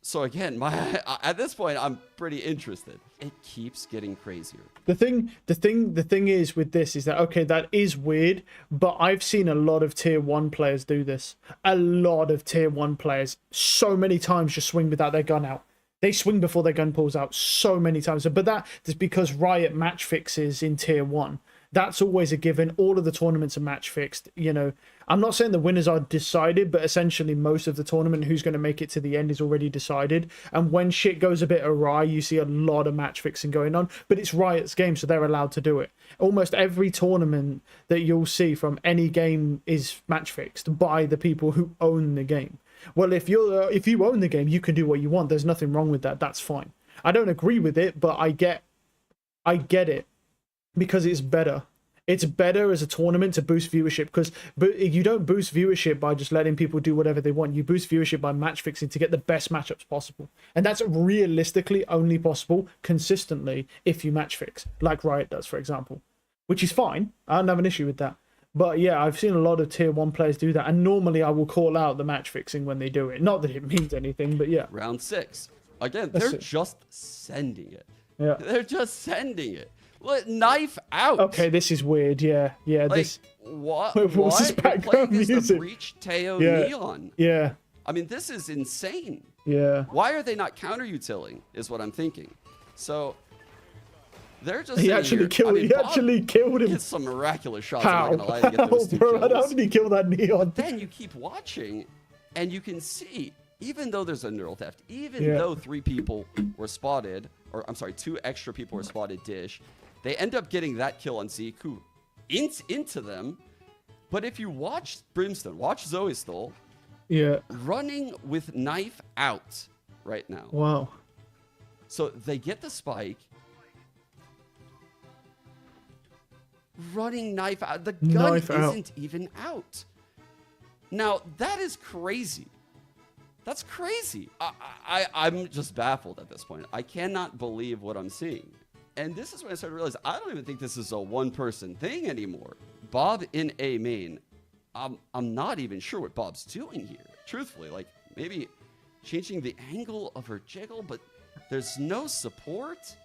so again, at this point, I'm pretty interested. It keeps getting crazier. The thing is with this is that, okay, that is weird, but I've seen a lot of tier 1 players do this. A lot of tier 1 players so many times just swing without their gun out. They swing before their gun pulls out so many times. But that is because Riot match fixes in tier 1. That's always a given. All of the tournaments are match fixed. I'm not saying the winners are decided, but essentially most of the tournament, who's going to make it to the end, is already decided. And when shit goes a bit awry, you see a lot of match fixing going on. But it's Riot's game, so they're allowed to do it. Almost every tournament that you'll see from any game is match fixed by the people who own the game. Well, if you own the game, you can do what you want. There's nothing wrong with that. That's fine. I don't agree with it, but I get it. Because it's better. It's better as a tournament to boost viewership, because you don't boost viewership by just letting people do whatever they want. You boost viewership by match fixing to get the best matchups possible. And that's realistically only possible consistently if you match fix, like Riot does, for example. Which is fine. I don't have an issue with that. But yeah, I've seen a lot of tier 1 players do that, and normally I will call out the match fixing when they do it. Not that it means anything, but yeah. Round 6. Again, That's they're it. just sending it. Yeah. They're just sending it. What, knife out? Okay, this is weird. Yeah, yeah. Like, This. what? What's this You're background playing as the music? Breach Teo Yeah. Neon. Yeah. I mean, this is insane. Yeah. Why are they not counter-utiling, is what I'm thinking. So, they're just He sitting actually here. killed. I mean, he Bob actually killed him. gets some miraculous shots. How? I'm not gonna lie, to get those two Bro, how kills. did he kill that Neon? Then you keep watching, and you can see, even though there's a neural theft, even Yeah. though 3 people were spotted, or I'm sorry, 2 extra people were spotted dish, they end up getting that kill on Zeke, who into them. But if you watch Brimstone, watch Zoe Stoll, Yeah. running with knife out right now. Wow. So they get the spike. Running knife out. The gun Knife out. isn't even out. Now, that is crazy. That's crazy. I'm just baffled at this point. I cannot believe what I'm seeing. And this is when I started to realize I don't even think this is a one-person thing anymore. Bob in A main, I'm not even sure what Bob's doing here. Truthfully, like maybe changing the angle of her jiggle, but there's no support.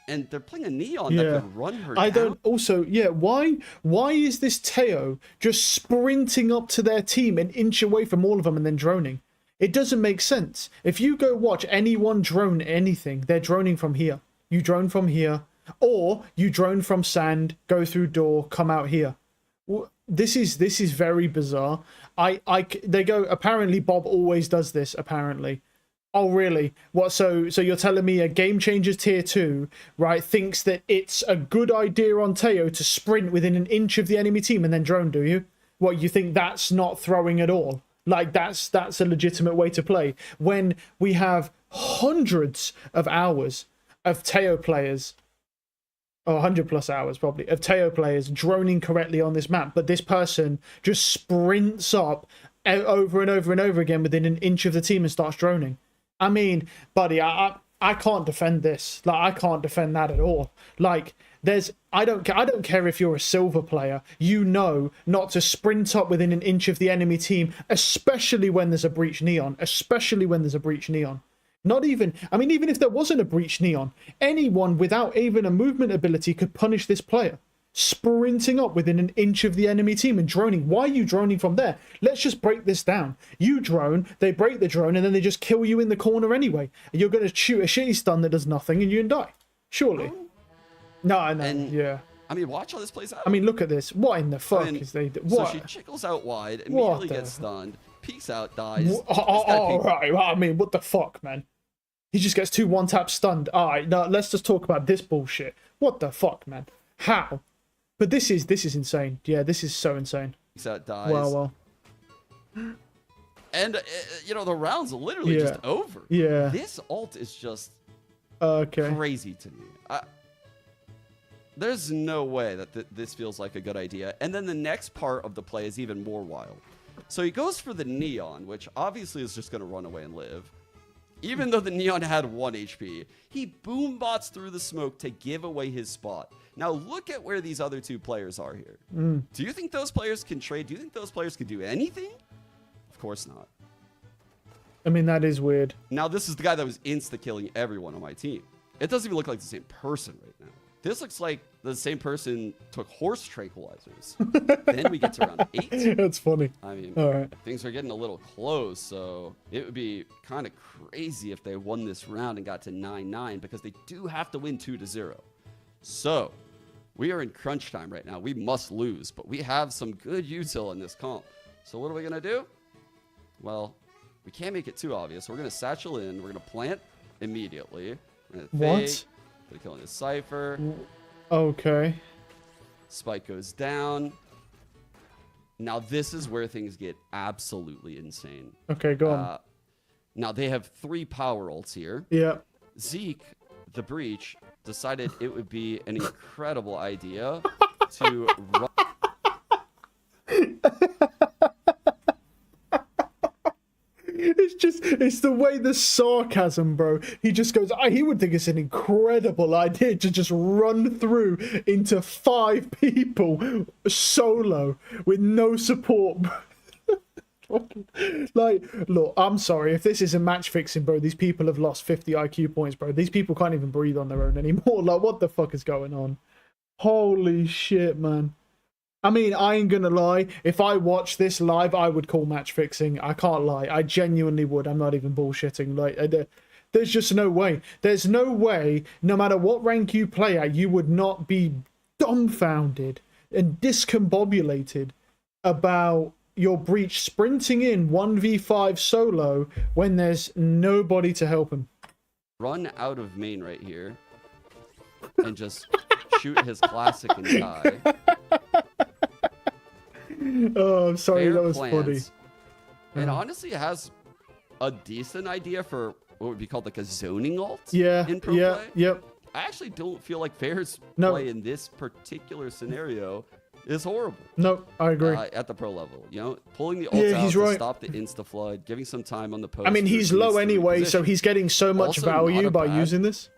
And they're playing a Neon that could run her down. I don't. Also, yeah. Why is this Teo just sprinting up to their team an inch away from all of them and then droning? It doesn't make sense. If you go watch anyone drone anything, they're droning from here. You drone from here, or you drone from sand, go through door, come out here. This is very bizarre. They go. Apparently, Bob always does this. Apparently. Oh really? What? So you're telling me a Game Changers tier 2, right, thinks that it's a good idea on Teo to sprint within an inch of the enemy team and then drone? Do you? What, you think that's not throwing at all? Like that's a legitimate way to play when we have hundreds of hours of Teo players, or 100+ hours probably, of Teo players droning correctly on this map, but this person just sprints up over and over and over again within an inch of the team and starts droning. I mean, buddy, I can't defend this. Like, I can't defend that at all. Like, I don't care if you're a silver player. You know not to sprint up within an inch of the enemy team, especially when there's a breach Neon. Especially when there's a breach Neon. Not even, I mean, even if there wasn't a breach Neon, anyone without even a movement ability could punish this player. Sprinting up within an inch of the enemy team and droning. Why are you droning from there? Let's just break this down. You drone, they break the drone, and then they just kill you in the corner anyway. And you're going to shoot a shitty stun that does nothing and you can die. Surely. No, yeah. I mean, watch how this plays out. I mean, look at this. What in the fuck is they do? What? So she jiggles out wide, immediately gets stunned, peeks out, dies. Right. I mean, what the fuck, man? He just gets 2 1-tap stunned. Alright, now let's just talk about this bullshit. What the fuck, man? How? But this is insane. Yeah, this is so insane. That dies. Well. And the round's literally just over. Yeah. This ult is just okay. Crazy to me. There's no way that this feels like a good idea. And then the next part of the play is even more wild. So he goes for the Neon, which obviously is just going to run away and live. Even though the Neon had 1 HP, he boom bots through the smoke to give away his spot. Now look at where these other 2 players are here. Do you think those players can trade? Do you think those players can do anything? Of course not. I mean, that is weird. Now this is the guy that was insta-killing everyone on my team. It doesn't even look like the same person right now. This looks like the same person took horse tranquilizers. Then we get to round 8. That's funny. I mean, all right. Things are getting a little close, so it would be kind of crazy if they won this round and got to 9-9, because they do have to win 2-0. So we are in crunch time right now. We must lose, but we have some good util in this comp. So what are we going to do? Well, we can't make it too obvious. We're going to satchel in. We're going to plant immediately. We're gonna fake. They're killing this Cypher. Okay. Spike goes down. Now this is where things get absolutely insane. Okay, go on. Now they have 3 power ults here. Yeah. Zeke, the Breach, decided it would be an incredible idea to run. It's it's the way the sarcasm, bro. He just goes, he would think it's an incredible idea to just run through into 5 people solo with no support. Like, look, I'm sorry if this isn't match fixing, bro. These people have lost 50 IQ points, bro. These people can't even breathe on their own anymore. Like, what the fuck is going on? Holy shit, man. I mean, I ain't gonna lie. If I watched this live, I would call match fixing. I can't lie. I genuinely would. I'm not even bullshitting. Like, there's just no way. There's no way, no matter what rank you play at, you would not be dumbfounded and discombobulated about your breach sprinting in 1v5 solo when there's nobody to help him. Run out of main right here and just shoot his classic and die. Oh, I'm sorry, Fair that was plans. funny. And honestly, it has a decent idea for what would be called like a zoning ult. Yeah, in pro yeah, play. yep. I actually don't feel like Fair's No. play in this particular scenario is horrible. No, I agree. At the pro level, you know, pulling the ult out he's to right. stop the insta flood, giving some time on the post. I mean, he's low anyway, so he's getting so much Also, not value a by bad using this.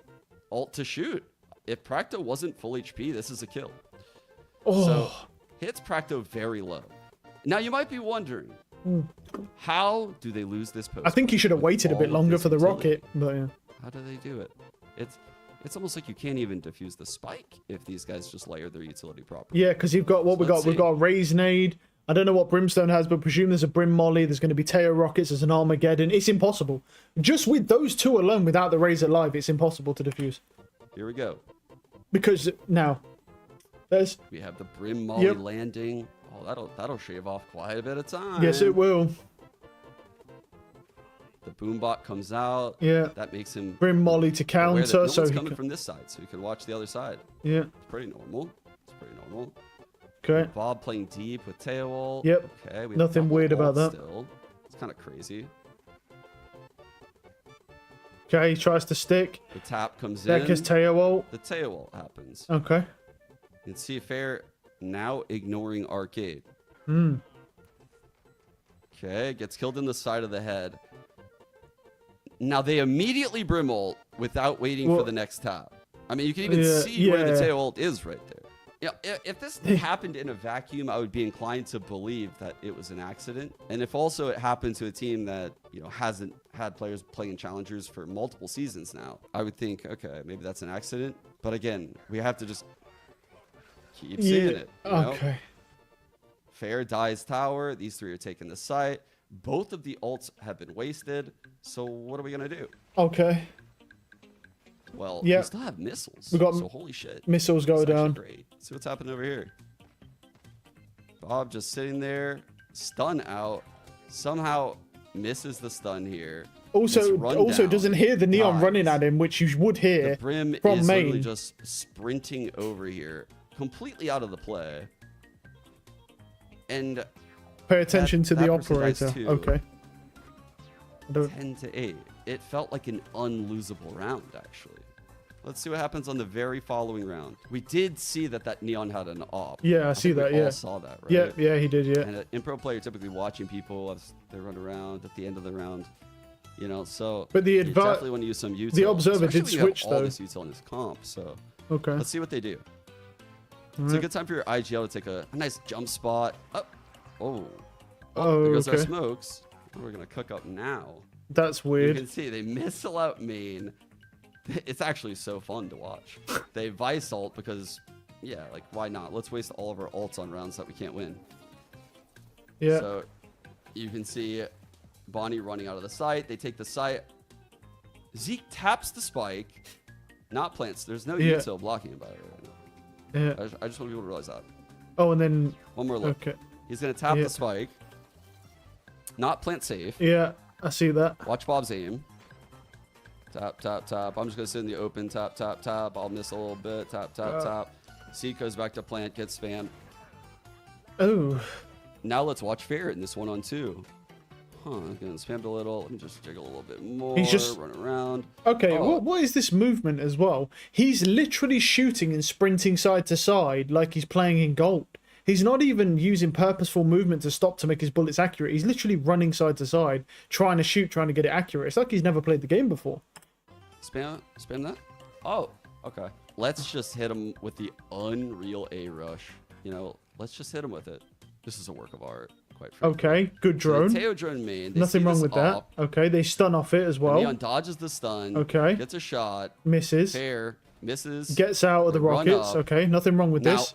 ult to shoot. If Practo wasn't full HP, this is a kill. Oh. So hits Practo very low. Now you might be wondering, how do they lose this post? I think he should have waited a bit longer for the rocket, but yeah. How do they do it? It's almost like you can't even defuse the spike if these guys just layer their utility properly. Yeah, because you've got what we got. We've got a Raise Nade. I don't know what Brimstone has, but presume there's a Brim Molly. There's going to be Teo Rockets. There's an Armageddon. It's impossible. Just with those two alone, without the Razor Live, it's impossible to defuse. Here we go. Because now, we have the Brim Molly landing. Oh, that'll shave off quite a bit of time. Yes, it will. The Boombot comes out. Yeah. That makes him Brim Molly to counter. No so one's he coming from this side, so he can watch the other side. Yeah. It's pretty normal. It's pretty normal. Okay. Bob playing deep with Teo ult. Yep. Okay. We have Nothing double weird about ult that. Still. It's kind of crazy. Okay, he tries to stick. The tap comes Back in. his Teo ult. The Teo ult happens. Okay. You can see Fair now ignoring Arcade. Hmm. Okay, gets killed in the side of the head. Now they immediately Brim ult without waiting for the next tap. I mean, you can even see where the Teo ult is right there. Yeah, if this happened in a vacuum, I would be inclined to believe that it was an accident. And if also it happened to a team that, you know, hasn't had players playing challengers for multiple seasons now, I would think, okay, maybe that's an accident. But again, we have to just keep seeing it. You know? Okay. Fair dies tower. These three are taking the site. Both of the ults have been wasted. So what are we going to do? Okay. Well, we still have missiles. We got so holy shit. Missiles go down. Great. See what's happening over here. Bob just sitting there, stun out. Somehow misses the stun here. Also doesn't hear the Neon running at him, which you would hear the Brim from is main. literally just sprinting over here, completely out of the play. And pay attention to the person dies operator. too. Okay. 10 to 8. It felt like an unlosable round, actually. Let's see what happens on the very following round. We did see that Neon had an op. Yeah, I see that. We Yeah. all saw that, right? Yeah, he did. Yeah. And an impro player typically watching people as they run around at the end of the round, you know. So, but the you definitely want to use some util. The observer especially did when you have switch all though. this util in his comp. So, okay. Let's see what they do. All It's a right. good time for your IGL to take a nice jump spot. Oh, Oh, there goes our okay. smokes. We're gonna cook up now. That's You weird. can see they missile out main. It's actually so fun to watch. They Vice ult because, yeah, like why not? Let's waste all of our ults on rounds that we can't win. Yeah. So you can see Bonnie running out of the site. They take the site. Zeke taps the spike, not plants. There's no util blocking about it right now. Yeah. I just want people to realize that. Oh, and then One more look. Okay. He's gonna tap the spike. Not plant safe. Yeah, I see that. Watch Bob's aim. Tap, tap, tap. I'm just going to sit in the open. Tap, tap, tap. I'll miss a little bit. Tap, tap, tap. C goes back to plant. Gets spam. Oh. Now let's watch Fair in this 1-on-2. Huh. Getting spammed a little. Let me just jiggle a little bit more. He's just run around. Okay, Oh. what is this movement as well? He's literally shooting and sprinting side to side like he's playing in gold. He's not even using purposeful movement to stop to make his bullets accurate. He's literally running side to side, trying to shoot, trying to get it accurate. It's like he's never played the game before. Spam that. Oh, okay. Let's just hit him with the unreal A rush. You know, let's just hit him with it. This is a work of art, quite frankly. Okay, good drone. So the Teo drone main. Nothing wrong with that. Okay, they stun off it as well. Leon dodges the stun. Okay. Gets a shot. Misses. Fair. Misses. Gets out of the rockets. Okay, nothing wrong with this.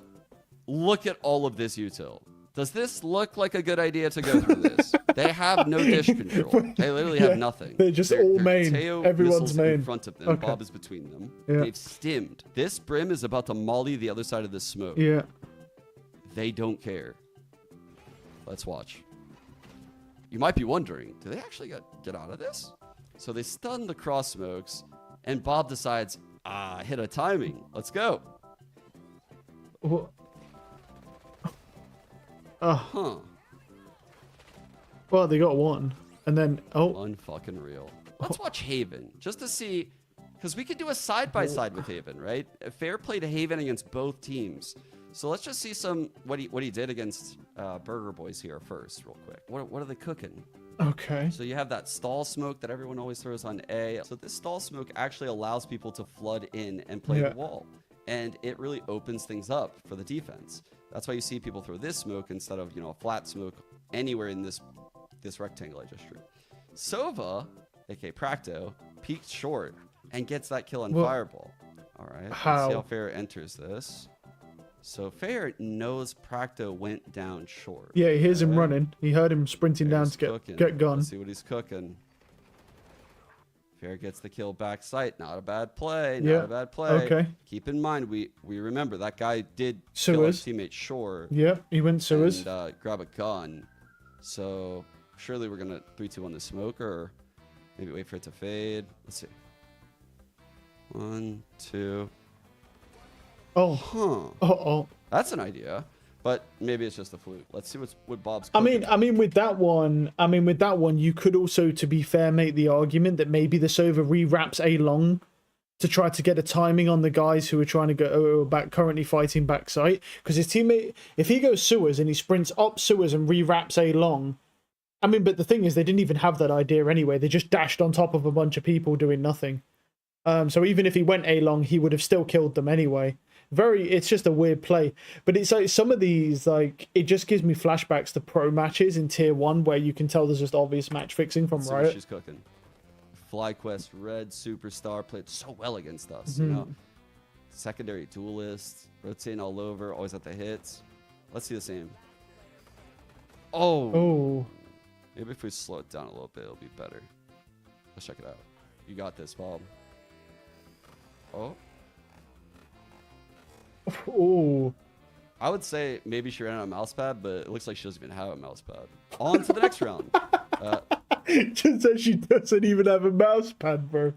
Look at all of this util. Does this look like a good idea to go through this? They have no dish control. They literally have nothing. They're just all main. Teo Everyone's main. in front of them. Okay. Bob is between them. Yeah. They've stimmed. This brim is about to molly the other side of the smoke. Yeah. They don't care. Let's watch. You might be wondering, do they actually get out of this? So they stun the cross smokes, and Bob decides, hit a timing. Let's go. What? Huh. Well, they got one. And then, Unfucking real. Let's watch Haven, just to see, because we could do a side-by-side with Haven, right? A fair play to Haven against both teams. So let's just see what he did against Burger Boys here first, real quick. What are they cooking? Okay. So you have that stall smoke that everyone always throws on A. So this stall smoke actually allows people to flood in and play the wall. And it really opens things up for the defense. That's why you see people throw this smoke instead of, a flat smoke anywhere in this rectangle I just drew. Sova, aka Practo, peeks short and gets that kill on Fireball. All right, let's see how Fair enters this. So Fair knows Practo went down short. Yeah, he hears him running. He heard him sprinting down to get gun. Let's see what he's cooking. Fair gets the kill back sight. Not a bad play. Not a bad play. Okay. Keep in mind, we remember that guy did kill his teammate short. Yeah, he went sewers. And grab a gun. So surely we're gonna 3-2-1 the smoke, or maybe wait for it to fade. Let's see. 1, 2. Oh. Huh. Oh. That's an idea. But maybe it's just a fluke. Let's see what Bob's cooking. I mean, with that one, you could also, to be fair, make the argument that maybe the Sova rewraps A long to try to get a timing on the guys who are trying to go back, currently fighting backside. Because his teammate, if he goes sewers and he sprints up sewers and rewraps A long, but the thing is, they didn't even have that idea anyway. They just dashed on top of a bunch of people doing nothing. So even if he went A long, he would have still killed them anyway. It's just a weird play, but it's like some of these, like, it just gives me flashbacks to pro matches in tier 1 where you can tell there's just obvious match fixing from Riot. She's cooking. FlyQuest Red Superstar played so well against us. Secondary duelist, rotating all over, always at the hits. Let's see the same. Oh. Maybe if we slow it down a little bit, it'll be better. Let's check it out. You got this, Bob. Oh. Oh. I would say maybe she ran out of mouse pad, but it looks like she doesn't even have a mouse pad. On to the next round. Just that she doesn't even have a mouse pad, bro.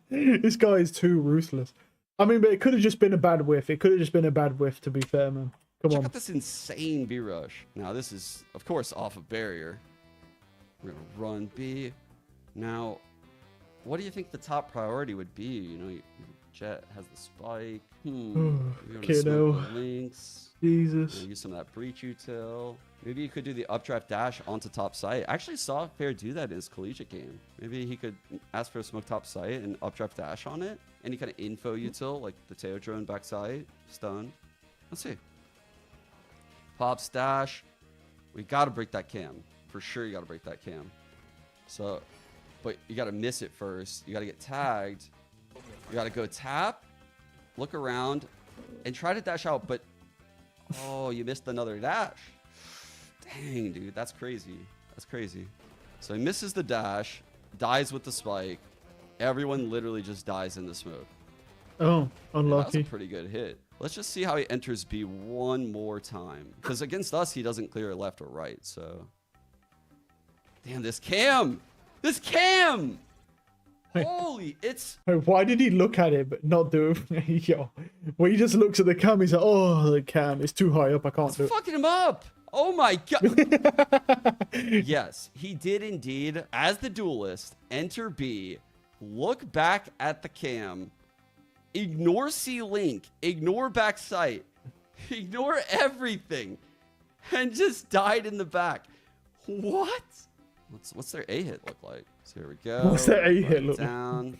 This guy is too ruthless. But it could have just been a bad whiff. It could have just been a bad whiff, to be fair, man. Come on. Check out this insane B rush. Now, this is, of course, off of barrier. We're going to run B. Now, what do you think the top priority would be? Jet has the spike. Kiddo. Links. Jesus. Use some of that breach util. Maybe you could do the updraft dash onto top site. I actually saw Fair do that in his collegiate game. Maybe he could ask for a smoke top site and updraft dash on it. Any kind of info util, like the Teo drone backside, stun. Let's see. Pop stash. We got to break that cam. For sure you got to break that cam. So, but you got to miss it first. You got to get tagged. You got to go tap, look around, and try to dash out. But, you missed another dash. Dang, dude. That's crazy. That's crazy. So he misses the dash, dies with the spike. Everyone literally just dies in the smoke. Oh, unlucky. That's a pretty good hit. Let's just see how he enters B one more time. Because against us, he doesn't clear left or right. So, damn, this cam. This cam. Holy, it's... Why did he look at it but not do it? Yo, when he just looks at the cam, he's like, oh, the cam is too high up, I can't do it. Fucking him up. Oh my god. Yes, he did indeed, as the duelist, enter B, look back at the cam, ignore C-Link, ignore back sight, Ignore everything. And just died in the back. What? What's their A hit look like? So here we go. What's their A hit look like? Down.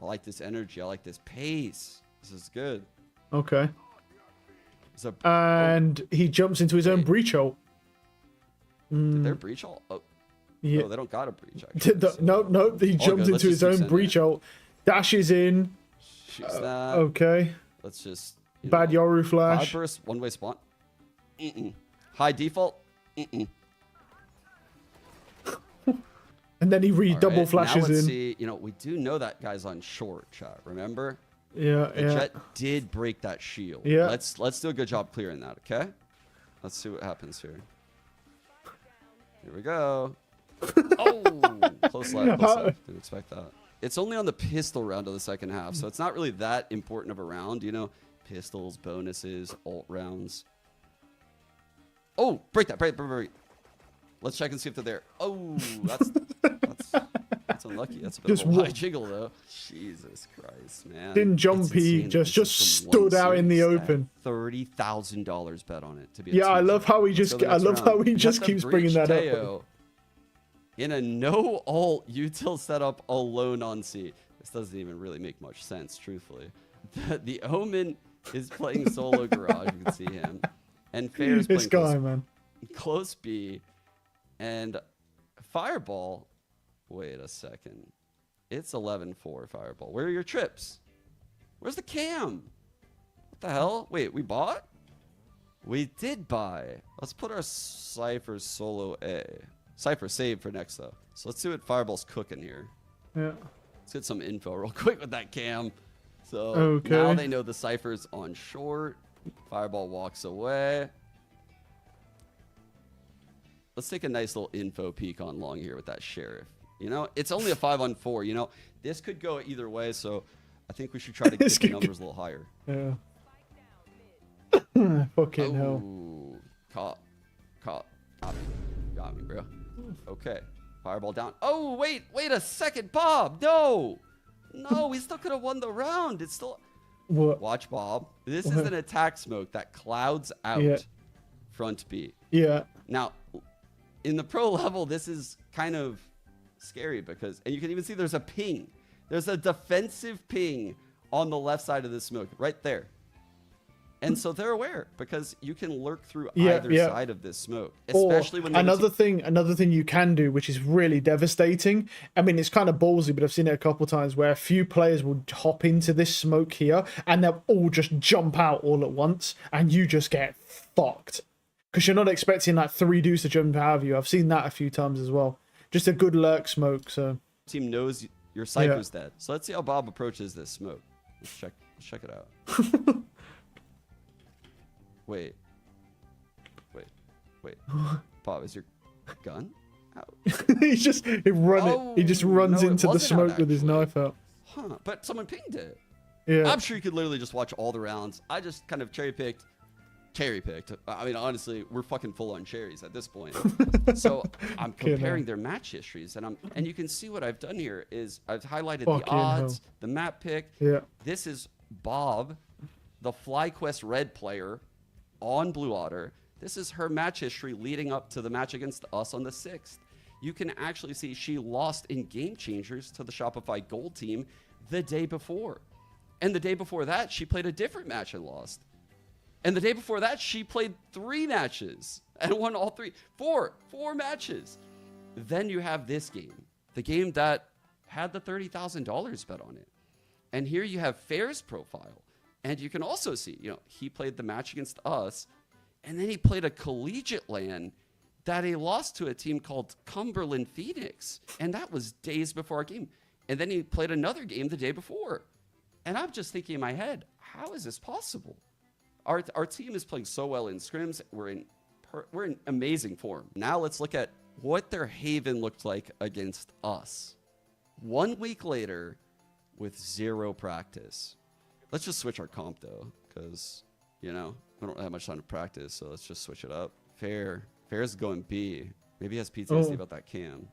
I like this energy. I like this pace. This is good. Okay. And he jumps into his own breach ult. Did their breach ult? Oh. Yeah. No, they don't got a breach, actually. No, he jumped into his own breach ult. Dashes in. Shoots that. Okay. Let's just... Bad Yoru flash. High burst, one-way spawn. High default. And then he double flashes now let's in. See, we do know that guy's on short, chat. Remember? Yeah, the Jet did break that shield. Yeah. Let's do a good job clearing that, okay? Let's see what happens here. Here we go. Oh, close left. Didn't expect that. It's only on the pistol round of the second half, so it's not really that important of a round, Pistols, bonuses, ult rounds. Oh, break that, break. Let's check and see if they're there. Oh, that's unlucky. That's a bit of a high jiggle, though. Jesus Christ, man. Didn't jump, he just stood out in the open. $30,000 bet on it to be. Yeah, I love how he just keeps bringing that up. In a no ult util setup alone on C. This doesn't even really make much sense, truthfully. The Omen is playing solo garage. You can see him, and Fair's playing close B, and Fireball. Wait a second. It's 11-4 Fireball. Where are your trips? Where's the cam? What the hell? Wait, we bought? We did buy. Let's put our Cypher solo A. Cypher save for next, though. So let's see what Fireball's cooking here. Yeah. Let's get some info real quick with that cam. So now they know the Cypher's on short. Fireball walks away. Let's take a nice little info peek on long here with that Sheriff. It's only a 5-on-4. This could go either way, so I think we should try to get the numbers a little higher. Yeah. Fucking hell. Caught. Got me, bro. Okay. Fireball down. Oh, wait a second, Bob. No, we still could have won the round. It's still... What? Watch, Bob. This is an attack smoke that clouds out front B. Yeah. Now, in the pro level, this is kind of scary because, and you can even see there's a ping. There's a defensive ping on the left side of the smoke right there. And so they're aware because you can lurk through either side of this smoke, especially when another thing you can do, which is really devastating. I mean, it's kind of ballsy, but I've seen it a couple times where a few players will hop into this smoke here and they'll all just jump out all at once and you just get fucked because you're not expecting like 3 dudes to jump out of you. I've seen that a few times as well. Just a good lurk smoke. So team knows your Cypher's dead. So let's see how Bob approaches this smoke. Let's check it out. Wait. Bob, is your gun out? he just runs into the smoke with his knife out. Huh, but someone pinged it. Yeah. I'm sure you could literally just watch all the rounds. I just kind of cherry picked. I mean, honestly, we're fucking full on cherries at this point. So I'm comparing their match histories, and you can see what I've done here is I've highlighted the odds, the map pick. Yeah. This is Bob, the FlyQuest Red player on Blue Otter. This is her match history leading up to the match against us on the 6th. You can actually see she lost in Game Changers to the Shopify Gold team the day before. And the day before that, she played a different match and lost. And the day before that, she played 3 matches and won all 3. Four matches. Then you have this game, the game that had the $30,000 bet on it. And here you have Fair's profile. And you can also see, he played the match against us, and then he played a collegiate LAN that he lost to a team called Cumberland Phoenix. And that was days before our game. And then he played another game the day before. And I'm just thinking in my head, how is this possible? Our team is playing so well in scrims. We're in amazing form. Now let's look at what their Haven looked like against us. 1 week later with 0 practice. Let's just switch our comp though, because, we don't have much time to practice, so let's just switch it up. Fair's going B. Maybe he has PTSD about that cam.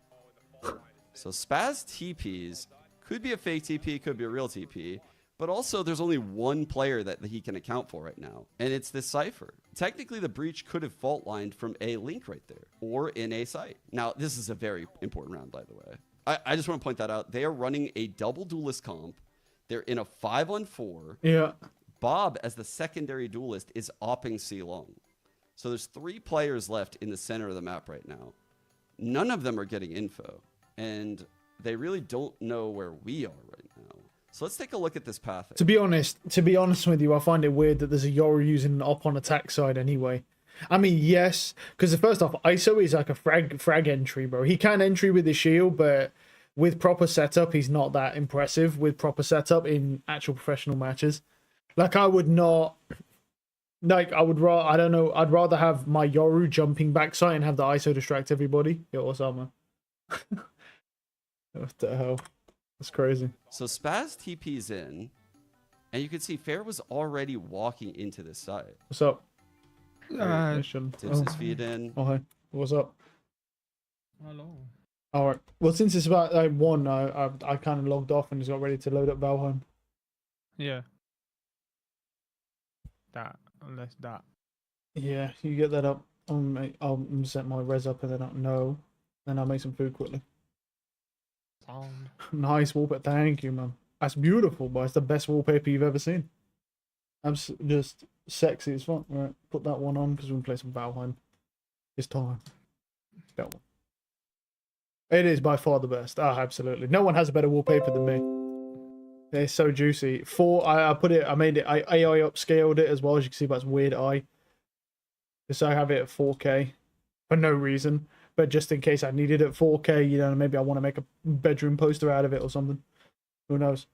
So Spaz TPs could be a fake TP, could be a real TP, But also, there's only one player that he can account for right now, and it's this Cypher. Technically, the breach could have fault lined from a link right there, or in a site. Now, this is a very important round, by the way. I just want to point that out. They are running a double duelist comp. They're in a 5-on-4. Yeah. Bob, as the secondary duelist, is opping C long. So there's 3 players left in the center of the map right now. None of them are getting info, and they really don't know where we are right now. So let's take a look at this path. To be honest with you, I find it weird that there's a Yoru using an op on attack side anyway. I mean, yes, because first off, ISO is like a frag entry, bro. He can entry with his shield, but with proper setup, he's not that impressive with proper setup in actual professional matches. Like, I would not... Like, I don't know, I'd rather have my Yoru jumping backside and have the ISO distract everybody. Yo, what's up, man? What the hell? That's crazy. So Spaz TP's in, and you can see Fair was already walking into this side. What's up? Tips his feet in. Oh, hey. What's up? Hello. All right. Well, since it's about 1, I kind of logged off and just got ready to load up Valheim. Yeah. That. Unless that. Yeah, you get that up. I'll set my res up and then then I'll make some food quickly. Sound. Nice wallpaper. Thank you, man. That's beautiful, but it's the best wallpaper you've ever seen. I'm just sexy as fuck. Right, put that one on because we're gonna play some Valheim. It's time. That one. It is by far the best. Ah, absolutely. No one has a better wallpaper than me. It's so juicy. I made it. I AI upscaled it as well, as you can see by its weird eye. So I have it at 4K for no reason, but just in case I needed it at 4K, you know, maybe I want to make a bedroom poster out of it or something. Who knows?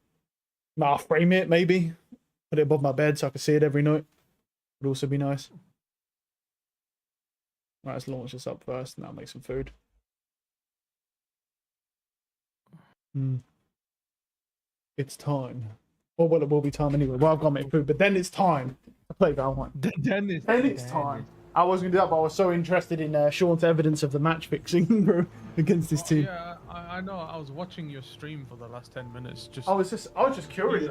I'll frame it maybe, put it above my bed so I can see it every night. Would also be nice. Right, let's launch this up first, and I'll make some food. It's time. Well, it will be time anyway. Well, I've got to make food, but then it's time to play Valheim. Then it's time. I was going to do that, but I was so interested in Sean's evidence of the match fixing, bro, against this team. Yeah, I know. I was watching your stream for the last 10 minutes. I was just curious.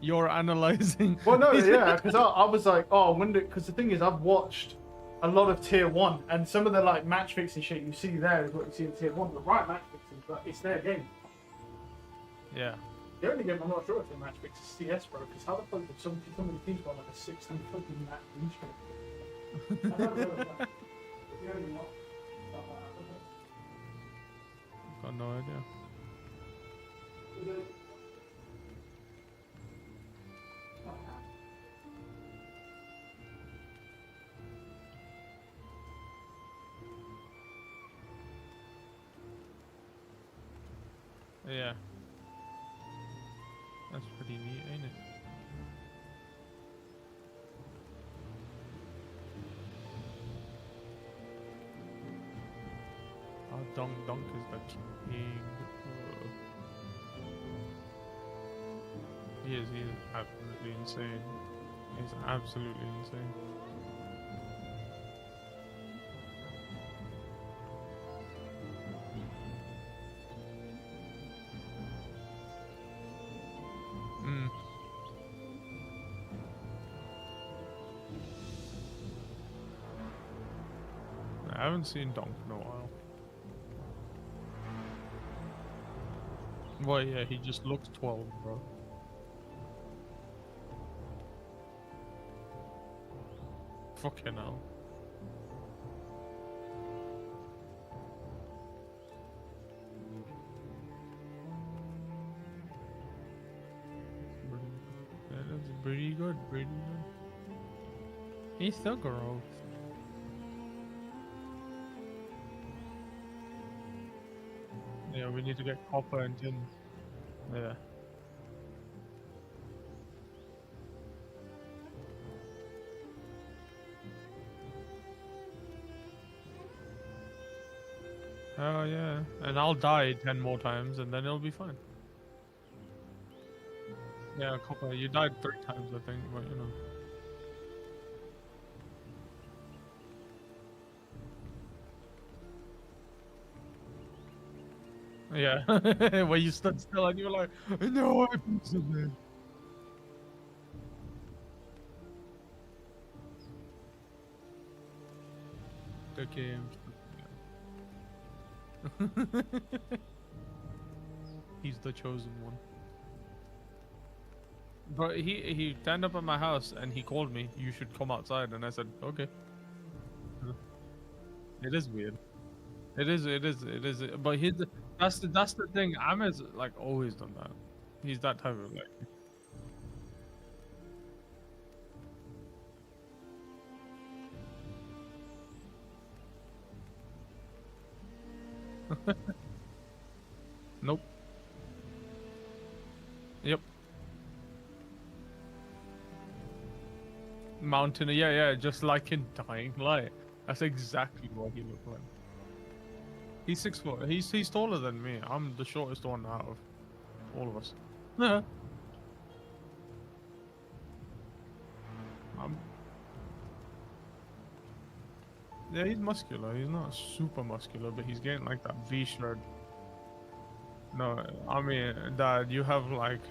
You're analyzing. Well, no, yeah, because I was like, oh, I wonder, because the thing is, I've watched a lot of tier 1, and some of the like match fixing shit you see there is what you see in tier 1, the right match fixing, but it's their game. Yeah. The only game I'm not sure if they match fix is CS, bro, because how the fuck did some of the teams got like a 16 fucking match each? I don't know that. The only one. I've got no idea. Yeah. That's pretty neat, ain't it? Oh, Dunk is the king. He is absolutely insane. He's absolutely insane. I haven't seen Donk in a while. Well, yeah, he just looks 12, bro. Fucking hell. That's pretty good, pretty good. He's still gross. Yeah, we need to get copper and tin. Yeah. Oh yeah, and I'll die 10 more times and then it'll be fine. Yeah, copper, you died 3 times I think, but you know. Yeah, where you stood still and you were like, no, I put something. Okay. He's the chosen one. But he turned up at my house and he called me. You should come outside, and I said okay. It is weird. It is. But that's the thing. Amir's like always done that. He's that type of like. Nope. Yep. Mountain. Yeah. Just like in Dying Light. That's exactly what he looked like. He's 6 foot. He's taller than me. I'm the shortest one out of all of us. Yeah. Yeah, he's muscular. He's not super muscular, but he's getting like that V shred. No, I mean, Dad, you have like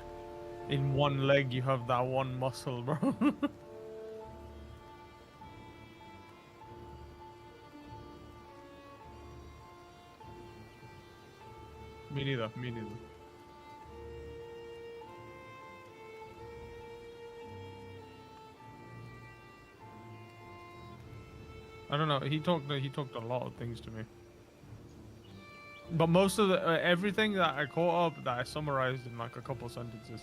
in one leg you have that one muscle, bro. Me neither. I don't know. He talked a lot of things to me. But most of the everything that I caught up, that I summarized in like a couple sentences.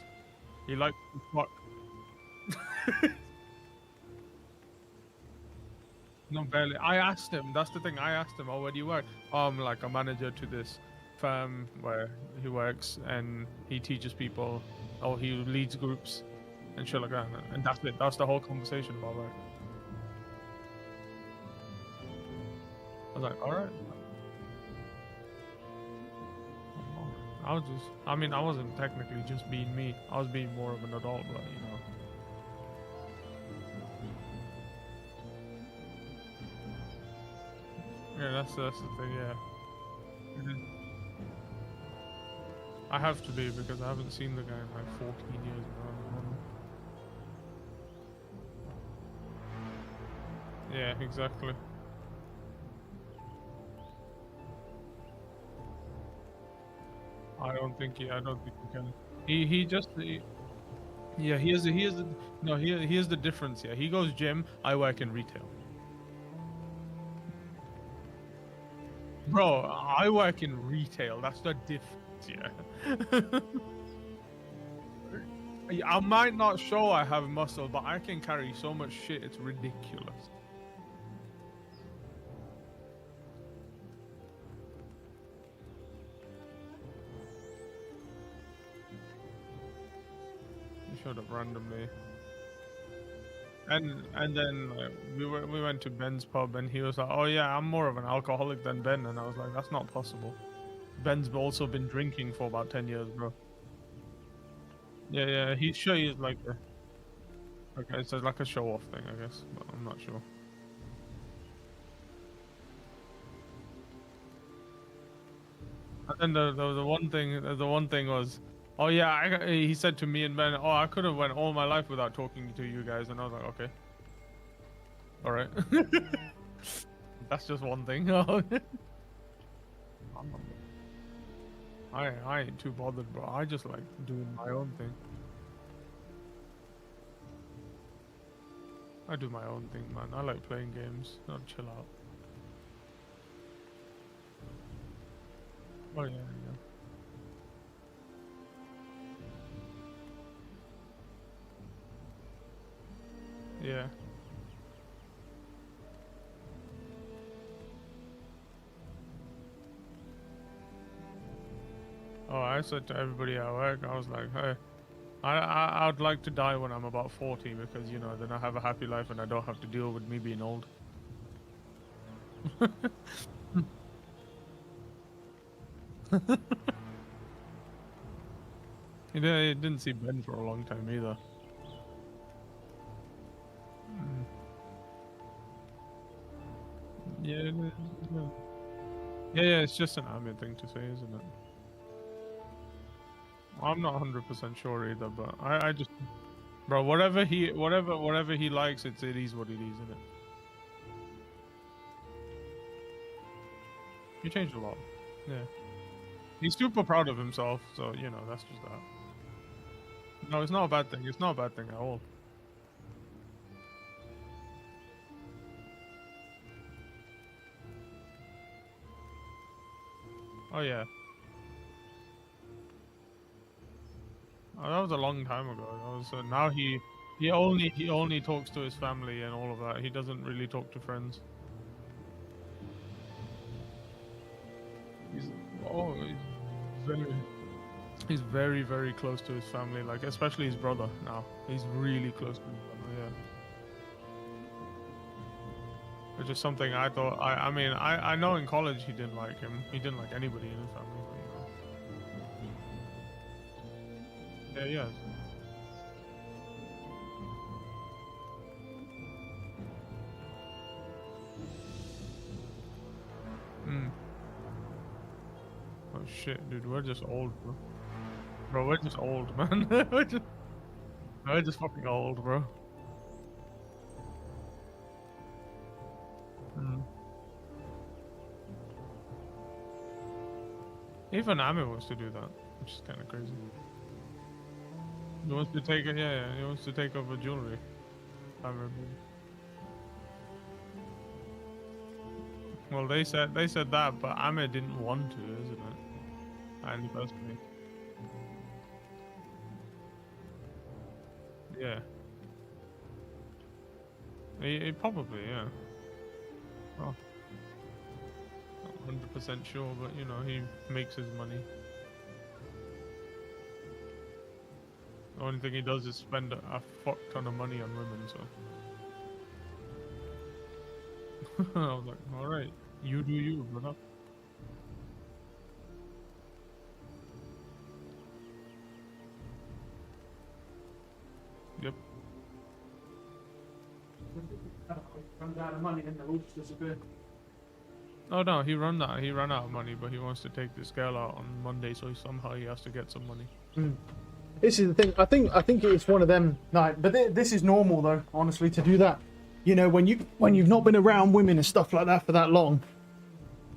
He liked to fuck. No, barely. I asked him. That's the thing. I asked him, "Oh, where do you work?" "Oh, I'm like a manager to this firm where he works, and he teaches people. Oh, he leads groups, and shit like that." And that's it. That's the whole conversation about work. I was like, "All right." I mean, I wasn't technically just being me. I was being more of an adult, but you know. Yeah, that's the thing, yeah. I have to be because I haven't seen the guy in like 14 years now. Yeah, exactly. I don't think he can. Yeah, here's the difference. Yeah, he goes gym. I work in retail. Bro, I work in retail. That's the difference. Yeah. I might not show I have muscle, but I can carry so much shit. It's ridiculous. Showed up randomly, and then we went to Ben's pub, and he was like, "Oh yeah, I'm more of an alcoholic than Ben," and I was like, "That's not possible. Ben's also been drinking for about 10 years, bro." Yeah, he's sure he's like okay, it's like a show off thing, I guess, but I'm not sure. And then the one thing was, oh yeah, he said to me and Ben, "Oh, I could have went all my life without talking to you guys," and I was like, "Okay, all right." That's just one thing. I ain't too bothered, bro. I just like doing my own thing. I do my own thing, man. I like playing games. I'll chill out. Oh yeah. Yeah. Oh, I said to everybody at work, I was like, "Hey, I'd like to die when I'm about 40 because, you know, then I have a happy life and I don't have to deal with me being old." He didn't see Ben for a long time either. Yeah, yeah, it's just an Amir thing to say, isn't it? I'm not 100% sure either, but I just, bro, whatever he likes, it is what it is, isn't it? He changed a lot. Yeah. He's super proud of himself, so you know that's just that. No, it's not a bad thing. It's not a bad thing at all. Oh yeah. Oh, that was a long time ago. That was, now he only talks to his family and all of that. He doesn't really talk to friends. He's very close to his family, like especially his brother now. He's really close to his brother, yeah. It's just something I thought I mean I know in college he didn't like him. He didn't like anybody in his family, but, you know. Yeah, yes. Oh shit, dude, we're just old, bro. Bro, we're just old, man. we're just fucking old, bro. Even Ami wants to do that, which is kind of crazy. He wants to take it, yeah, he wants to take over jewelry. I remember. Well, they said that, but Ami didn't want to, isn't it? And the first place. Yeah. He probably, yeah. Well, not 100% sure, but you know, he makes his money. The only thing he does is spend a fuck ton of money on women, so. I was like, alright, you do you, brother. Yep. Runs out of money and the rules disappear. Oh no, he ran out of money, but he wants to take the scale out on Monday, so somehow he has to get some money. This is the thing. I think it's one of them. Like, but this is normal though, honestly, to do that. You know, when you've not been around women and stuff like that for that long,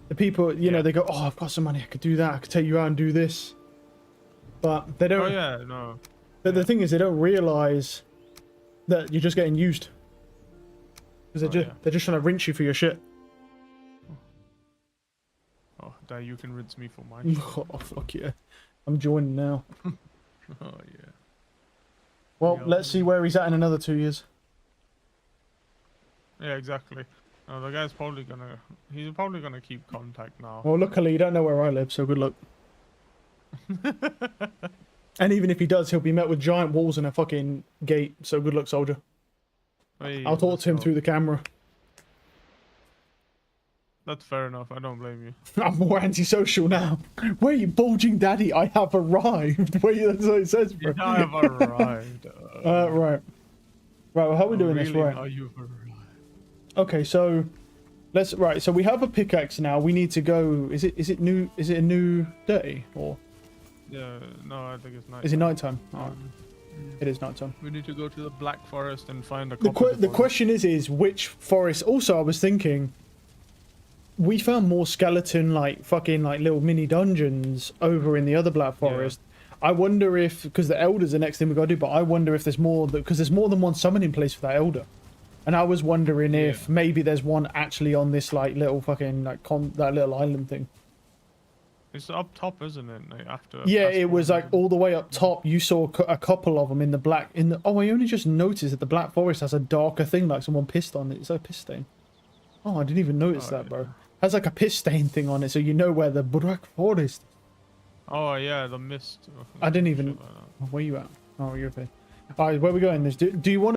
the people, you know, they go, "Oh, I've got some money. I could do that. I could take you out and do this." But they don't. Oh yeah, no. But the thing is, they don't realize that you're just getting used. Because they're just trying to rinse you for your shit. Oh, that you can rinse me for mine. Oh fuck yeah, I'm joining now. Oh yeah. Well, let's see where he's at in another 2 years. Yeah, exactly. The guy's probably gonna keep contact now. Well, luckily you don't know where I live, so good luck. And even if he does, he'll be met with giant walls and a fucking gate. So good luck, soldier. Hey, I'll talk to him through the camera. That's fair enough. I don't blame you. I'm more antisocial now. Where are you, bulging daddy? I have arrived. Wait, that's what it says, bro. I have arrived. Right. Right, well, how are we doing this? Right. Okay, so let's. Right, so we have a pickaxe now. We need to go. Is it a new day or? Yeah, no, I think it's night. Is it nighttime? Oh, it is nighttime. We need to go to the Black Forest and find a. The question is which forest? Also, I was thinking. We found more skeleton, fucking little mini dungeons over in the other Black Forest. Yeah. I wonder if, because the Elder's the next thing we gotta do, but I wonder if there's more, because there's more than one summoning place for that Elder. And I was wondering if maybe there's one actually on this little fucking that little island thing. It's up top, isn't it? After. Yeah, it was all the way up top. You saw a couple of them in the black. Oh, I only just noticed that the Black Forest has a darker thing, like someone pissed on it. It's a piss stain. Oh, I didn't even notice that, bro. Has like a piss stain thing on it, so you know where the Black Forest. Oh yeah, the mist. I didn't even. Where you at? Oh, you're okay. All right, where are we going? Do you want?